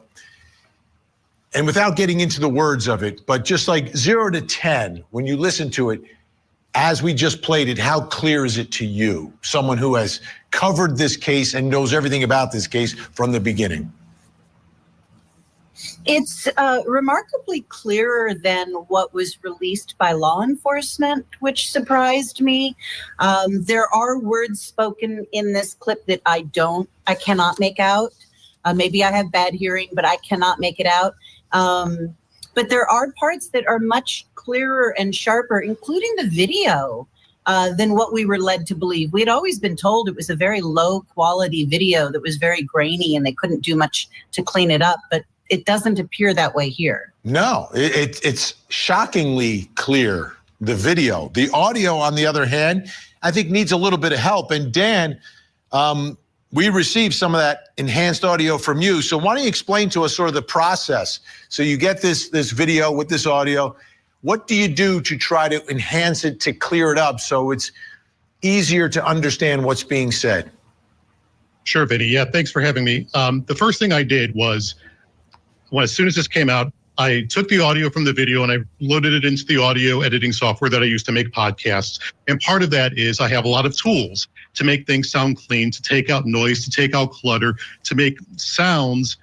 and without getting into the words of it, but just like 0 to 10, when you listen to it, as we just played it, how clear is it to you, someone who has covered this case and knows everything about this case from the beginning? It's remarkably clearer than what was released by law enforcement, which surprised me. There are words spoken in this clip that I cannot make out. Maybe I have bad hearing, but I cannot make it out. But there are parts that are much clearer and sharper, including the video, than what we were led to believe. We had always been told it was a very low quality video that was very grainy and they couldn't do much to clean it up, but it doesn't appear that way here. No, it's shockingly clear, the video. The audio, on the other hand, I think needs a little bit of help. And Dan, we received some of that enhanced audio from you. So why don't you explain to us sort of the process? So you get this video with this audio. What do you do to try to enhance it, to clear it up so it's easier to understand what's being said? Sure, Vinny. Yeah, thanks for having me. The first thing I did was, as soon as this came out, I took the audio from the video and I loaded it into the audio editing software that I use to make podcasts. And part of that is I have a lot of tools to make things sound clean, to take out noise, to take out clutter, to make sounds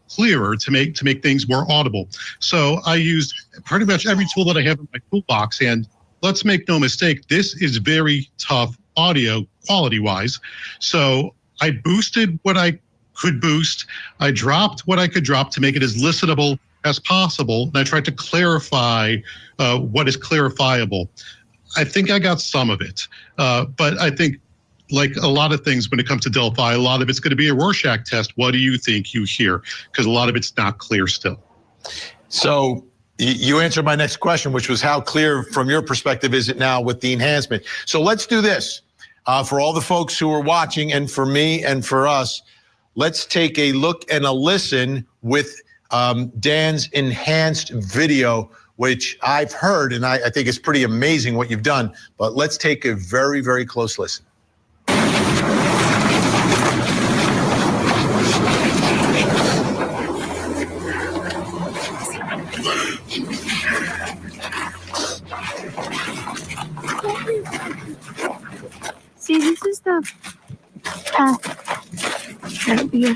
clearer, to make things more audible. So I used pretty much every tool that I have in my toolbox. And let's make no mistake, this is very tough audio quality-wise. So I boosted what I could boost. I dropped what I could drop to make it as listenable as possible. And I tried to clarify what is clarifiable. I think I got some of it. But I think, like a lot of things when it comes to Delphi, a lot of it's going to be a Rorschach test. What do you think you hear? Because a lot of it's not clear still. So you answered my next question, which was how clear from your perspective is it now with the enhancement? So let's do this. For all the folks who are watching and for me and for us, let's take a look and a listen with Dan's enhanced video, which I've heard, and I think it's pretty amazing what you've done. But let's take a very, very close listen. See, this is the path that we are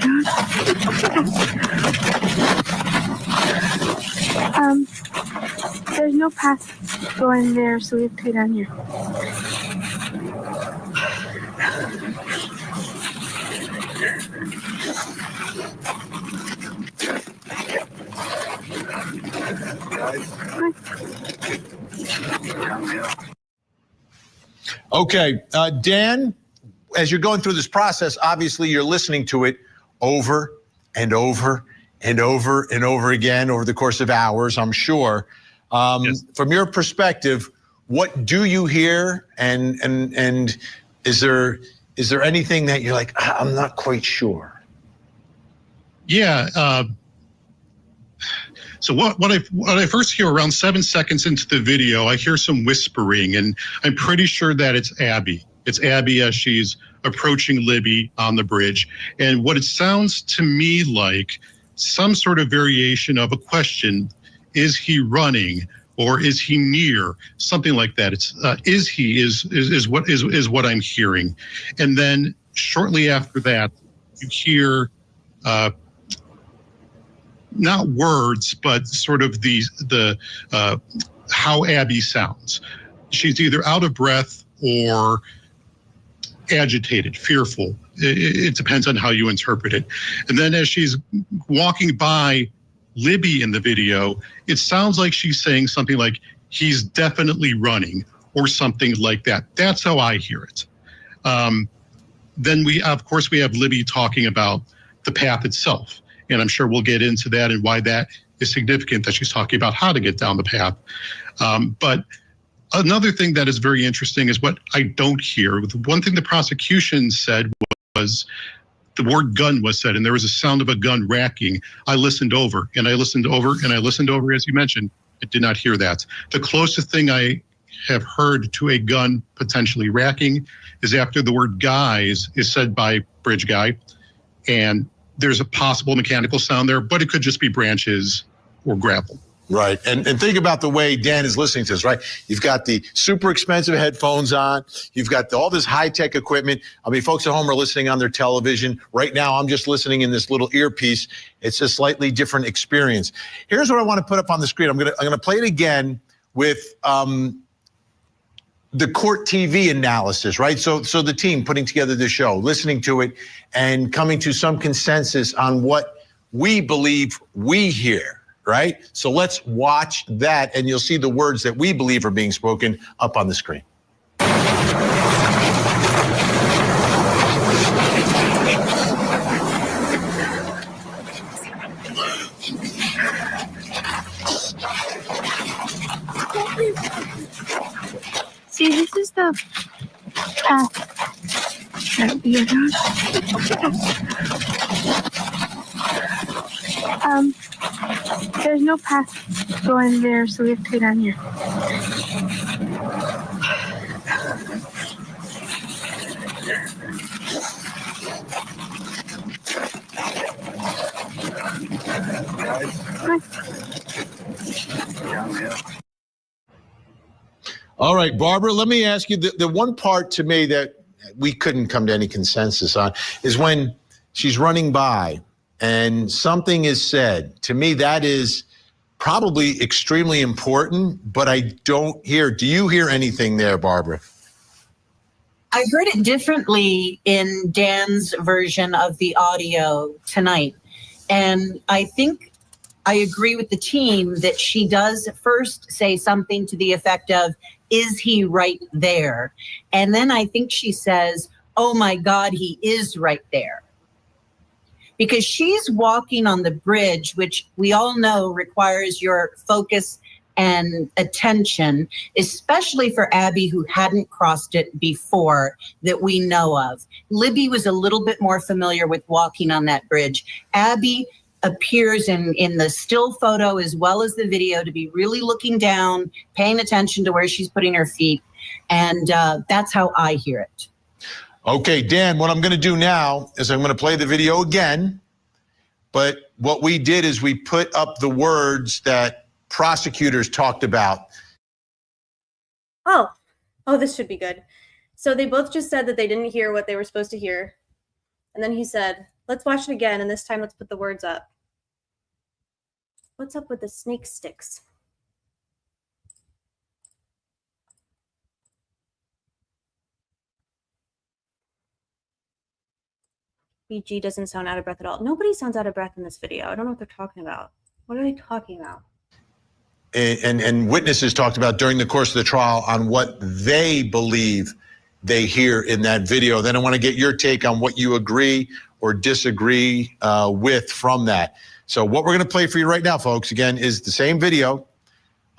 on. There's no path going there, so we have to go down here. Okay, Dan, as you're going through this process, obviously you're listening to it over and over and over and over again over the course of hours, I'm sure. Yes. From your perspective, what do you hear, and is there anything that you're like, I'm not quite sure? Yeah. So what I first hear around 7 seconds into the video, I hear some whispering, and I'm pretty sure that it's Abby. It's Abby as she's approaching Libby on the bridge. And what it sounds to me like some sort of variation of a question: is he running, or is he near? Something like that. It's is he is what I'm hearing. And then shortly after that, you hear not words, but sort of the how Abby sounds. She's either out of breath or agitated, fearful. It depends on how you interpret it. And then as she's walking by Libby in the video, it sounds like she's saying something like, he's definitely running, or something like that. That's how I hear it. Then we have Libby talking about the path itself. And I'm sure we'll get into that and why that is significant, that she's talking about how to get down the path. But another thing that is very interesting is what I don't hear. One thing the prosecution said was the word gun was said, and there was a sound of a gun racking. I listened over, and I listened over, and I listened over, as you mentioned. I did not hear that. The closest thing I have heard to a gun potentially racking is after the word guys is said by Bridge Guy, and there's a possible mechanical sound there, but it could just be branches or gravel. Right. And think about the way Dan is listening to this, right? You've got the super expensive headphones on. You've got all this high-tech equipment. I mean, folks at home are listening on their television. Right now, I'm just listening in this little earpiece. It's a slightly different experience. Here's what I want to put up on the screen. I'm gonna play it again with the court TV analysis, right? So the team putting together the show, listening to it, and coming to some consensus on what we believe we hear. Right? So let's watch that, and you'll see the words that we believe are being spoken up on the screen. See, this is the path that we are on. There's no path going there, so we have to go down here. All right, Barbara, let me ask you, the one part to me that we couldn't come to any consensus on is when she's running by and something is said. To me, that is probably extremely important, but I don't hear. Do you hear anything there, Barbara? I heard it differently in Dan's version of the audio tonight. And I think I agree with the team that she does first say something to the effect of, is he right there? And then I think she says, oh my God, he is right there. Because she's walking on the bridge, which we all know requires your focus and attention, especially for Abby, who hadn't crossed it before that we know of. Libby was a little bit more familiar with walking on that bridge. Abby appears in the still photo as well as the video to be really looking down, paying attention to where she's putting her feet. And that's how I hear it. Okay, Dan, what I'm going to do now is I'm going to play the video again. But what we did is we put up the words that prosecutors talked about. Oh, this should be good. So they both just said that they didn't hear what they were supposed to hear. And then he said, let's watch it again, and this time let's put the words up. What's up with the snake sticks? BG doesn't sound out of breath at all. Nobody sounds out of breath in this video. I don't know what they're talking about. What are they talking about? And witnesses talked about during the course of the trial on what they believe they hear in that video. Then I want to get your take on what you agree or disagree with from that. So what we're going to play for you right now, folks, again, is the same video.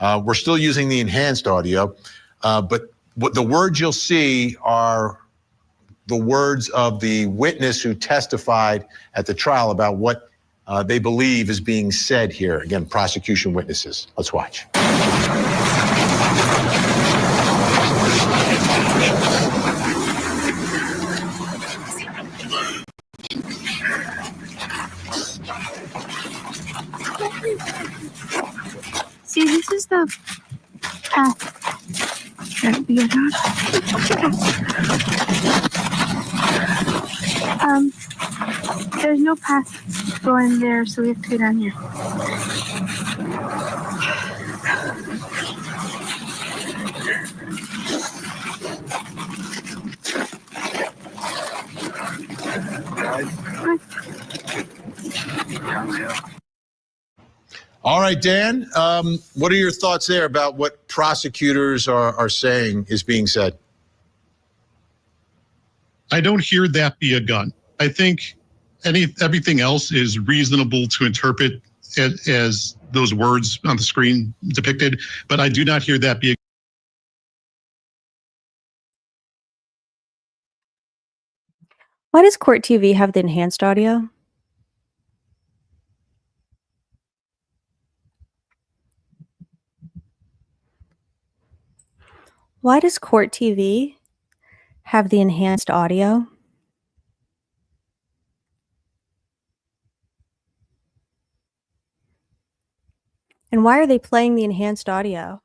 We're still using the enhanced audio, but what the words you'll see are the words of the witness who testified at the trial about what they believe is being said here. Again, prosecution witnesses. Let's watch. See, this is the path that we are on. There's no path going there, so we have to go down here. All right, Dan, what are your thoughts there about what prosecutors are saying is being said? I don't hear that be a gun. I think everything else is reasonable to interpret as those words on the screen depicted, but I do not hear that be a Why does Court TV have the enhanced audio? Why does Court TV have the enhanced audio? And why are they playing the enhanced audio?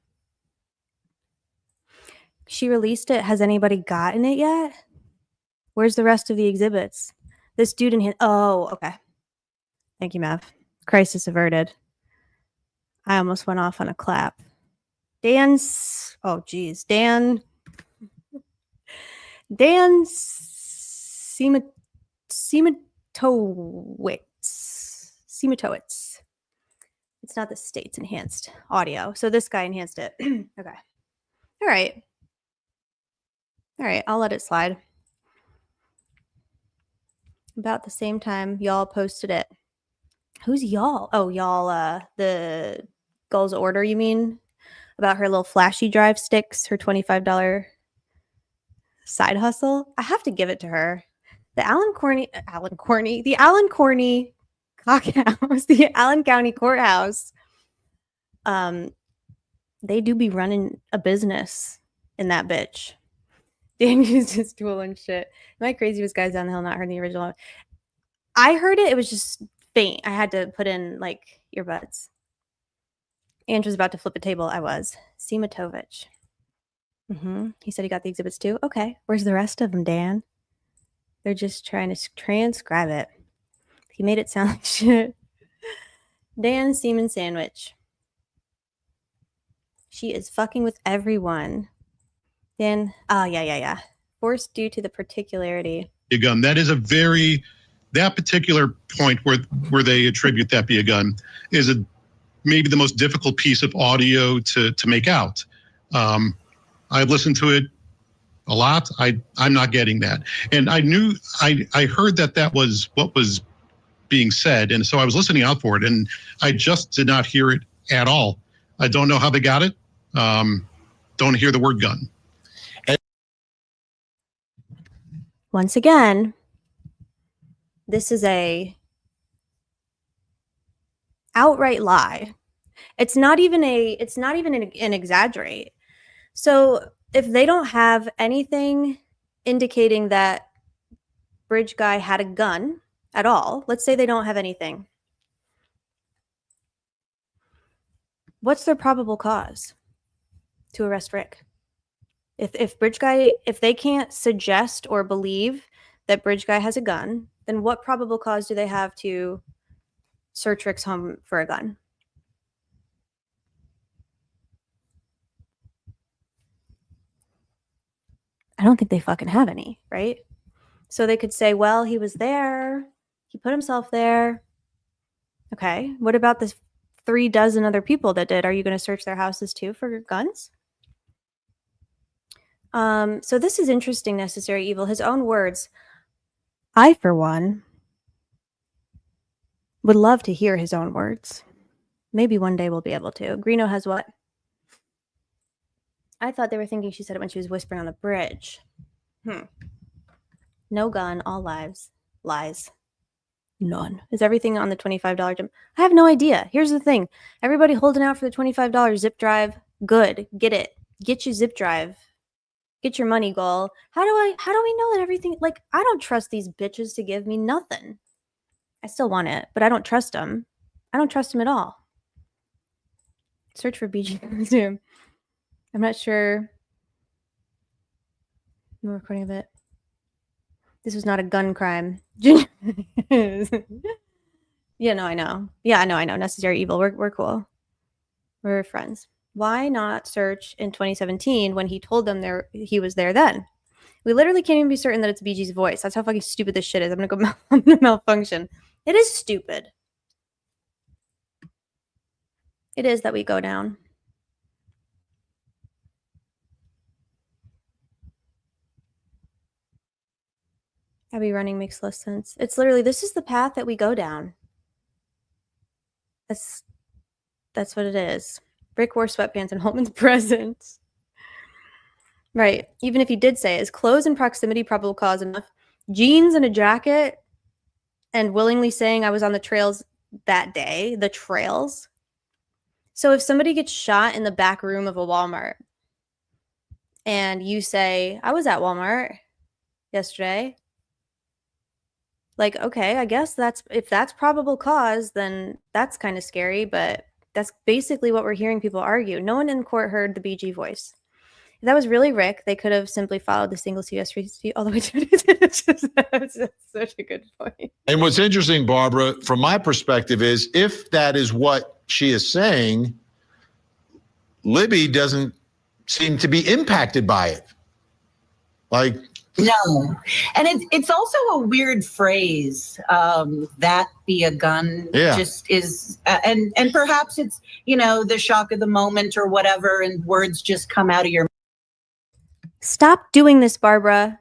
She released it. Has anybody gotten it yet? Where's the rest of the exhibits? This dude in oh, okay. Thank you, Mav. Crisis averted. I almost went off on a clap. Dan's, oh geez, Dan Sematowitz. It's not the state's enhanced audio. So this guy enhanced it. Okay. All right. All right, I'll let it slide. About the same time y'all posted it. Who's y'all? Oh, y'all, the Gull's order, you mean? About her little flashy drive sticks, her $25 side hustle. I have to give it to her. The Allen Corney Cockhouse, the Allen County Courthouse. They do be running a business in that bitch. Dan used his tool and shit. Am I crazy? Was Guys Down the Hill not heard the original? I heard it. It was just faint. I had to put in like earbuds. Andrew's about to flip a table. I was. Sematovich. He said he got the exhibits too. Okay. Where's the rest of them, Dan? They're just trying to transcribe it. He made it sound like shit. Dan Seaman Sandwich. She is fucking with everyone. Dan, oh, yeah. Forced due to the particularity. A gun. That is that particular point where they attribute that be a gun is maybe the most difficult piece of audio to make out. I've listened to it a lot. I'm not getting that. And I heard that was what was being said. And so I was listening out for it and I just did not hear it at all. I don't know how they got it. Don't hear the word gun. Once again, this is a outright lie. It's not even an exaggerate. So if they don't have anything indicating that Bridge Guy had a gun at all, let's say they don't have anything. What's their probable cause to arrest Rick? If Bridge Guy, if they can't suggest or believe that Bridge Guy has a gun, then what probable cause do they have to search Rick's home for a gun? I don't think they fucking have any, right? So they could say, well, he was there. He put himself there. Okay. What about the 36 other people that did? Are you going to search their houses too for guns? So this is interesting, Necessary Evil. His own words. I, for one, would love to hear his own words. Maybe one day we'll be able to. Greeno has what? I thought they were thinking she said it when she was whispering on the bridge. No gun, all lives. Lies. None. Is everything on the $25 jump? I have no idea. Here's the thing. Everybody holding out for the $25 zip drive. Good. Get it. Get your zip drive. Get your money, Gull. How do we know that everything, like, I don't trust these bitches to give me nothing. I still want it, but I don't trust them. I don't trust them at all. Search for BG. I'm not sure. No recording of it. This was not a gun crime. Yeah, no, I know. Yeah, I know. Necessary Evil. We're cool. We're friends. Why not search in 2017 when he told them he was there then? We literally can't even be certain that it's BG's voice. That's how fucking stupid this shit is. I'm gonna malfunction. It is stupid. It is that we go down. Abby running makes less sense. It's literally, this is the path that we go down. That's what it is. Rick wore sweatpants and Holman's presence. Right. Even if he did say it, is clothes and proximity probable cause enough? Jeans and a jacket and willingly saying I was on the trails that day, the trails. So if somebody gets shot in the back room of a Walmart and you say, I was at Walmart yesterday. Like, okay, I guess if that's probable cause, then that's kind of scary, but That's basically what we're hearing people argue. No one in court heard the BG voice. If that was really Rick, they could have simply followed the single CS receipt all the way to that's such a good point. And what's interesting, Barbara, from my perspective is if that is what she is saying, Libby doesn't seem to be impacted by it. Like, no. And it's also a weird phrase, that be a gun. Yeah. Just is, and perhaps it's, the shock of the moment or whatever, and words just come out of your. Stop doing this, Barbara.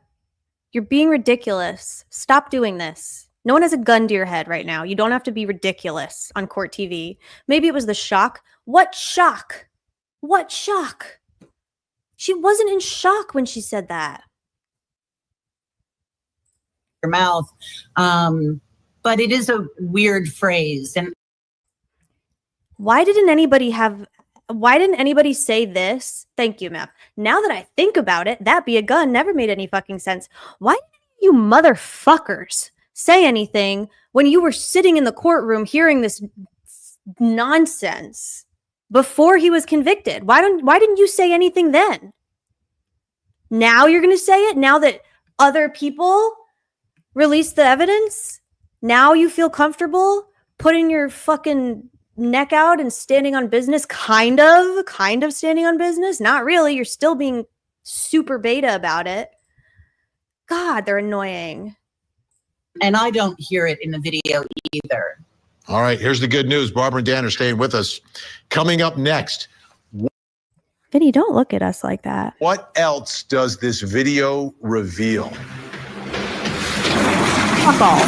You're being ridiculous. Stop doing this. No one has a gun to your head right now. You don't have to be ridiculous on court TV. Maybe it was the shock. What shock? What shock? She wasn't in shock when she said that. Your mouth. But it is a weird phrase. And why didn't anybody say this? Thank you, Map. Now that I think about it, that be a gun never made any fucking sense. Why didn't you motherfuckers say anything when you were sitting in the courtroom hearing this nonsense before he was convicted? Why didn't you say anything then? Now you're going to say it? Now that other people released the evidence? Now you feel comfortable putting your fucking neck out and standing on business? Kind of standing on business? Not really. You're still being super beta about it. God, they're annoying. And I don't hear it in the video either. all right, here's the good news. Barbara and Dan are staying with us. Coming up next. Vinny, don't look at us like that. What else does this video reveal? Fuck all.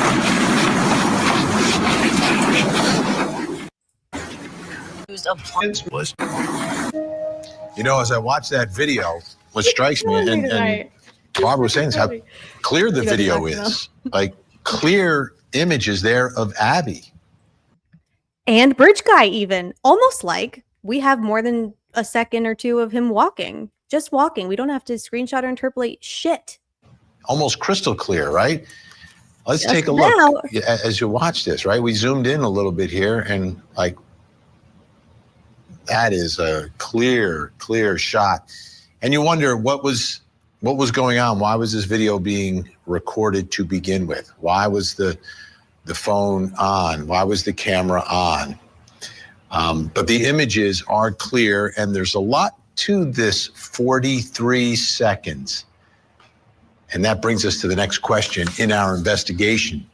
You know, as I watch that video, what strikes me, and Barbara was saying is how clear the video is. Like, clear images there of Abby. And Bridge Guy even. Almost like we have more than a second or two of him walking. Just walking. We don't have to screenshot or interpolate shit. Almost crystal clear, right? Let's take a look as you watch this, right? We zoomed in a little bit here, and like, that is a clear shot. And you wonder what was going on? Why was this video being recorded to begin with? Why was the phone on? Why was the camera on? But the images are clear, and there's a lot to this 43 seconds. And that brings us to the next question in our investigation.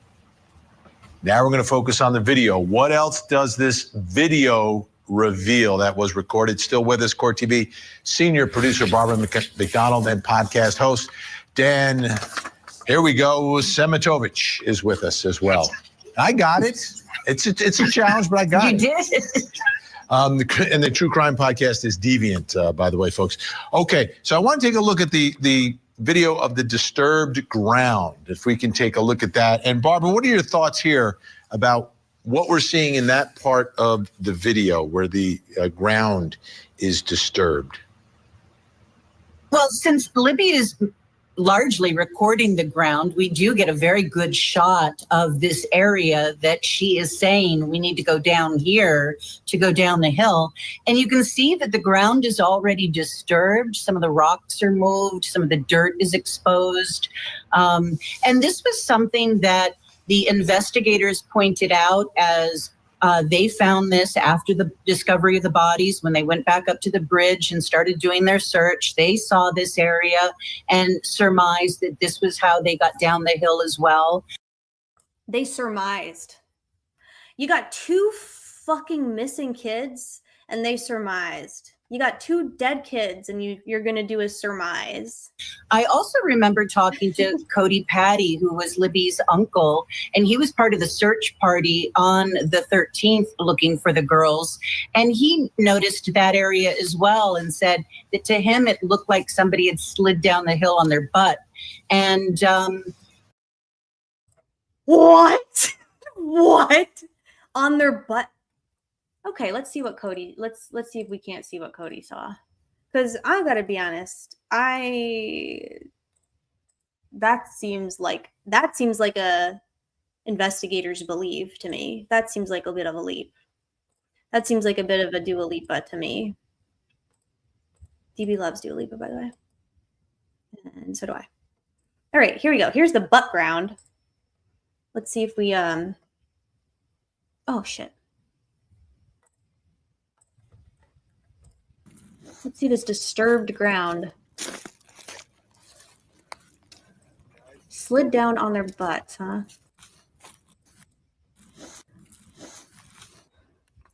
Now we're going to focus on the video. What else does this video reveal that was recorded? Still with us, Court TV senior producer Barbara McDonald and podcast host Dan, here we go, Semitovich is with us as well. I got it. It's a challenge, but I got it. You did. And the True Crime Podcast is Deviant, by the way, folks. Okay, so I want to take a look at the video of the disturbed ground, if we can take a look at that. And Barbara, what are your thoughts here about what we're seeing in that part of the video where the ground is disturbed? Well, since Libby is largely recording the ground, we do get a very good shot of this area that she is saying we need to go down here to go down the hill. And you can see that the ground is already disturbed. Some of the rocks are moved. Some of the dirt is exposed. And this was something that the investigators pointed out as they found this after the discovery of the bodies. When they went back up to the bridge and started doing their search, they saw this area and surmised that this was how they got down the hill as well. They surmised. You got 2 fucking missing kids and they surmised. You got 2 dead kids and you're going to do a surmise. I also remember talking to Cody Patty, who was Libby's uncle, and he was part of the search party on the 13th looking for the girls. And he noticed that area as well and said that to him, it looked like somebody had slid down the hill on their butt. And what? What? On their butt? Okay, let's see what Cody, let's see if we can't see what Cody saw. Because I gotta be honest, that seems like a investigator's belief to me. That seems like a bit of a leap. That seems like a bit of a Dua Lipa to me. DB loves Dua Lipa, by the way. And so do I. All right, here we go. Here's the butt ground. Let's see if we, oh shit. Let's see this disturbed ground. Slid down on their butts, huh?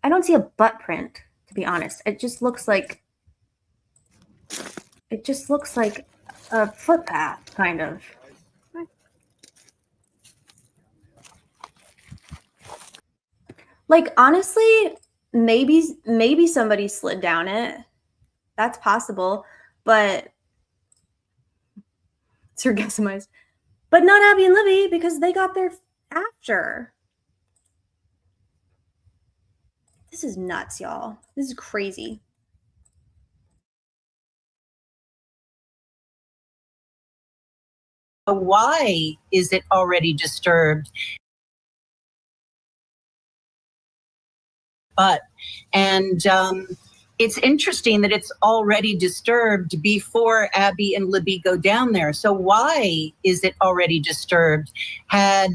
I don't see a butt print, to be honest. It just looks like a footpath, kind of. Like, honestly, maybe somebody slid down it. That's possible, but it's orgasmized. But not Abby and Libby, because they got there after. This is nuts, y'all. This is crazy. Why is it already disturbed? And it's interesting that it's already disturbed before Abby and Libby go down there. So why is it already disturbed? Had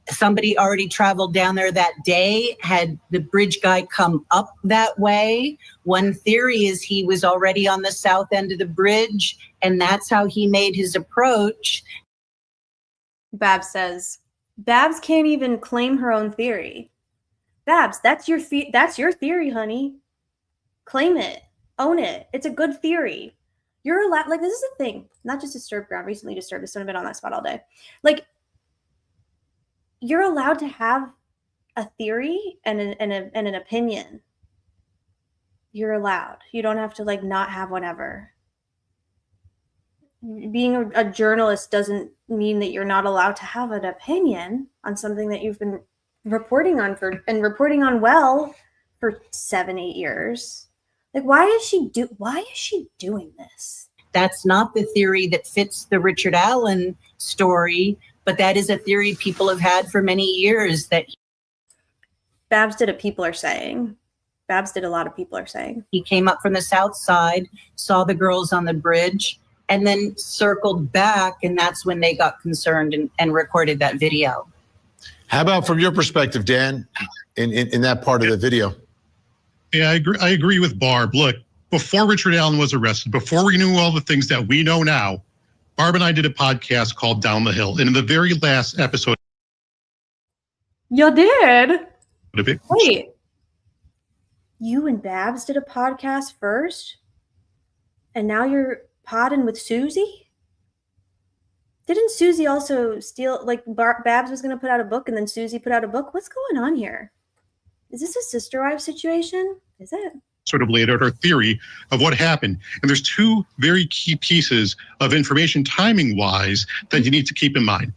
somebody already traveled down there that day? Had the bridge guy come up that way? One theory is he was already on the south end of the bridge, and that's how he made his approach. Babs says, Babs can't even claim her own theory. Babs, that's your theory, honey. Claim it. Own it. It's a good theory. You're allowed, like, this is a thing. Not just disturbed ground, recently disturbed. This one have been on that spot all day. Like, you're allowed to have a theory and an opinion. You're allowed. You don't have to, like, not have one ever. Being a journalist doesn't mean that you're not allowed to have an opinion on something that you've been reporting on well for 7-8 years. Like, why is she doing this? That's not the theory that fits the Richard Allen story, but that is a theory people have had for many years. That Babs did a people are saying. Babs did a lot of people are saying. He came up from the south side, saw the girls on the bridge, and then circled back, and that's when they got concerned and recorded that video. How about from your perspective, Dan, in that part of the video? Yeah, I agree with Barb. Look, before Richard Allen was arrested, before we knew all the things that we know now, Barb and I did a podcast called Down the Hill. And in the very last episode... You did? Wait. You and Babs did a podcast first? And now you're podding with Susie? Didn't Susie also steal, like, Babs was going to put out a book and then Susie put out a book? What's going on here? Is this a sister wife situation? Is it? Sort of laid out her theory of what happened. And there's two very key pieces of information timing-wise that you need to keep in mind.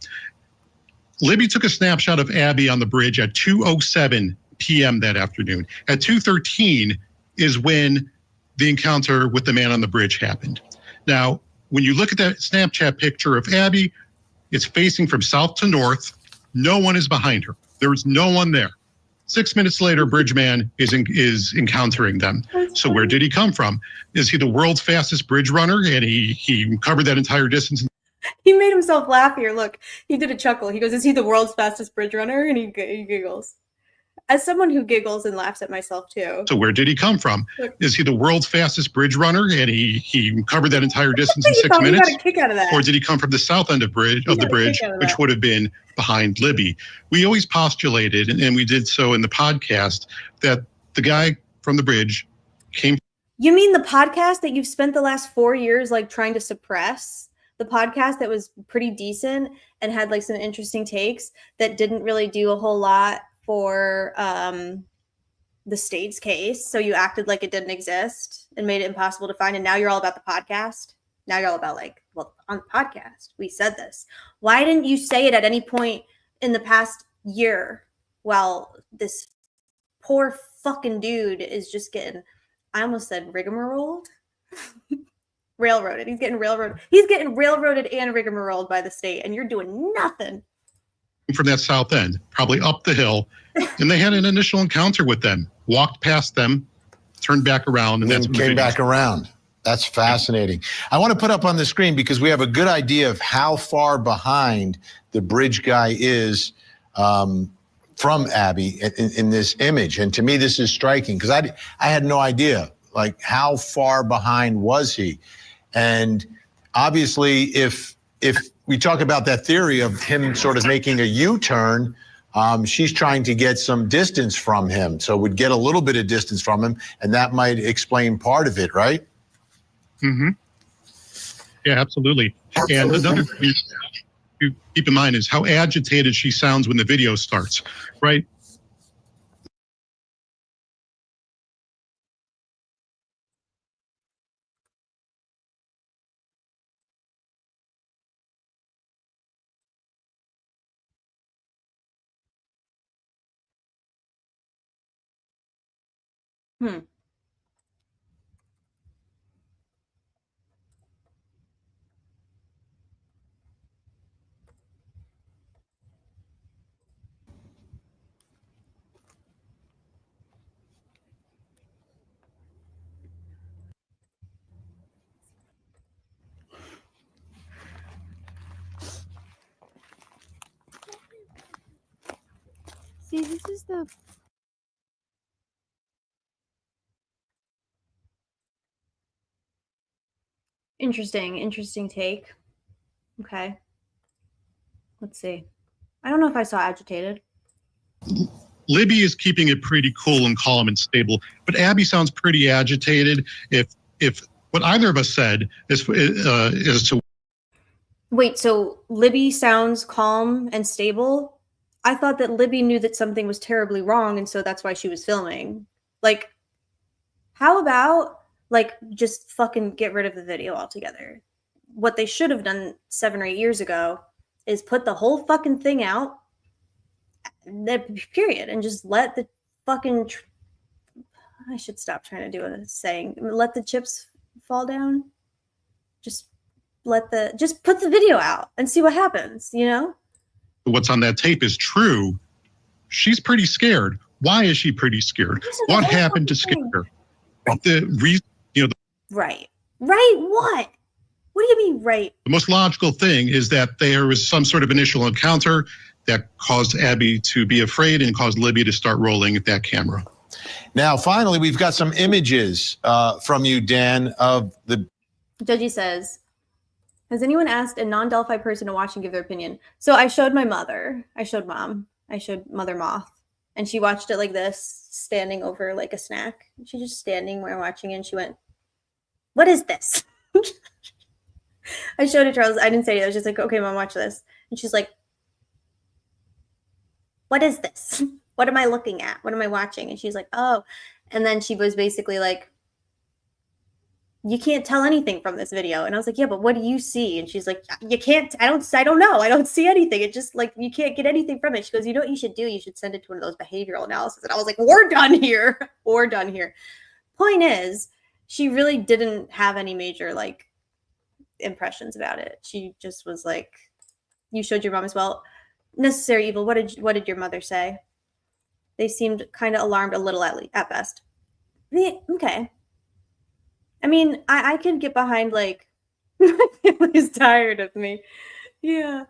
Libby took a snapshot of Abby on the bridge at 2:07 p.m. that afternoon. At 2:13 is when the encounter with the man on the bridge happened. Now, when you look at that Snapchat picture of Abby, it's facing from south to north. No one is behind her. There is no one there. 6 minutes later, Bridgeman is encountering them. So where did he come from? Is he the world's fastest bridge runner? And he covered that entire distance. He made himself laugh here. Look, he did a chuckle. He goes, is he the world's fastest bridge runner? And he giggles. As someone who giggles and laughs at myself too. So where did he come from? Is he the world's fastest bridge runner? And he covered that entire distance in 6 minutes? He got a kick out of that. Or did he come from the south end of the bridge, which would have been behind Libby? We always postulated, and we did so in the podcast, that the guy from the bridge came. You mean the podcast that you've spent the last 4 years like trying to suppress? The podcast that was pretty decent and had like some interesting takes that didn't really do a whole lot for the state's case. So you acted like it didn't exist and made it impossible to find. And now you're all about the podcast. Now you're all about like, well, on the podcast, we said this. Why didn't you say it at any point in the past year? Well, this poor fucking dude is just getting, I almost said rigmarolled. Railroaded. He's getting railroaded. He's getting railroaded and rigmarolled by the state, and you're doing nothing. from that south end, probably up the hill, and they had an initial encounter with them, walked past them, turned back around, and then that's when the came video back around. That's fascinating. I want to put up on the screen because we have a good idea of how far behind the bridge guy is from Abby in this image. And to me, this is striking because I had no idea, like, how far behind was he? And obviously, if we talk about that theory of him sort of making a U-turn, she's trying to get some distance from him. So would get a little bit of distance from him, and that might explain part of it, right? Mm-hmm. Yeah, absolutely. And another thing to keep in mind is how agitated she sounds when the video starts, right? Hmm. See, this is the Interesting take. Okay. Let's see. I don't know if I saw agitated. Libby is keeping it pretty cool and calm and stable, but Abby sounds pretty agitated. If what either of us said is to Wait, so Libby sounds calm and stable? I thought that Libby knew that something was terribly wrong, and so that's why she was filming. Like, how about, like, just fucking get rid of the video altogether? What they should have done 7 or 8 years ago is put the whole fucking thing out, period, and just let the fucking I should stop trying to do a saying. Let the chips fall down. Just put the video out and see what happens, you know? what's on that tape is true, she's pretty scared. Why is she pretty scared? What happened to scare her? The reason, Right. Right. What? What do you mean, right? the most logical thing is that there was some sort of initial encounter that caused Abby to be afraid and caused Libby to start rolling at that camera. Now, finally, we've got some images from you, Dan, of the. Judgy says, has anyone asked a non-Delphi person to watch and give their opinion? So I showed my mother. I showed mom. I showed Mother Moth. And she watched it like this, standing over like a snack. She's just standing while watching it, and she went, what is this? I showed it to Charles. I didn't say it. I was just like, okay, Mom, watch this. And she's like, what is this? What am I looking at? What am I watching? And she's like, oh. And then she was basically like, you can't tell anything from this video. And I was like, yeah, but what do you see? And she's like, you can't, I don't know. I don't see anything. It just like, you can't get anything from it. She goes, you know what you should do? You should send it to one of those behavioral analysis. And I was like, we're done here. We're done here. Point is, she really didn't have any major like impressions about it. She just was like, you showed your mom as well. Necessary evil. What did your mother say? They seemed kind of alarmed a little at best. Okay. I mean, I could get behind like my family's tired of me. Yeah.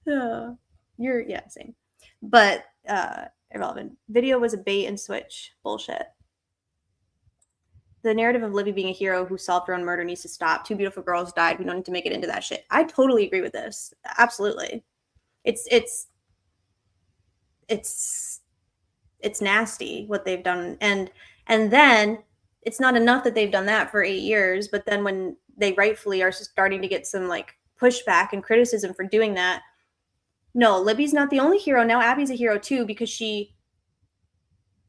Yeah, same. But irrelevant. Video was a bait and switch bullshit. The narrative of Libby being a hero who solved her own murder needs to stop. 2 beautiful girls died. We don't need to make it into that shit. I totally agree with this. Absolutely. It's nasty what they've done. And then it's not enough that they've done that for 8 years, but then when they rightfully are starting to get some like pushback and criticism for doing that, no, Libby's not the only hero. Now Abby's a hero too, because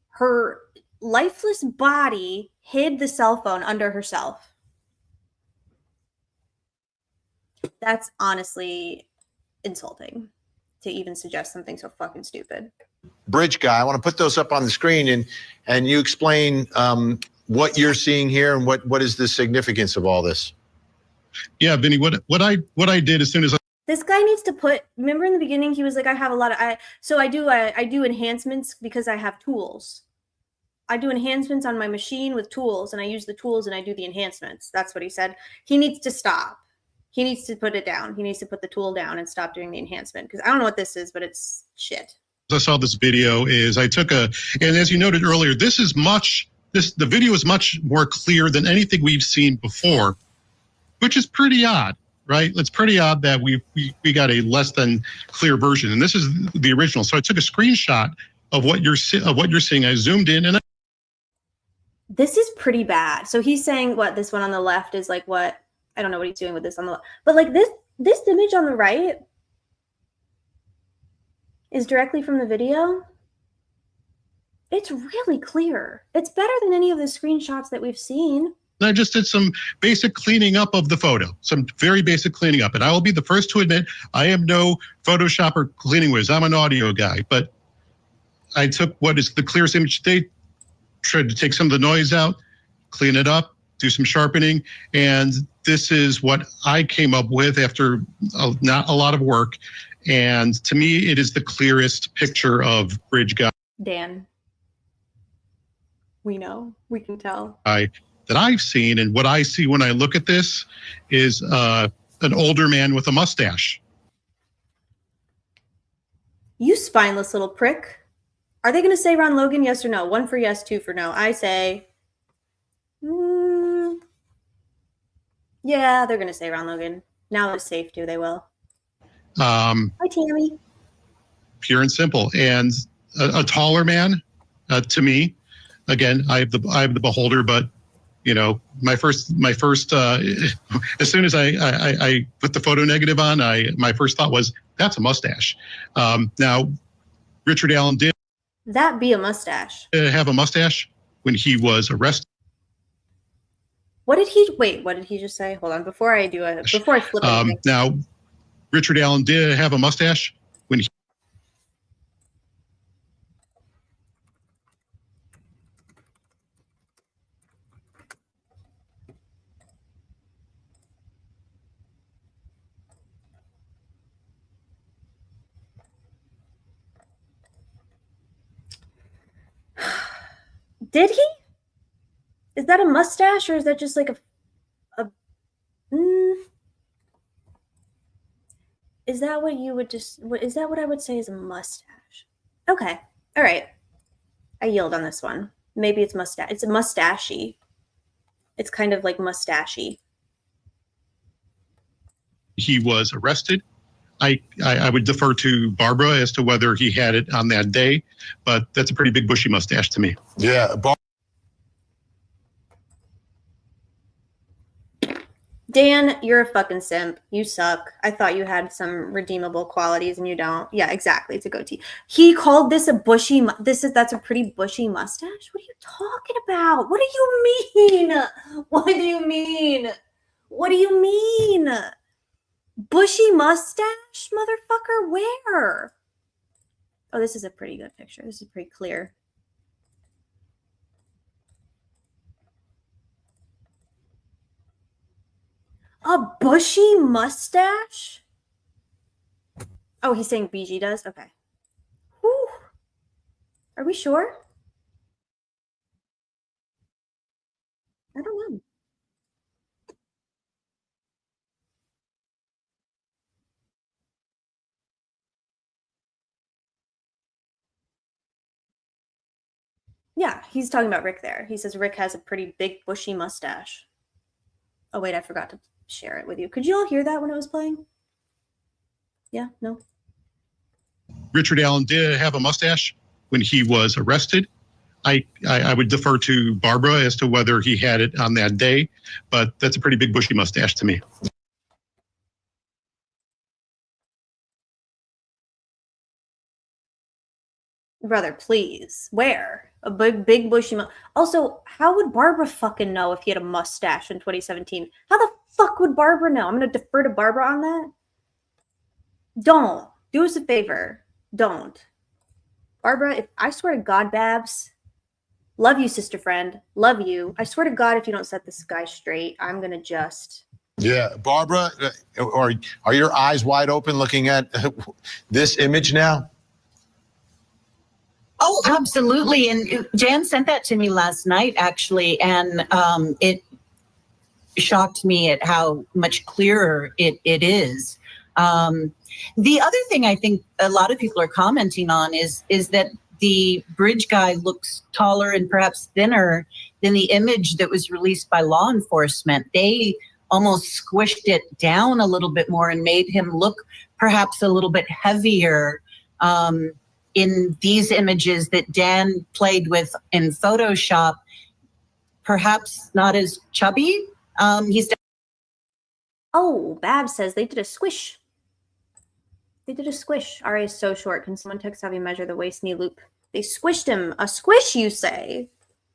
her lifeless body hid the cell phone under herself. That's honestly insulting to even suggest something so fucking stupid. Bridge guy, I want to put those up on the screen and you explain what you're seeing here and what is the significance of all this. Yeah, Vinny, what I did as soon as This guy needs to put. Remember in the beginning, he was like, "I have a lot of I do enhancements because I have tools. I do enhancements on my machine with tools, and I use the tools and I do the enhancements." That's what he said. He needs to stop. He needs to put it down. He needs to put the tool down and stop doing the enhancement because I don't know what this is, but it's shit. I saw this video is I took and as you noted earlier, the video is much more clear than anything we've seen before, which is pretty odd, right? It's pretty odd that we got a less than clear version, and this is the original. So I took a screenshot of what you're seeing. I zoomed in, and This is pretty bad. So he's saying what this one on the left is like what I don't know what he's doing with this on the left, but like this image on the right is directly from the video. It's really clear. It's better than any of the screenshots that we've seen. I just did some basic cleaning up of the photo, some very basic cleaning up. And I will be the first to admit I am no Photoshop or cleaning whiz. I'm an audio guy, but I took what is the clearest image today, tried to take some of the noise out, clean it up, do some sharpening, and this is what I came up with after not a lot of work. And to me, it is the clearest picture of Bridge Guy Dan, we know, we can tell. That I've seen, and what I see when I look at this is an older man with a mustache. You spineless little prick. Are they going to say Ron Logan, yes or no? 1 for yes, 2 for no. I say, yeah, they're going to say Ron Logan. Now it's safe to, they will. Hi, Tammy. Pure and simple. And a taller man, to me, again, I have the beholder, but you know, my first, as soon as I put the photo negative on, my first thought was, that's a mustache. Now, Richard Allen did that be a mustache. Have a mustache when he was arrested. What did he just say? Hold on, before I flip anything. Now, Richard Allen did have a mustache when he Did he? Is that a mustache or is that just like is that what you would is that what I would say is a mustache? Okay. All right. I yield on this one. Maybe it's mustache. It's a mustachy. It's kind of like mustachy. He was arrested. I would defer to Barbara as to whether he had it on that day, but that's a pretty big bushy mustache to me. Yeah. Dan, you're a fucking simp. You suck. I thought you had some redeemable qualities and you don't. Yeah, exactly. It's a goatee. He called this a bushy. That's a pretty bushy mustache. What are you talking about? What do you mean? What do you mean? What do you mean? Bushy mustache, motherfucker? Where? Oh, this is a pretty good picture. This is pretty clear. A bushy mustache? Oh, he's saying BG does? Okay. Whew. Are we sure? I don't know. Yeah, he's talking about Rick there. He says Rick has a pretty big bushy mustache. Oh, wait, I forgot to share it with you. Could you all hear that when it was playing? Yeah, no? Richard Allen did have a mustache when he was arrested. I would defer to Barbara as to whether he had it on that day, but that's a pretty big bushy mustache to me. Brother, please. Where? A big bushy Also, how would Barbara fucking know if he had a mustache in 2017? How the fuck would Barbara know? I'm going to defer to Barbara on that. Don't. Do us a favor. Don't. Barbara, if I swear to God, Babs, love you, sister friend. Love you. I swear to God, if you don't set this guy straight, I'm going to just Yeah, Barbara, are your eyes wide open looking at this image now? Oh, absolutely. And Jan sent that to me last night, actually, and it shocked me at how much clearer it is. The other thing I think a lot of people are commenting on is that the bridge guy looks taller and perhaps thinner than the image that was released by law enforcement. They almost squished it down a little bit more and made him look perhaps a little bit heavier in these images that Dan played with in Photoshop. Perhaps not as chubby. Oh, Bab says they did a squish. They did a squish. RA is so short. Can someone text Savvy measure the waist knee loop? They squished him. A squish, you say?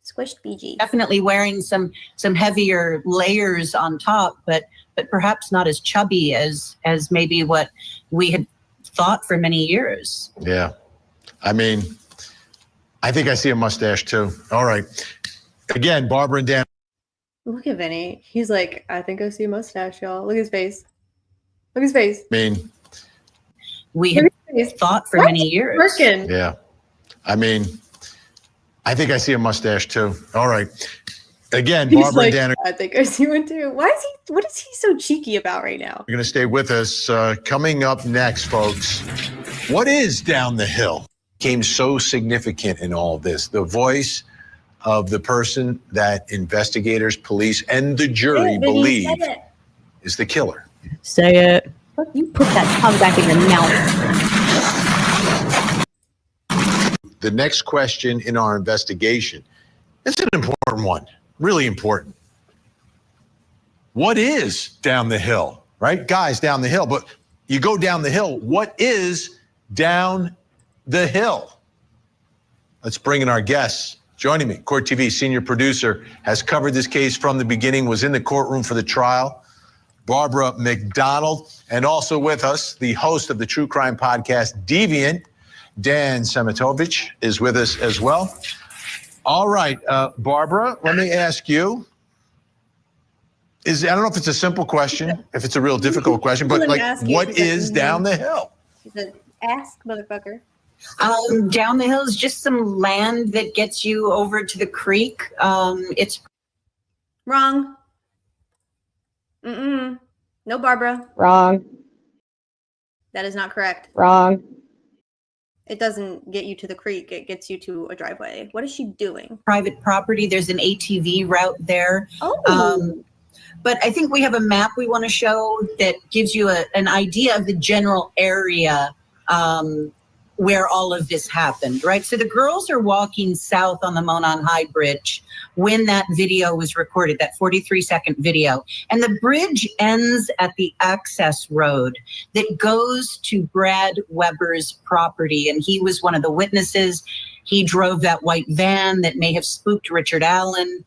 Squished BG. Definitely wearing some heavier layers on top, but perhaps not as chubby as maybe what we had thought for many years. Yeah. I mean, I think I see a mustache too. All right. Again, Barbara and Dan. Look at Vinny. He's like, I think I see a mustache, y'all. Look at his face. Look at his face. I mean, we had thought for many years. Working. Yeah. I mean, I think I see a mustache too. All right. Again, He's Barbara like, and Dan I think I see one too. What is he so cheeky about right now? are going to stay with us. Coming up next, folks, what is down the hill? Became so significant in all this. The voice of the person that investigators, police, and the jury believe is the killer. Say it. You put that tongue back in your mouth. The next question in our investigation is an important one, really important. What is down the hill, right? Guys, down the hill, but you go down the hill. What is down the hill? Let's bring in our guests. Joining me, Court TV senior producer, has covered this case from the beginning, was in the courtroom for the trial, Barbara McDonald, and also with us, the host of the true crime podcast, Deviant, Dan Semitovich, is with us as well. All right, Barbara, let me ask you, I don't know if it's a simple question, if it's a real difficult question, but like, what is down the hill? She said, ask, motherfucker. Down the hill is just some land that gets you over to the creek. It's Wrong. Mm-mm. No, Barbara. Wrong. That is not correct. Wrong. It doesn't get you to the creek. It gets you to a driveway. What is she doing? private property. There's an ATV route there. Oh. But I think we have a map we want to show that gives you an idea of the general area where all of this happened, right? So the girls are walking south on the Monon High Bridge when that video was recorded, that 43-second video. And the bridge ends at the access road that goes to Brad Weber's property. And he was one of the witnesses. He drove that white van that may have spooked Richard Allen,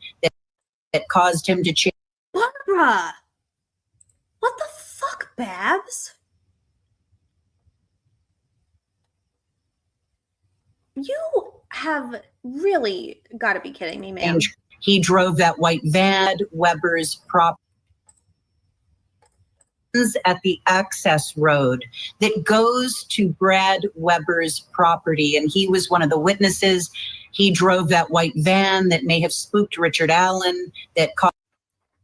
that caused him to change. Barbara! What the fuck, Babs? You have really got to be kidding me, man. He drove that white van, Weber's property at the access road that goes to Brad Weber's property. And he was one of the witnesses. He drove that white van that may have spooked Richard Allen, that caused.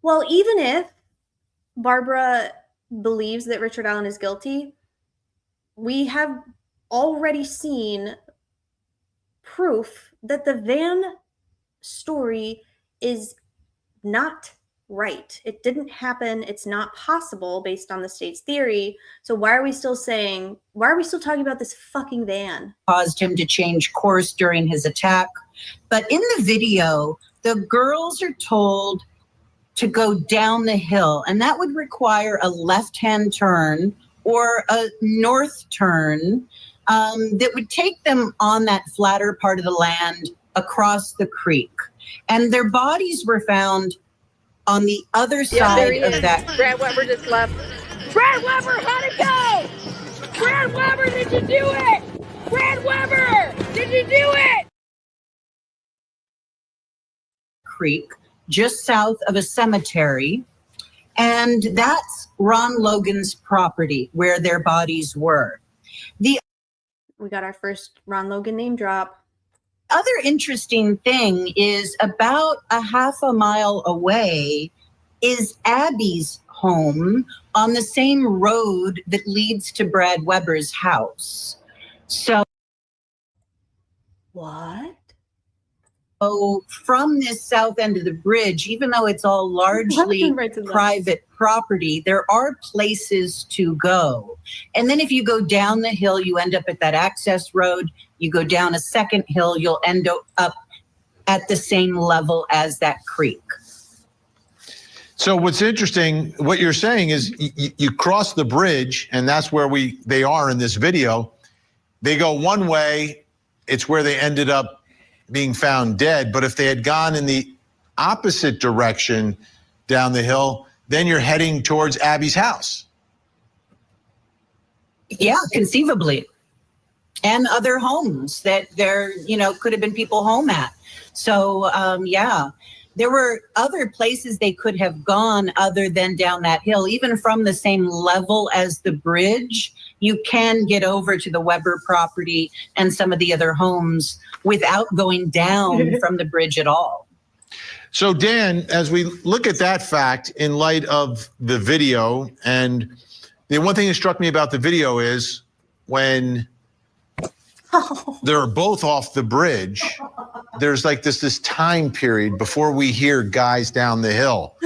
Well, even if Barbara believes that Richard Allen is guilty, we have already seen proof that the van story is not right. It didn't happen. It's not possible based on the state's theory. So why are we still talking about this fucking van? Caused him to change course during his attack. But in the video, the girls are told to go down the hill, and that would require a left-hand turn or a north turn that would take them on that flatter part of the land across the creek. And their bodies were found on the other side of that. Brad Weber just left. Brad Weber, how'd it go? Brad Weber, did you do it? Brad Weber, did you do it? Creek, just south of a cemetery. And that's Ron Logan's property where their bodies were. We got our first Ron Logan name drop. Other interesting thing is about a half a mile away is Abby's home on the same road that leads to Brad Weber's house. So what? So from this south end of the bridge, even though it's all largely private property, there are places to go. And then if you go down the hill, you end up at that access road. You go down a second hill, you'll end up at the same level as that creek. So what's interesting, what you're saying is you cross the bridge, and that's where they are in this video. They go one way, it's where they ended up being found dead. But if they had gone in the opposite direction down the hill, then you're heading towards Abby's house. Yeah, conceivably. And other homes that there, could have been people home at. So, yeah, there were other places they could have gone other than down that hill. Even from the same level as the bridge, you can get over to the Weber property and some of the other homes without going down from the bridge at all. So Dan, as we look at that fact in light of the video, and the one thing that struck me about the video is when they're both off the bridge, there's like this time period before we hear guys down the hill,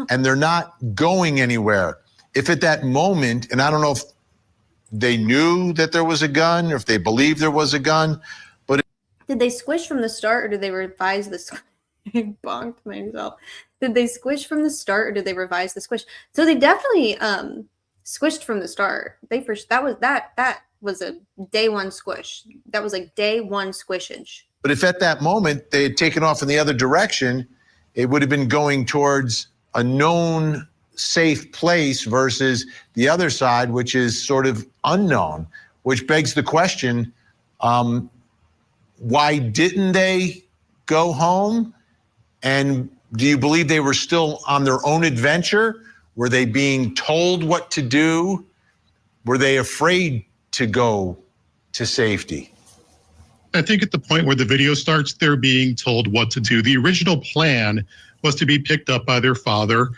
and they're not going anywhere. If at that moment, and I don't know if they knew that there was a gun or if they believed there was a gun, but did they squish from the start, or did they revise the I bonked myself. Did they squish from the start, or did they revise the squish? So they definitely squished from the start. That was a day one squish. That was like day one squishage. But if at that moment they had taken off in the other direction, it would have been going towards a known safe place versus the other side, which is sort of unknown, which begs the question, why didn't they go home? And do you believe they were still on their own adventure? Were they being told what to do? Were they afraid to go to safety? I think at the point where the video starts, they're being told what to do. The original plan was to be picked up by their father.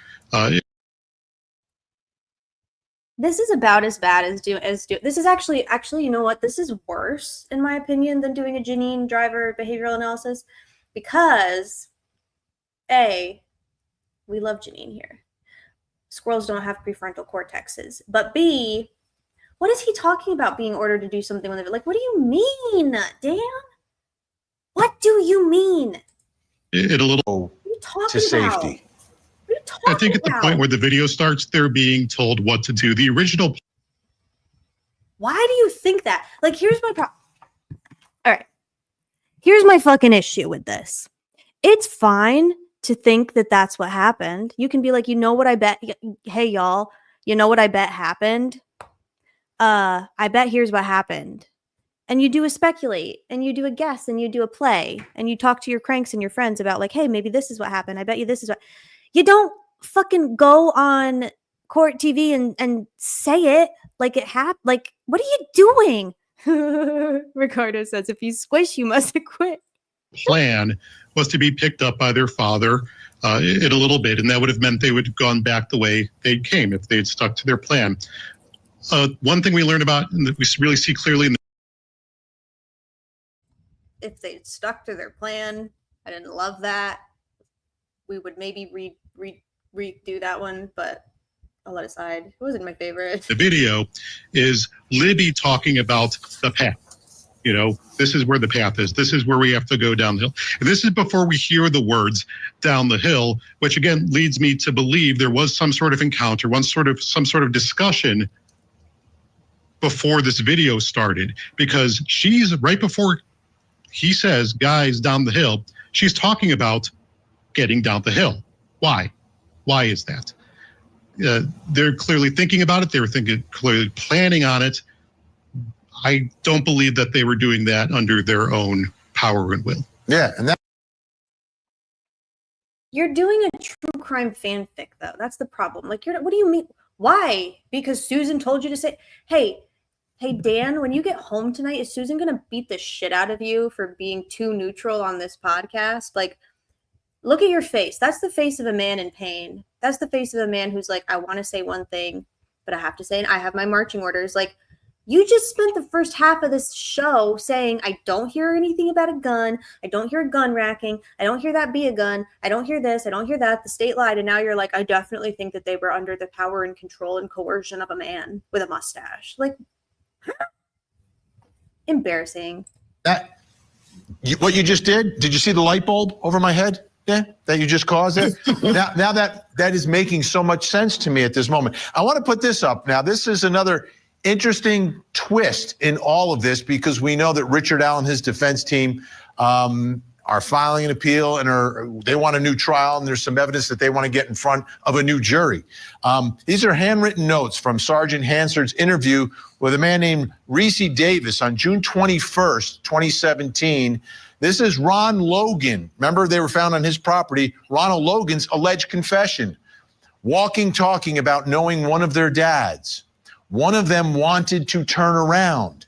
This is about as bad as this is actually, you know what? This is worse, in my opinion, than doing a Janine Driver behavioral analysis, because A, we love Janine here. Squirrels don't have prefrontal cortexes. But B, what is he talking about being ordered to do something with it? Like, what do you mean, Dan? What do you mean? It a little what are you talking to safety. About? What are you talking I think at the about? point where the video starts, they're being told what to do. The original. Why do you think that? Like, here's my problem. All right. Here's my fucking issue with this. It's fine to think that that's what happened. You can be like, you know what I bet? Hey, y'all, you know what I bet happened? I bet here's what happened. And you do a speculate, and you do a guess, and you do a play, and you talk to your cranks and your friends about like, hey, maybe this is what happened. I bet you this is what. You don't fucking go on court TV and say it like it happened. Like, what are you doing? Ricardo says, if you squish, you must acquit. Plan was to be picked up by their father in a little bit, and that would have meant they would have gone back the way they came if they had stuck to their plan. One thing we learned about, and that we really see clearly in the if they'd stuck to their plan, I didn't love that. We would maybe redo that one, but I'll let it slide. It wasn't my favorite. The video is Libby talking about the path. You know, this is where the path is. This is where we have to go down the hill. And this is before we hear the words down the hill, which again leads me to believe there was some sort of encounter, some sort of discussion before this video started, because she's right before he says, guys, down the hill, she's talking about getting down the hill. Why? Why is that? They're clearly thinking about it. They were clearly planning on it. I don't believe that they were doing that under their own power and will. Yeah, and that You're doing a true crime fanfic, though. That's the problem. Like, what do you mean? Why? Because Susan told you to say, hey, Dan, when you get home tonight, is Susan going to beat the shit out of you for being too neutral on this podcast? Like, look at your face. That's the face of a man in pain. That's the face of a man who's like, I want to say one thing, but I have to say, and I have my marching orders. Like, you just spent the first half of this show saying, I don't hear anything about a gun. I don't hear a gun racking. I don't hear that be a gun. I don't hear this. I don't hear that. The state lied. And now you're like, I definitely think that they were under the power and control and coercion of a man with a mustache. Like, embarrassing. What you just did you see the light bulb over my head? Yeah, that you just caused it. now that is making so much sense to me at this moment. I want to put this up. Now, this is another interesting twist in all of this, because we know that Richard Allen, his defense team, are filing an appeal and they want a new trial, and there's some evidence that they want to get in front of a new jury. These are handwritten notes from Sergeant Hansard's interview with a man named Reese Davis on June 21st, 2017. This is Ron Logan. Remember, they were found on his property. Ronald Logan's alleged confession. Talking about knowing one of their dads. One of them wanted to turn around,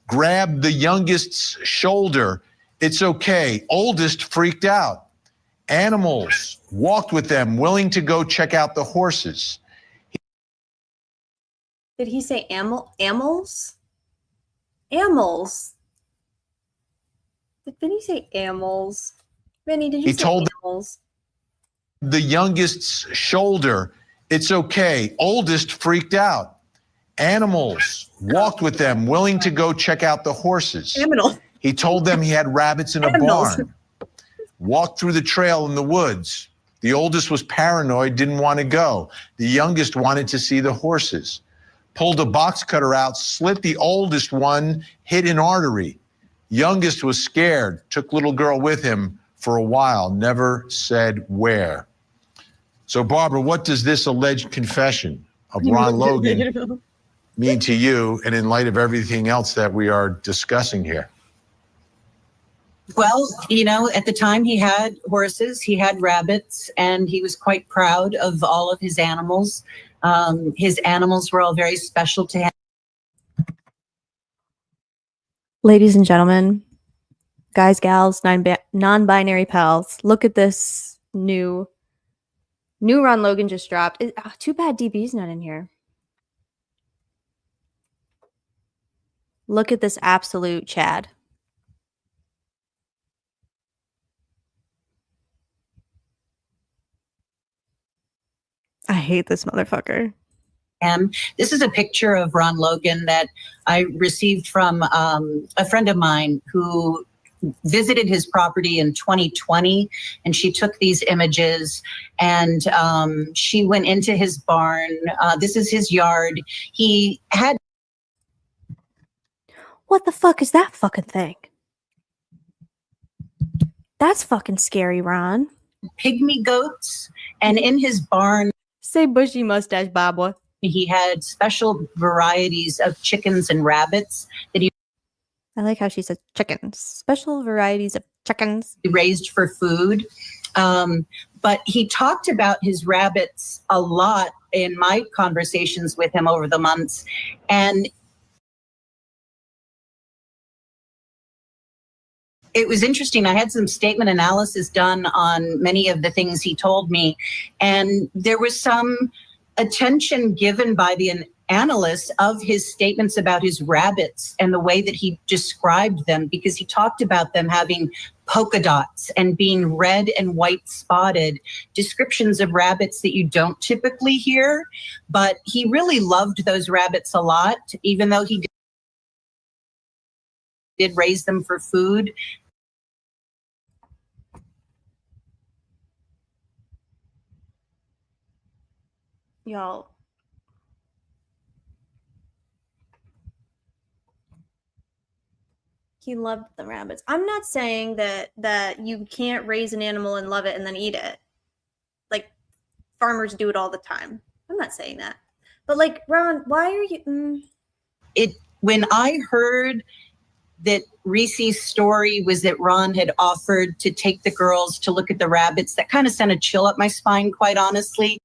grabbed the youngest's shoulder. It's okay. Oldest freaked out. Animals, walked with them, willing to go check out the horses. Did he say amals? Amals. Did Vinny say amals? Vinny, did you say amals? The youngest's shoulder. It's okay. Oldest freaked out. Animals, walked with them, willing to go check out the horses. He told them he had rabbits in a barn. Walked through the trail in the woods. The oldest was paranoid, didn't want to go. The youngest wanted to see the horses. Pulled a box cutter out, slit the oldest one, hit an artery. Youngest was scared, took little girl with him for a while, never said where. So, Barbara, what does this alleged confession of Ron Logan mean to you, and in light of everything else that we are discussing here? Well, at the time he had horses, he had rabbits, and he was quite proud of all of his animals. His animals were all very special to him. Ladies and gentlemen, guys, gals, non-binary pals, look at this new Ron Logan just dropped. Too bad DB's not in here. Look at this absolute Chad. I hate this motherfucker. This is a picture of Ron Logan that I received from a friend of mine who visited his property in 2020, and she took these images, and she went into his barn. This is his yard. He had... What the fuck is that fucking thing? That's fucking scary, Ron. Pygmy goats, and in his barn... Say bushy mustache, Barbara. He had special varieties of chickens and rabbits that he... I like how she says chickens. Special varieties of chickens. Raised for food. But he talked about his rabbits a lot in my conversations with him over the months. And it was interesting. I had some statement analysis done on many of the things he told me. And there was some attention given by the analysts of his statements about his rabbits and the way that he described them, because he talked about them having polka dots and being red and white spotted, descriptions of rabbits that you don't typically hear. But he really loved those rabbits a lot, even though he did raise them for food. Y'all. He loved the rabbits. I'm not saying that you can't raise an animal and love it and then eat it. Like, farmers do it all the time. I'm not saying that. But, like, Ron, why are you... When I heard that Reese's story was that Ron had offered to take the girls to look at the rabbits. That kind of sent a chill up my spine, quite honestly.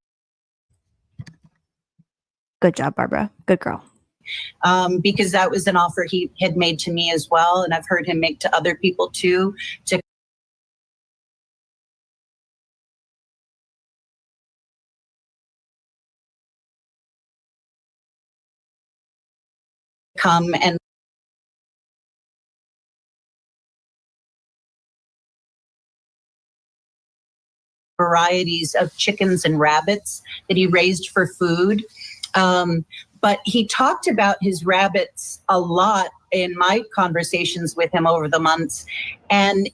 Good job, Barbara. Good girl. Because that was an offer he had made to me as well, and I've heard him make to other people too, to come and varieties of chickens and rabbits that he raised for food. But he talked about his rabbits a lot in my conversations with him over the months. And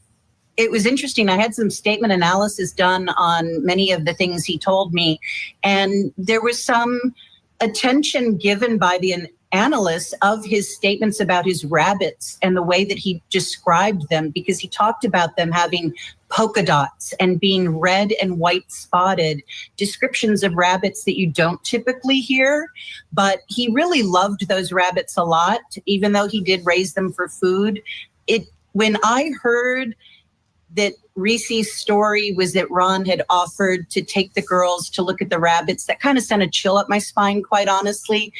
it was interesting. I had some statement analysis done on many of the things he told me. And there was some attention given by the analysts of his statements about his rabbits and the way that he described them, because he talked about them having polka dots and being red and white spotted, descriptions of rabbits that you don't typically hear. But he really loved those rabbits a lot, even though he did raise them for food. When I heard that Reese's story was that Ron had offered to take the girls to look at the rabbits, that kind of sent a chill up my spine, quite honestly,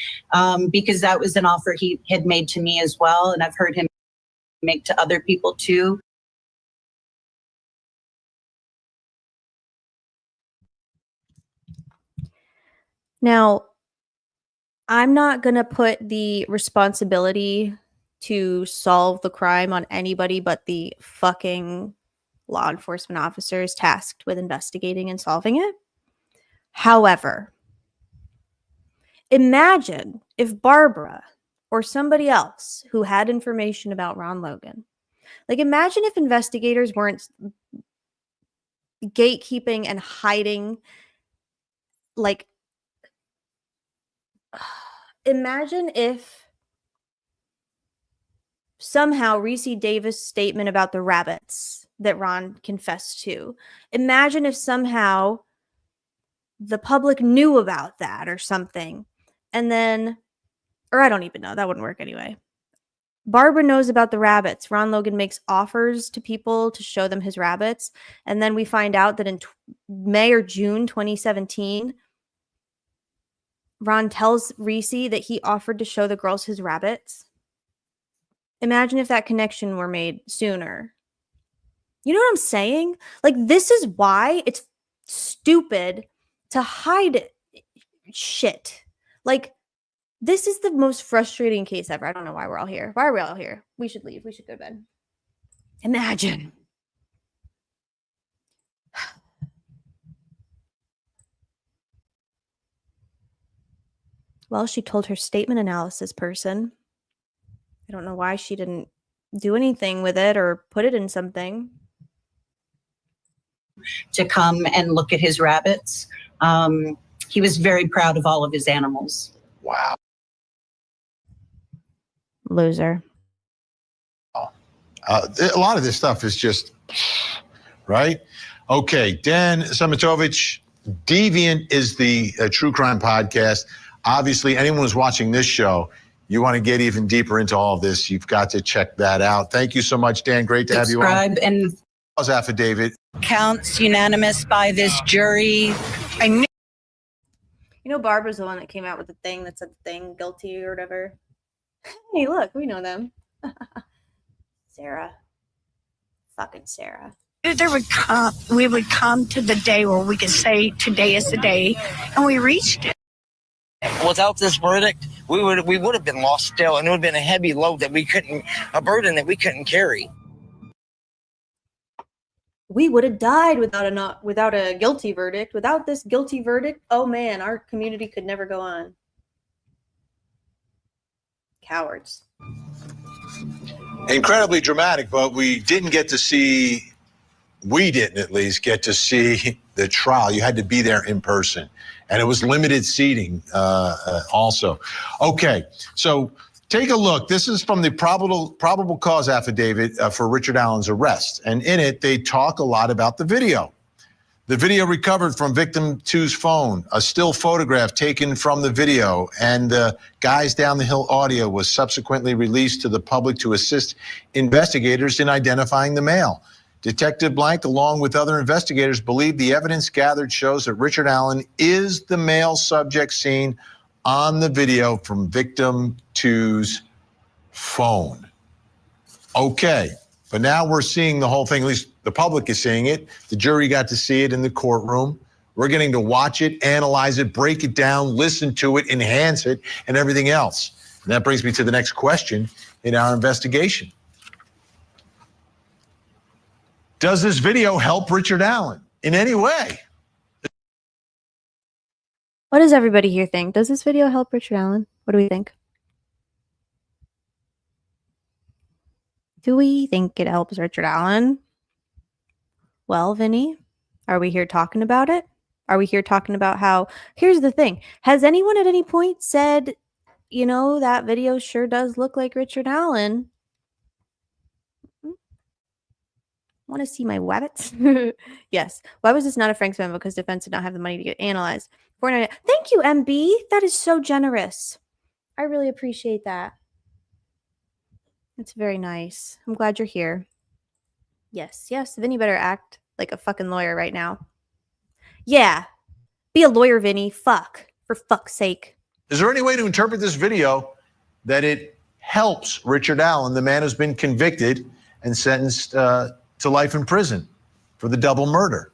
because that was an offer he had made to me as well, and I've heard him make to other people too. Now, I'm not going to put the responsibility to solve the crime on anybody but the fucking law enforcement officers tasked with investigating and solving it. However, imagine if Barbara or somebody else who had information about Ron Logan, like imagine if investigators weren't gatekeeping and hiding, like imagine if somehow Reese Davis' statement about the rabbits that Ron confessed to, imagine if somehow the public knew about that or something. And then, or I don't even know, that wouldn't work anyway. Barbara knows about the rabbits. Ron Logan makes offers to people to show them his rabbits. And then we find out that in May or June 2017, Ron tells Reese that he offered to show the girls his rabbits. Imagine if that connection were made sooner. You know what I'm saying? Like, this is why it's stupid to hide shit. Like, this is the most frustrating case ever. I don't know why we're all here. Why are we all here? We should leave. We should go to bed. Imagine. Well, she told her statement analysis person. I don't know why she didn't do anything with it or put it in something. To come and look at his rabbits. He was very proud of all of his animals. Wow. Loser. A lot of this stuff is just, right? Okay, Dan Samitovich, Deviant is the true crime podcast. Obviously, anyone who's watching this show, you want to get even deeper into all of this, you've got to check that out. Thank you so much, Dan. Great to have you on. Subscribe and affidavit. Counts unanimous by this jury. I knew. You know, Barbara's the one that came out with the thing that said the thing, guilty or whatever. Hey, look, we know them. Sarah. Fucking Sarah. We would come to the day where we could say today is the day, and we reached it. Without this verdict, we would have been lost still, and it would have been a heavy load that a burden that we couldn't carry. We would have died without a guilty verdict. Without this guilty verdict, oh man, our community could never go on. Cowards. Incredibly dramatic, but we didn't at least get to see the trial. You had to be there in person, and it was limited seating also. Okay, so take a look. This is from the probable cause affidavit for Richard Allen's arrest, and in it, they talk a lot about the video. The video recovered from victim two's phone, a still photograph taken from the video, and the Guys Down the Hill audio was subsequently released to the public to assist investigators in identifying the male. Detective Blank, along with other investigators, believe the evidence gathered shows that Richard Allen is the male subject seen on the video from victim two's phone. Okay, but now we're seeing the whole thing, at least the public is seeing it. The jury got to see it in the courtroom. We're getting to watch it, analyze it, break it down, listen to it, enhance it, and everything else. And that brings me to the next question in our investigation. Does this video help Richard Allen in any way? What does everybody here think? Does this video help Richard Allen? What do we think? Do we think it helps Richard Allen? Well, Vinny, are we here talking about it? Are we here talking about how... Here's the thing. Has anyone at any point said, you know, that video sure does look like Richard Allen? Want to see my wabbits? Yes. Why was this not a Frank's memo? Because defense did not have the money to get analyzed. Thank you, MB. That is so generous. I really appreciate that. It's very nice. I'm glad you're here. Yes, yes. Vinny better act like a fucking lawyer right now. Yeah. Be a lawyer, Vinny. Fuck. For fuck's sake. Is there any way to interpret this video that it helps Richard Allen, the man who's been convicted and sentenced to life in prison for the double murder?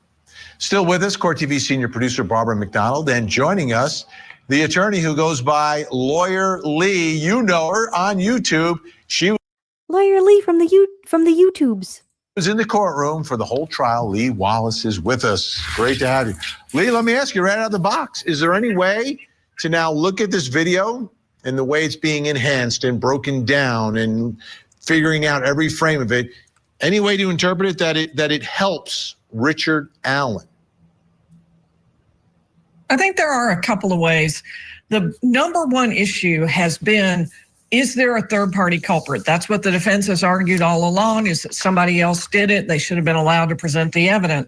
Still with us, Court TV senior producer Barbara McDonald, and joining us, the attorney who goes by Lawyer Lee. You know her on YouTube. She Lawyer Lee from the YouTubes. Was in the courtroom for the whole trial. Lee Wallace is with us. Great to have you. Lee, let me ask you right out of the box. Is there any way to now look at this video and the way it's being enhanced and broken down and figuring out every frame of it, any way to interpret it that it helps Richard Allen? I think there are a couple of ways. The number one issue has been, is there a third-party culprit? That's what the defense has argued all along, is that somebody else did it. They should have been allowed to present the evidence.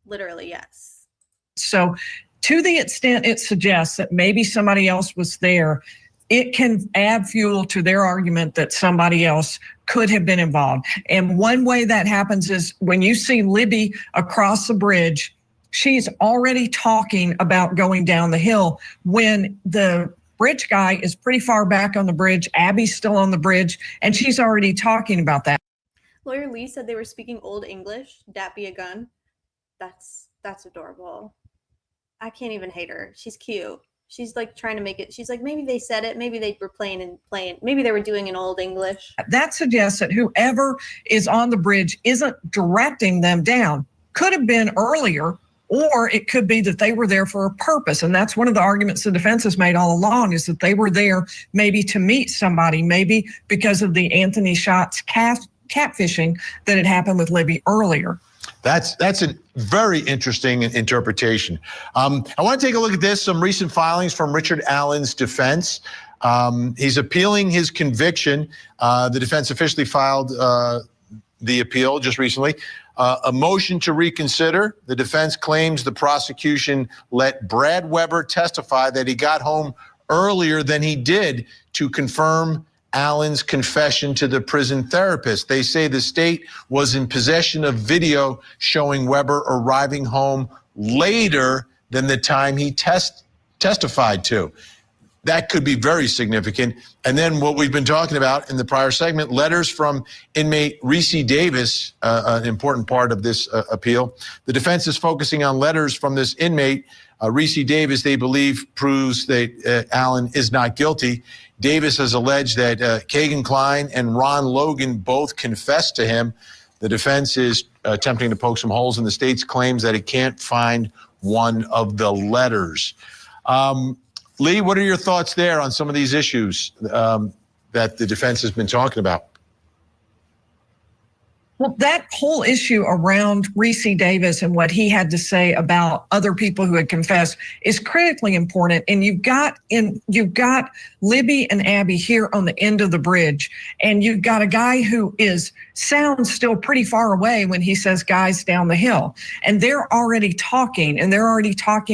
Literally, yes. So to the extent it suggests that maybe somebody else was there, it can add fuel to their argument that somebody else could have been involved. And one way that happens is when you see Libby across the bridge, she's already talking about going down the hill. When the bridge guy is pretty far back on the bridge, Abby's still on the bridge, and she's already talking about that. Lawyer Lee said they were speaking Old English. Dat be a gun. That's adorable. I can't even hate her. She's cute. She's like trying to make it. She's like, maybe they said it. Maybe they were playing. Maybe they were doing an Old English. That suggests that whoever is on the bridge isn't directing them down. Could have been earlier, or it could be that they were there for a purpose. And that's one of the arguments the defense has made all along, is that they were there maybe to meet somebody, maybe because of the Anthony Schatz catfishing that had happened with Libby earlier. That's a very interesting interpretation. I want to take a look at this, some recent filings from Richard Allen's defense. He's appealing his conviction. The defense officially filed the appeal just recently. A motion to reconsider. The defense claims the prosecution let Brad Weber testify that he got home earlier than he did to confirm Allen's confession to the prison therapist. They say the state was in possession of video showing Weber arriving home later than the time he testified to. That could be very significant. And then what we've been talking about in the prior segment, letters from inmate Reese Davis, an important part of this appeal. The defense is focusing on letters from this inmate, Reese Davis, they believe proves that Allen is not guilty. Davis has alleged that Kagan Klein and Ron Logan both confessed to him. The defense is attempting to poke some holes in the state's claims that it can't find one of the letters. Lee, what are your thoughts there on some of these issues that the defense has been talking about? Well, that whole issue around Reese Davis and what he had to say about other people who had confessed is critically important. And you've got Libby and Abby here on the end of the bridge, and you've got a guy who sounds still pretty far away when he says guys down the hill, and they're already talking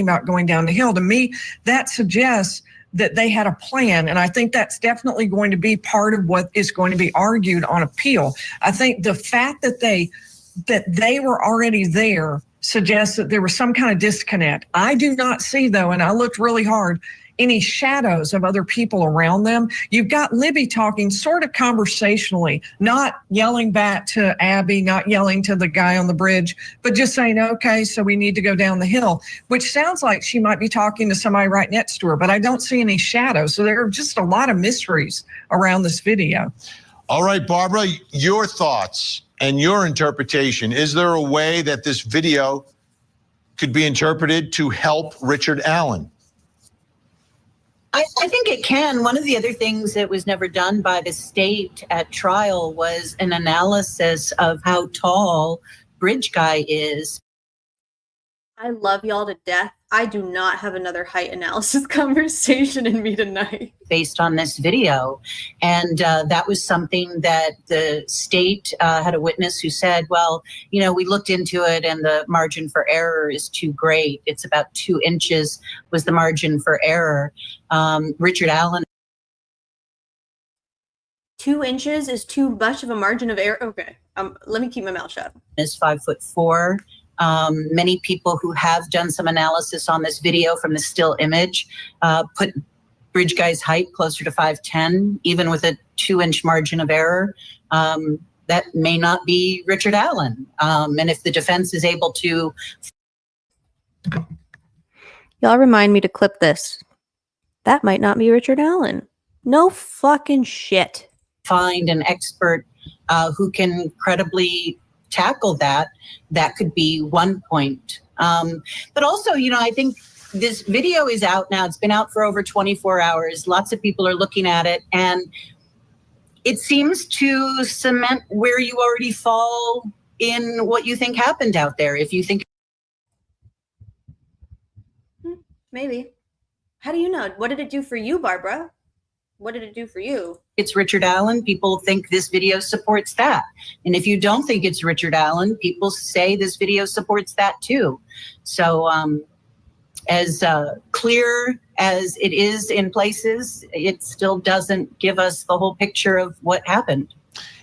about going down the hill. To me, that suggests that they had a plan. And I think that's definitely going to be part of what is going to be argued on appeal. I think the fact that they were already there suggests that there was some kind of disconnect. I do not see, though, and I looked really hard, any shadows of other people around them. You've got Libby talking sort of conversationally, not yelling back to Abby, not yelling to the guy on the bridge, but just saying, okay, so we need to go down the hill, which sounds like she might be talking to somebody right next to her, but I don't see any shadows. So there are just a lot of mysteries around this video. All right, Barbara, your thoughts and your interpretation. Is there a way that this video could be interpreted to help Richard Allen? I think it can. One of the other things that was never done by the state at trial was an analysis of how tall Bridge Guy is. I love y'all to death. I do not have another height analysis conversation in me tonight. Based on this video. And that was something that the state had a witness who said, well, we looked into it and the margin for error is too great. It's about 2 inches was the margin for error. Richard Allen. 2 inches is too much of a margin of error. Okay. Let me keep my mouth shut. Is 5'4". Many people who have done some analysis on this video from the still image put Bridge Guy's height closer to 5'10", even with a 2-inch margin of error. That may not be Richard Allen. And if the defense is able to... Y'all remind me to clip this. That might not be Richard Allen. No fucking shit. Find an expert who can credibly tackle that could be one point. But also, I think this video is out now. It's been out for over 24 hours. Lots of people are looking at it, and it seems to cement where you already fall in what you think happened out there. If you think... Maybe. How do you know? What did it do for you, Barbara? What did it do for you? It's Richard Allen. People think this video supports that. And if you don't think it's Richard Allen, people say this video supports that too. So as clear as it is in places, it still doesn't give us the whole picture of what happened.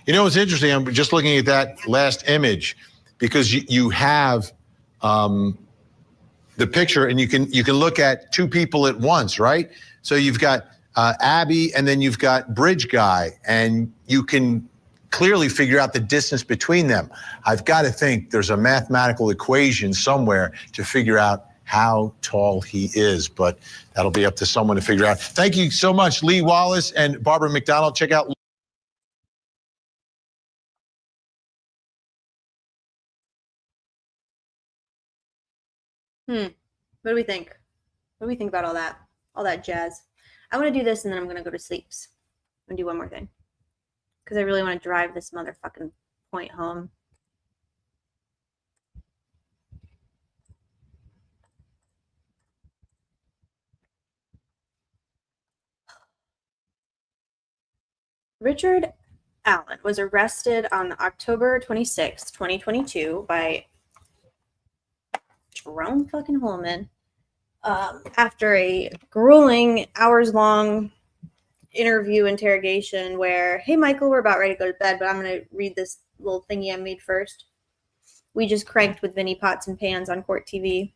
It's interesting. I'm just looking at that last image because you have the picture and you can look at 2 people at once, right? So you've got Abby, and then you've got Bridge Guy, and you can clearly figure out the distance between them. I've got to think there's a mathematical equation somewhere to figure out how tall he is, but that'll be up to someone to figure out. Thank you so much, Lee Wallace and Barbara McDonald. Check out. What do we think? What do we think about all that jazz? I want to do this and then I'm going to go to sleep. I'm going to do one more thing. Because I really want to drive this motherfucking point home. Richard Allen was arrested on October 26, 2022 by Jerome fucking Holeman. After a grueling hours-long interrogation where, hey, Michael, we're about ready to go to bed, but I'm going to read this little thingy I made first. We just cranked with Vinny Pots and Pans on Court TV.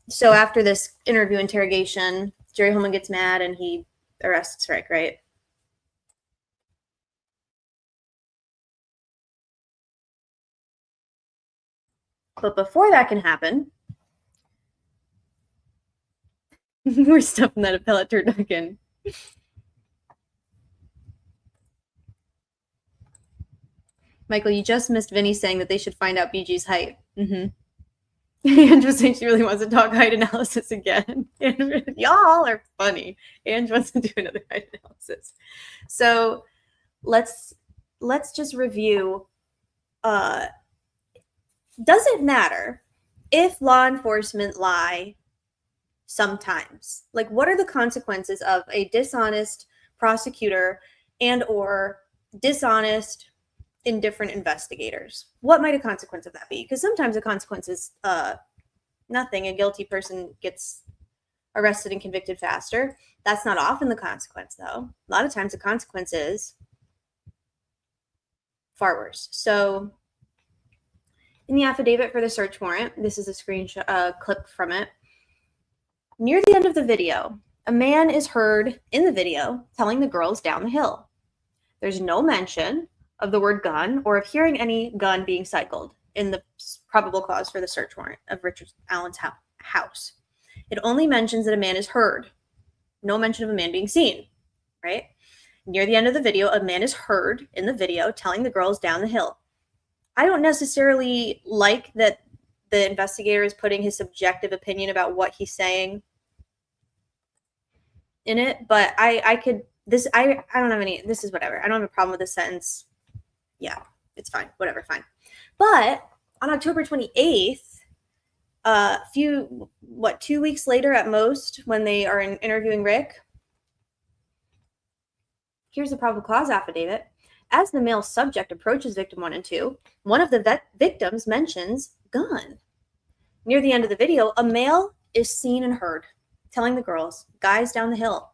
So after this interrogation, Jerry Holeman gets mad and he arrests Rick, right? But before that can happen, we're stuffing that appellate turducken. Michael, you just missed Vinny saying that they should find out BG's height. Ange was saying she really wants to talk height analysis again. Y'all are funny. Ange wants to do another height analysis. So let's just review does it matter if law enforcement lie sometimes? Like, what are the consequences of a dishonest prosecutor and or dishonest, indifferent investigators? What might a consequence of that be? Because sometimes the consequence is nothing. A guilty person gets arrested and convicted faster. That's not often the consequence, though. A lot of times the consequence is far worse. So in the affidavit for the search warrant, this is a screenshot clip from it. Near the end of the video, a man is heard in the video telling the girls down the hill. There's no mention of the word gun or of hearing any gun being cycled in the probable cause for the search warrant of Richard Allen's house. It only mentions that a man is heard. No mention of a man being seen, right? Near the end of the video, a man is heard in the video telling the girls down the hill. I don't necessarily like that the investigator is putting his subjective opinion about what he's saying in it, but I don't have any, this is whatever. I don't have a problem with this sentence. Yeah, it's fine. Whatever, fine. But on October 28th, 2 weeks later at most, when they are interviewing Rick, here's the probable cause affidavit. As the male subject approaches victim 1 and 2, one of the victims mentions gun. Near the end of the video, a male is seen and heard telling the girls, guys down the hill.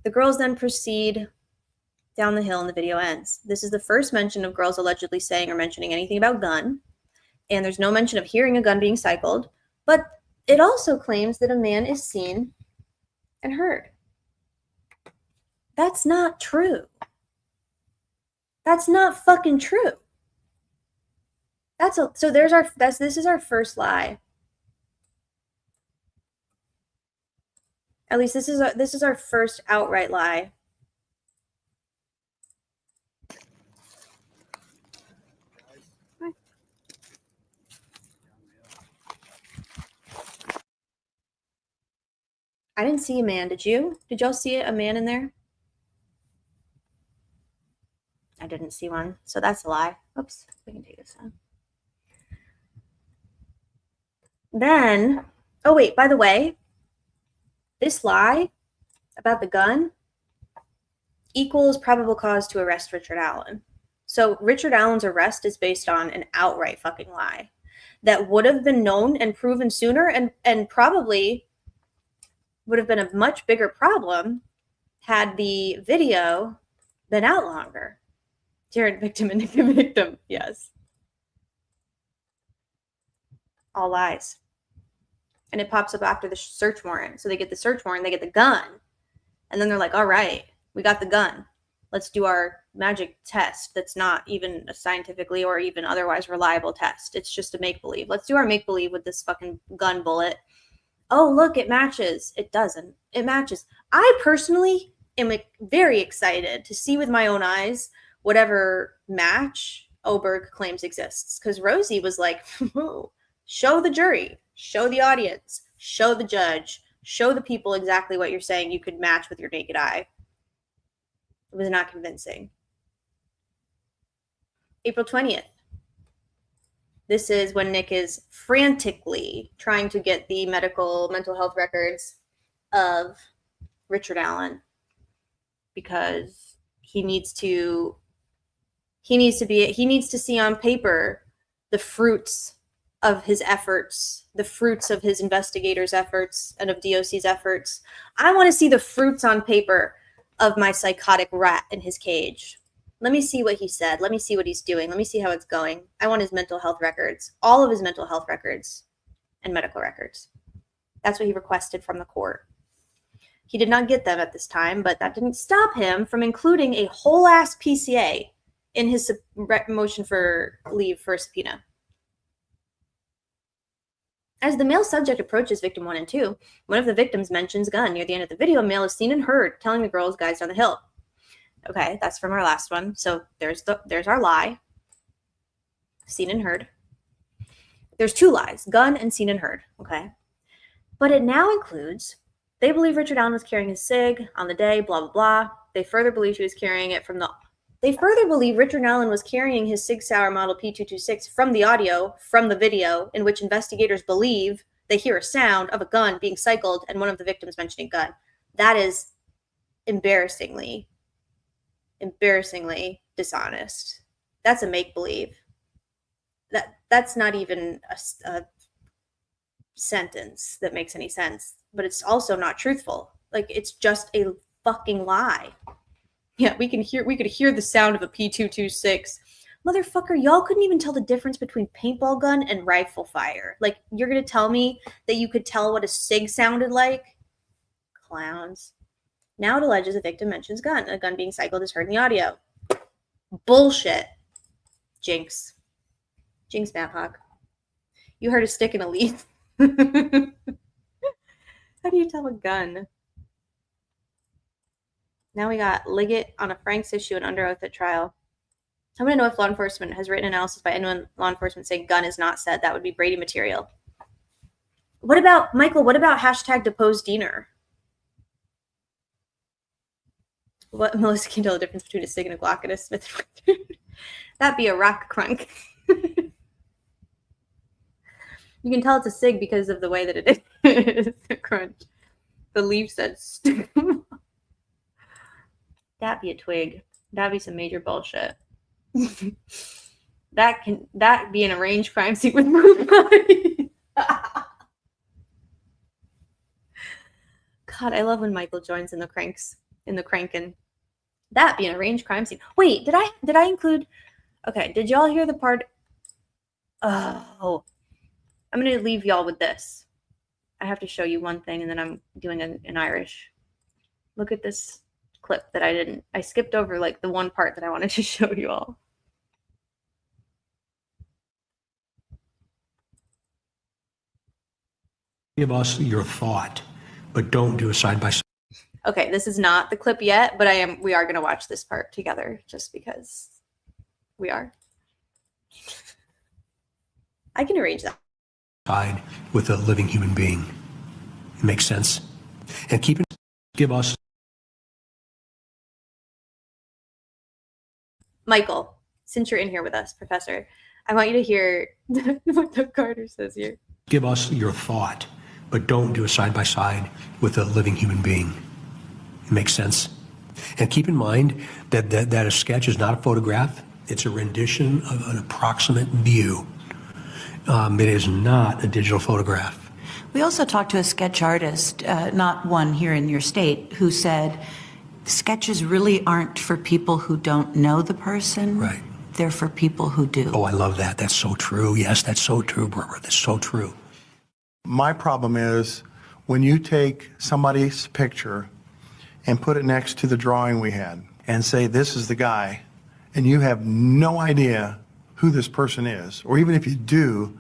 The girls then proceed down the hill and the video ends. This is the first mention of girls allegedly saying or mentioning anything about gun. And there's no mention of hearing a gun being cycled, but it also claims that a man is seen and heard. That's not true. That's not fucking true. This is our first lie. At least this is our first outright lie. I didn't see a man. Did you? Did y'all see a man in there? I didn't see one. So that's a lie. Oops. We can take this down. Then, oh wait, by the way, this lie about the gun equals probable cause to arrest Richard Allen. So Richard Allen's arrest is based on an outright fucking lie that would have been known and proven sooner and probably would have been a much bigger problem had the video been out longer. Jared, victim, and the victim. Yes. All lies. And it pops up after the search warrant. So they get the search warrant, they get the gun. And then they're like, all right, we got the gun. Let's do our magic test that's not even a scientifically or even otherwise reliable test. It's just a make-believe. Let's do our make-believe with this fucking gun bullet. Oh, look, it matches. It doesn't. It matches. I personally am very excited to see with my own eyes whatever match Oberg claims exists. Because Rosie was like, show the jury, show the audience, show the judge, show the people exactly what you're saying you could match with your naked eye. It was not convincing. April 20th. This is when Nick is frantically trying to get the mental health records of Richard Allen because he needs to see on paper the fruits of his efforts, the fruits of his investigators' efforts and of DOC's efforts. I want to see the fruits on paper of my psychotic rat in his cage. Let me see what he said. Let me see what he's doing. Let me see how it's going. I want his mental health records, all of his mental health records and medical records. That's what he requested from the court. He did not get them at this time, but that didn't stop him from including a whole ass PCA in his motion for leave for a subpoena. As the male subject approaches victim 1 and 2, one of the victims mentions gun. Near the end of the video, a male is seen and heard telling the girls, guys down the hill. Okay, that's from our last one. So there's our lie. Seen and heard. There's 2 lies, gun and seen and heard. Okay. But it now includes, they believe Richard Allen was carrying his cig on the day, blah, blah, blah. They further believe he was carrying it from the They further believe Richard Allen was carrying his Sig Sauer model P226 from the audio, from the video, in which investigators believe they hear a sound of a gun being cycled and one of the victims mentioning gun. That is embarrassingly dishonest. That's a make-believe. That's not even a sentence that makes any sense, but it's also not truthful. Like, it's just a fucking lie. Yeah, we could hear the sound of a P226. Motherfucker, y'all couldn't even tell the difference between paintball gun and rifle fire. Like, you're gonna tell me that you could tell what a SIG sounded like? Clowns. Now it alleges a victim mentions gun. A gun being cycled is heard in the audio. Bullshit. Jinx. Jinx, Maphawk. You heard a stick and a leaf. How do you tell a gun? Now we got Liggett on a Frank's issue and under oath at trial. I want to know if law enforcement has written analysis by anyone law enforcement saying gun is not said. That would be Brady material. What about, Michael, what about hashtag depose Diener? What, Melissa can tell the difference between a SIG and a Glock and a Smith. That'd be a rock crunk. You can tell it's a SIG because of the way that it is. Crunch. The leaf said that'd be a twig. That'd be some major bullshit. That be an arranged crime scene with moved bodies. God, I love when Michael joins in the crankin'. That be an arranged crime scene. Wait, did I include? Okay, did y'all hear the part? Oh, I'm gonna leave y'all with this. I have to show you one thing, and then I'm doing an Irish. Look at this clip that I skipped over, like, the one part that I wanted to show you all. Give us your thought, but don't do a side by side. Okay, this is not the clip yet, but we are going to watch this part together just because we are. I can arrange that. Side with a living human being. It makes sense. And give us. Michael, since you're in here with us, Professor, I want you to hear what Doug Carter says here. Give us your thought, but don't do a side by side with a living human being. It makes sense. And keep in mind that a sketch is not a photograph. It's a rendition of an approximate view. It is not a digital photograph. We also talked to a sketch artist, not one here in your state, who said sketches really aren't for people who don't know the person. Right. They're for people who do. Oh, I love that. That's so true. Yes, that's so true, Barbara. That's so true. My problem is when you take somebody's picture and put it next to the drawing we had and say, this is the guy, and you have no idea who this person is, or even if you do,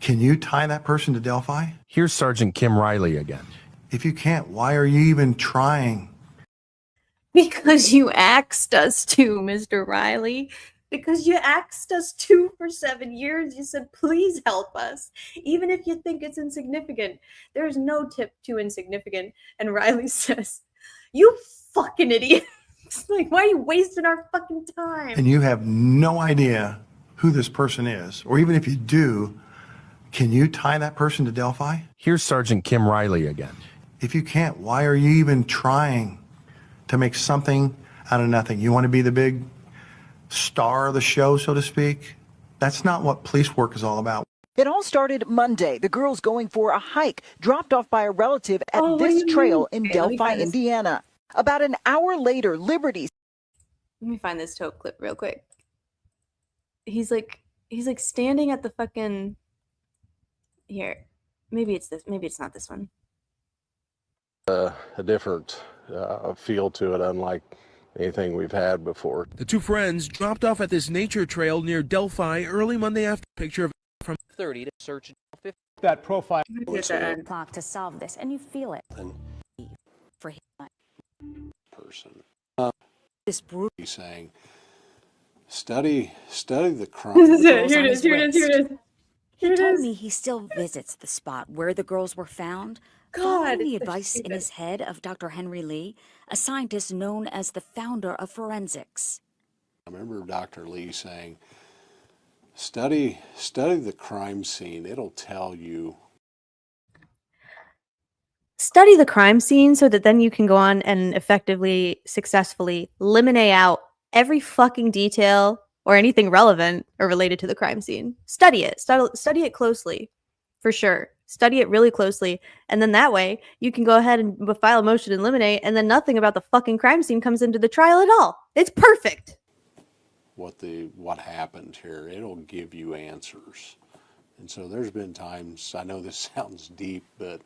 can you tie that person to Delphi? Here's Sergeant Kim Riley again. If you can't, why are you even trying? Because you asked us to, Mr. Riley. Because you asked us to for 7 years. You said, please help us. Even if you think it's insignificant. There's no tip too insignificant. And Riley says, you fucking idiot. It's like, why are you wasting our fucking time? And you have no idea who this person is, or even if you do, can you tie that person to Delphi? Here's Sergeant Kim Riley again. If you can't, why are you even trying to make something out of nothing? You want to be the big star of the show, so to speak? That's not what police work is all about. It all started Monday. The girls going for a hike, dropped off by a relative at this trail in Delphi, Indiana. About an hour later, Liberty. Let me find this Taupe clip real quick. He's like standing at the fucking, here. Maybe it's this. Maybe it's not this one. A different feel to it, unlike anything we've had before. The two friends dropped off at this nature trail near Delphi early Monday after. Picture of from 30 to search that profile. Clock to solve this, and you feel it. For him. Person. This brutal. He's saying, study the crime. This is it. Here it is. Here it is. Here it is. He told me he still visits the spot where the girls were found. Following the advice in his head of Dr. Henry Lee, a scientist known as the founder of forensics. I remember Dr. Lee saying, study the crime scene. It'll tell you. Study the crime scene so that then you can go on and effectively, successfully eliminate out every fucking detail or anything relevant or related to the crime scene. Study it. Study it closely, for sure. Study it really closely. And then that way, you can go ahead and file a motion to eliminate, and then nothing about the fucking crime scene comes into the trial at all. It's perfect. What happened here. It'll give you answers. And so there's been times, I know this sounds deep, but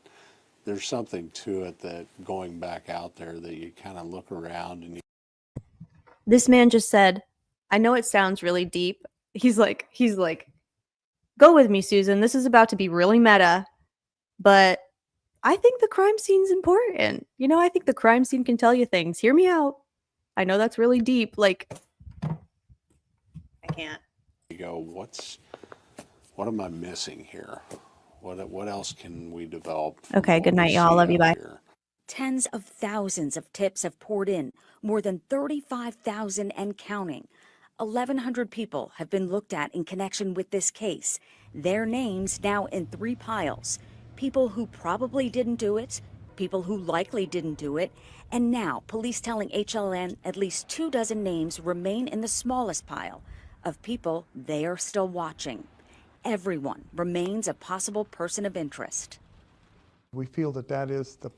there's something to it that going back out there that you kind of look around and This man just said, I know it sounds really deep. He's like, go with me, Susan. This is about to be really meta, but I think the crime scene's important. You know, I think the crime scene can tell you things. Hear me out. I know that's really deep. Like, I can't. you go, what am I missing here? What else can we develop? Okay, good night, y'all. Love you. Bye. Tens of thousands of tips have poured in, more than 35,000 and counting. 1,100 people have been looked at in connection with this case. Their names now in 3 piles. People who probably didn't do it, people who likely didn't do it, and now police telling HLN at least 24 names remain in the smallest pile of people they are still watching. Everyone remains a possible person of interest. We feel that is at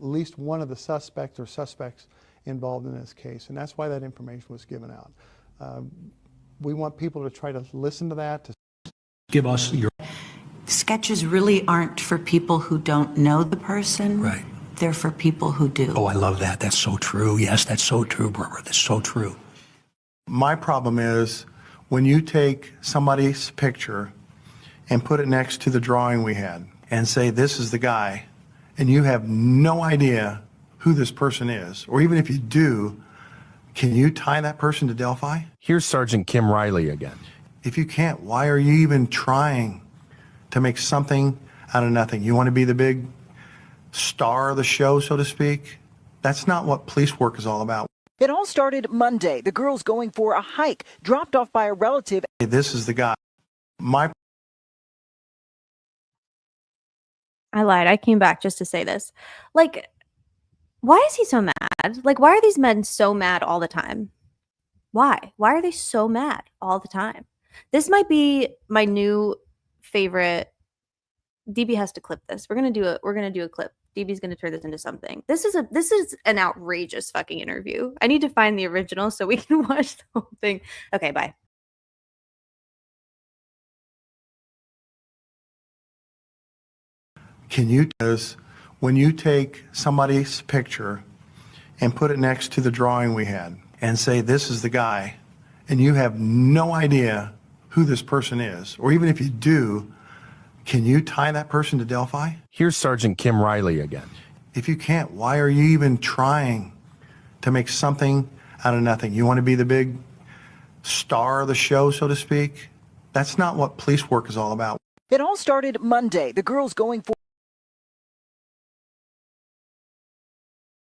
least one of the suspects or suspects involved in this case, and that's why that information was given out. We want people to try to listen to that. Give us your... Sketches really aren't for people who don't know the person. Right. They're for people who do. Oh, I love that. That's so true. Yes, that's so true, Barbara. That's so true. My problem is when you take somebody's picture and put it next to the drawing we had and say, this is the guy, and you have no idea who this person is, or even if you do, can you tie that person to Delphi? Here's Sergeant Kim Riley again. If you can't, why are you even trying to make something out of nothing? You want to be the big star of the show, so to speak? That's not what police work is all about. It all started Monday. The girls going for a hike, dropped off by a relative. This is the guy. I lied. I came back just to say this. Like, why is he so mad? Like, why are these men so mad all the time? Why? Why are they so mad all the time? This might be my new favorite. DB has to clip this. We're gonna do a clip. DB's gonna turn this into something. This is an outrageous fucking interview. I need to find the original so we can watch the whole thing. Okay, bye. Can you, when you take somebody's picture and put it next to the drawing we had and say, this is the guy, and you have no idea who this person is, or even if you do, can you tie that person to Delphi? Here's Sergeant Kim Riley again. If you can't, why are you even trying to make something out of nothing? You want to be the big star of the show, so to speak? That's not what police work is all about. It all started Monday. The girls going for